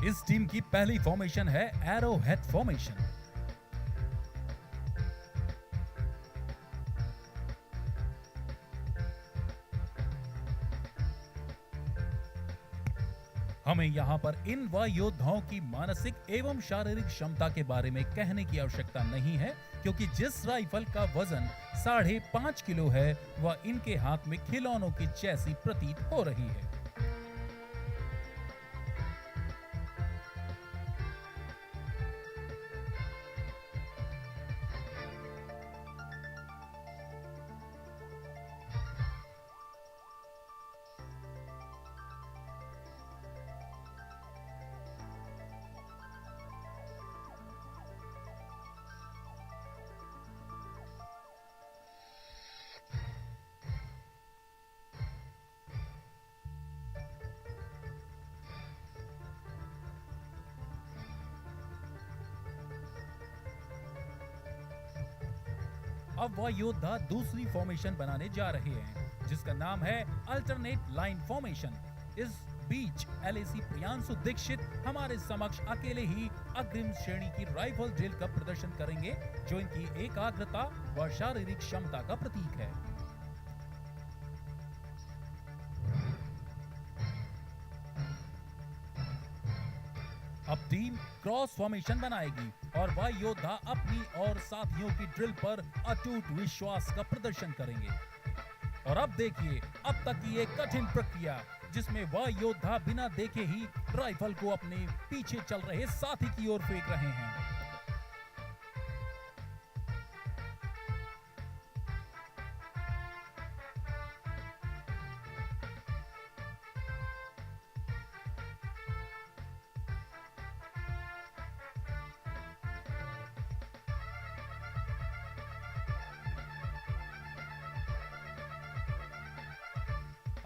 इस टीम की पहली फॉर्मेशन है एरो हेड फॉर्मेशन। हमें यहाँ पर इन वायु योद्धाओं की मानसिक एवं शारीरिक क्षमता के बारे में कहने की आवश्यकता नहीं है, क्योंकि जिस राइफल का वजन 5.5 किलो है वह इनके हाथ में खिलौनों की जैसी प्रतीत हो रही है। अब वह योद्धा दूसरी फॉर्मेशन बनाने जा रहे हैं, जिसका नाम है अल्टरनेट लाइन फॉर्मेशन। इस बीच एलएसी प्रियांशु दीक्षित हमारे समक्ष अकेले ही अग्रिम श्रेणी की राइफल ड्रिल का प्रदर्शन करेंगे, जो इनकी एकाग्रता व शारीरिक क्षमता का प्रतीक है। अब टीम क्रॉस फॉर्मेशन बनाएगी और वह योद्धा अपनी और साथियों की ड्रिल पर अटूट विश्वास का प्रदर्शन करेंगे। और अब देखिए अब तक की एक कठिन प्रक्रिया, जिसमें वह योद्धा बिना देखे ही राइफल को अपने पीछे चल रहे साथी की ओर फेंक रहे हैं।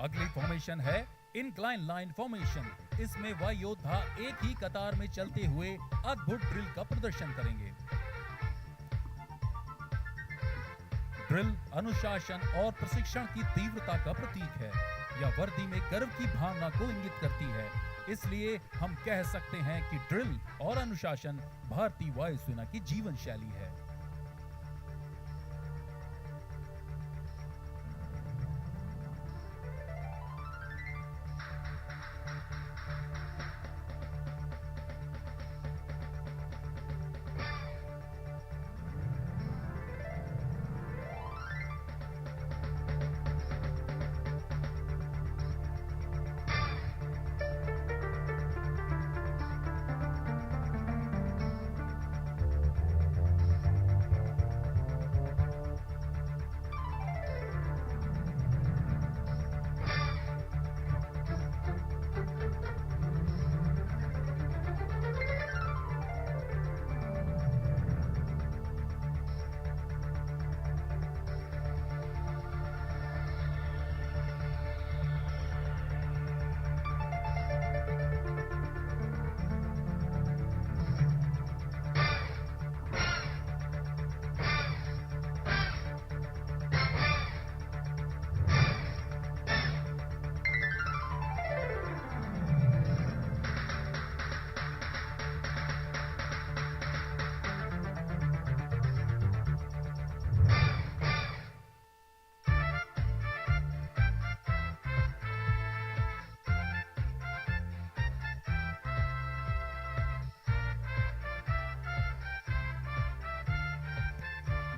अगली फॉर्मेशन है इंक्लाइन लाइन फॉर्मेशन। इसमें वह योद्धा एक ही कतार में चलते हुए अद्भुत ड्रिल का प्रदर्शन करेंगे। ड्रिल अनुशासन और प्रशिक्षण की तीव्रता का प्रतीक है। यह वर्दी में गर्व की भावना को इंगित करती है। इसलिए हम कह सकते हैं कि ड्रिल और अनुशासन भारतीय वायुसेना की जीवन शैली है।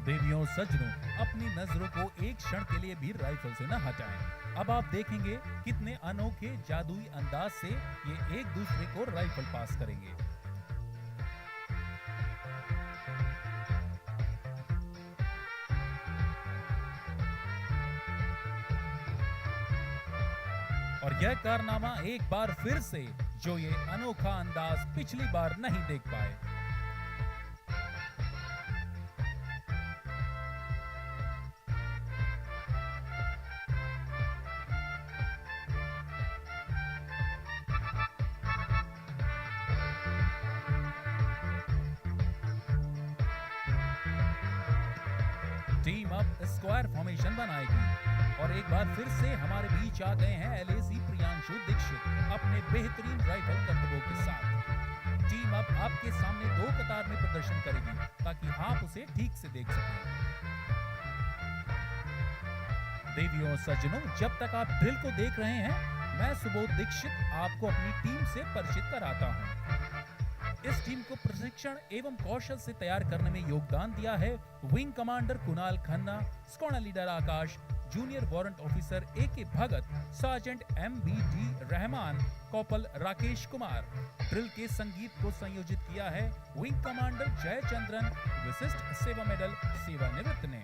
देवियों सज्जनों, अपनी नजरों को एक क्षण के लिए भी राइफल से न हटाएं। अब आप देखेंगे कितने अनोखे जादुई अंदाज से ये एक दूसरे को राइफल पास करेंगे। और यह कारनामा एक बार फिर से जो ये अनोखा अंदाज पिछली बार नहीं देख पाए। टीम अब स्क्वायर फॉर्मेशन बनाएगी और एक बार फिर से हमारे बीच आ गए हैं एलएसी प्रियांशु दीक्षित अपने बेहतरीन राइफल करतबों के साथ। टीम अब आपके सामने दो कतार में प्रदर्शन करेगी ताकि आप उसे ठीक से देख सकें। देवियों सज्जनों, जब तक आप ड्रिल को देख रहे हैं, मैं सुबोध दीक्षित आपको अपनी टीम से परिचित कराता हूं। इस टीम को प्रशिक्षण एवं कौशल से तैयार करने में योगदान दिया है wing commander Kunal Khanna, squad leader Akash, junior warrant officer A K. Bhagat, sergeant M.B.D. Rahman, corporal Rakesh Kumar. Drill के संगीत को संयोजित किया है विंग कमांडर जयचंद्रन, विशिष्ट सेवा मेडल सेवानिवृत्त ने।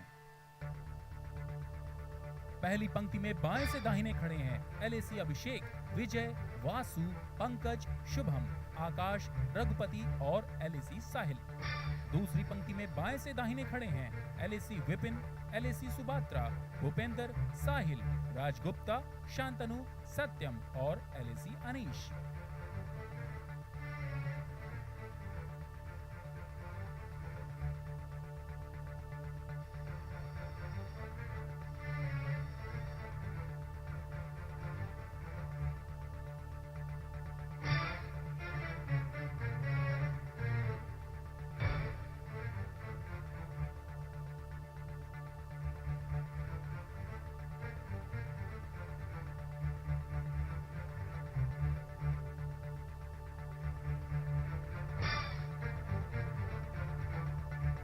पहली पंक्ति में बाएं से दाहिने खड़े हैं एलएसी अभिषेक, विजय, वासु, पंकज, शुभम, आकाश, रघुपति और एलएसी साहिल। दूसरी पंक्ति में बाएं से दाहिने खड़े हैं एलएसी विपिन, एलएसी सुबात्रा, भूपेंद्र, साहिल, राजगुप्ता, शांतनु, सत्यम और एलएसी अनीश।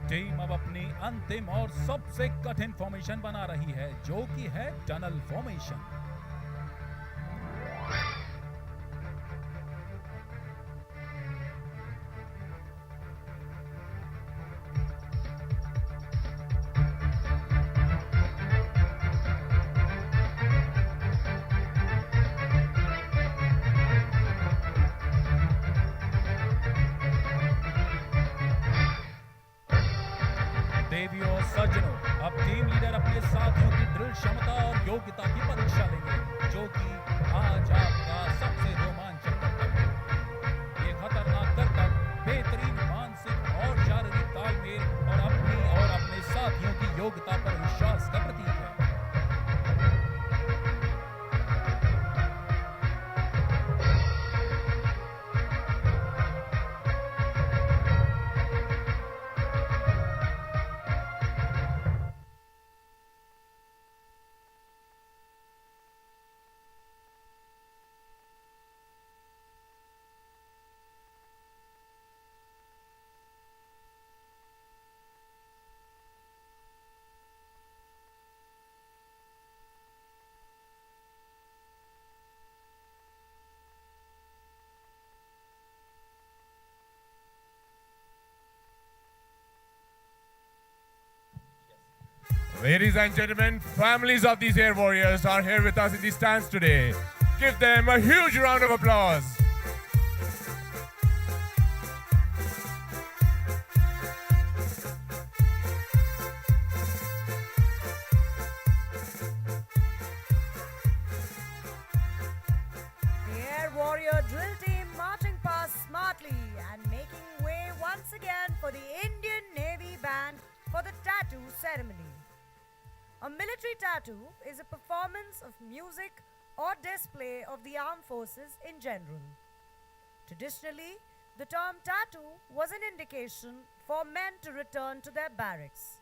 टीम अब अपनी अंतिम और सबसे कठिन फॉर्मेशन बना रही है जो कि है टनल फॉर्मेशन। देवियों सज्जनों, अब टीम लीडर अपने साथियों की ड्रिल क्षमता और योग्यता की परीक्षा लेंगे जो कि आज आपका सबसे रोमांचक कर्तव्य है। ये खतरनाक कर्तव्य बेहतरीन मानसिक और शारीरिक तालमेल और अपने साथियों की योग्यता पर विश्वास का प्रतीक है। Ladies and gentlemen, families of these air warriors are here with us in the stands today. Give them a huge round of applause. The Air Warrior drill team marching past smartly and making way once again for the Indian Navy band for the tattoo ceremony. A military tattoo is a performance of music or display of the armed forces in general. Traditionally, the term tattoo was an indication for men to return to their barracks.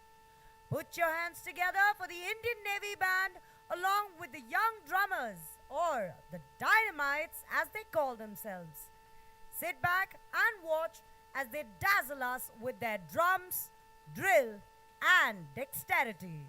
Put your hands together for the Indian Navy band along with the young drummers, or the dynamites as they call themselves. Sit back and watch as they dazzle us with their drums, drill, and dexterity.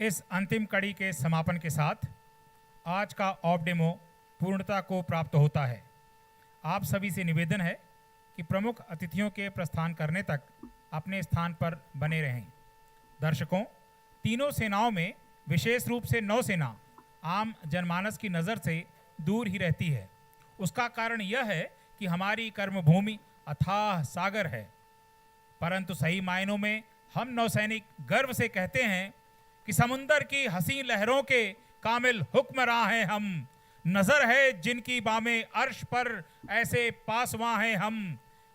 इस अंतिम कड़ी के समापन के साथ आज का of demo पूर्णता को प्राप्त होता है। आप सभी से निवेदन है कि प्रमुख अतिथियों के प्रस्थान करने तक अपने स्थान पर बने रहें। दर्शकों, तीनों सेनाओं में विशेष रूप से नौसेना आम जनमानस की नज़र से दूर ही रहती है। उसका कारण यह है कि हमारी कर्मभूमि अथाह सागर है, परंतु सही मायनों में हम नौसैनिक गर्व से कहते हैं कि समुंदर की हसी लहरों के कामिल हुक्मरां हैं हम। नजर है जिनकी बामे अर्श पर ऐसे पासवां हैं हम।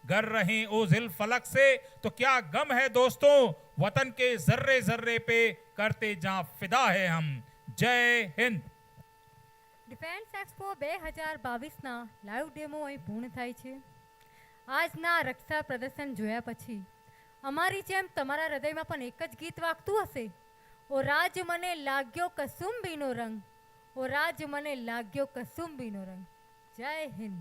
गर रहें ओ जिल फलक से तो क्या गम है दोस्तों, वतन के जर्रे जर्रे पे करते जा फिदा है हम। जय हिंद। ડિફેન્સ એક્સપો 2022ના લાઈવ ડેમો અહીં પૂર્ણ થાય છે। આજના રક્ષા પ્રદર્શન જોયા પછી અમારી જેમ તમારા હૃદયમાં પણ એક જ ગીત વાગતું હશે, ઓ રાજ મને લાગ્યો કસુંબીનો રંગ, ઓ રાજ મને લાગ્યો કસુંબીનો રંગ। જય હિન્દ।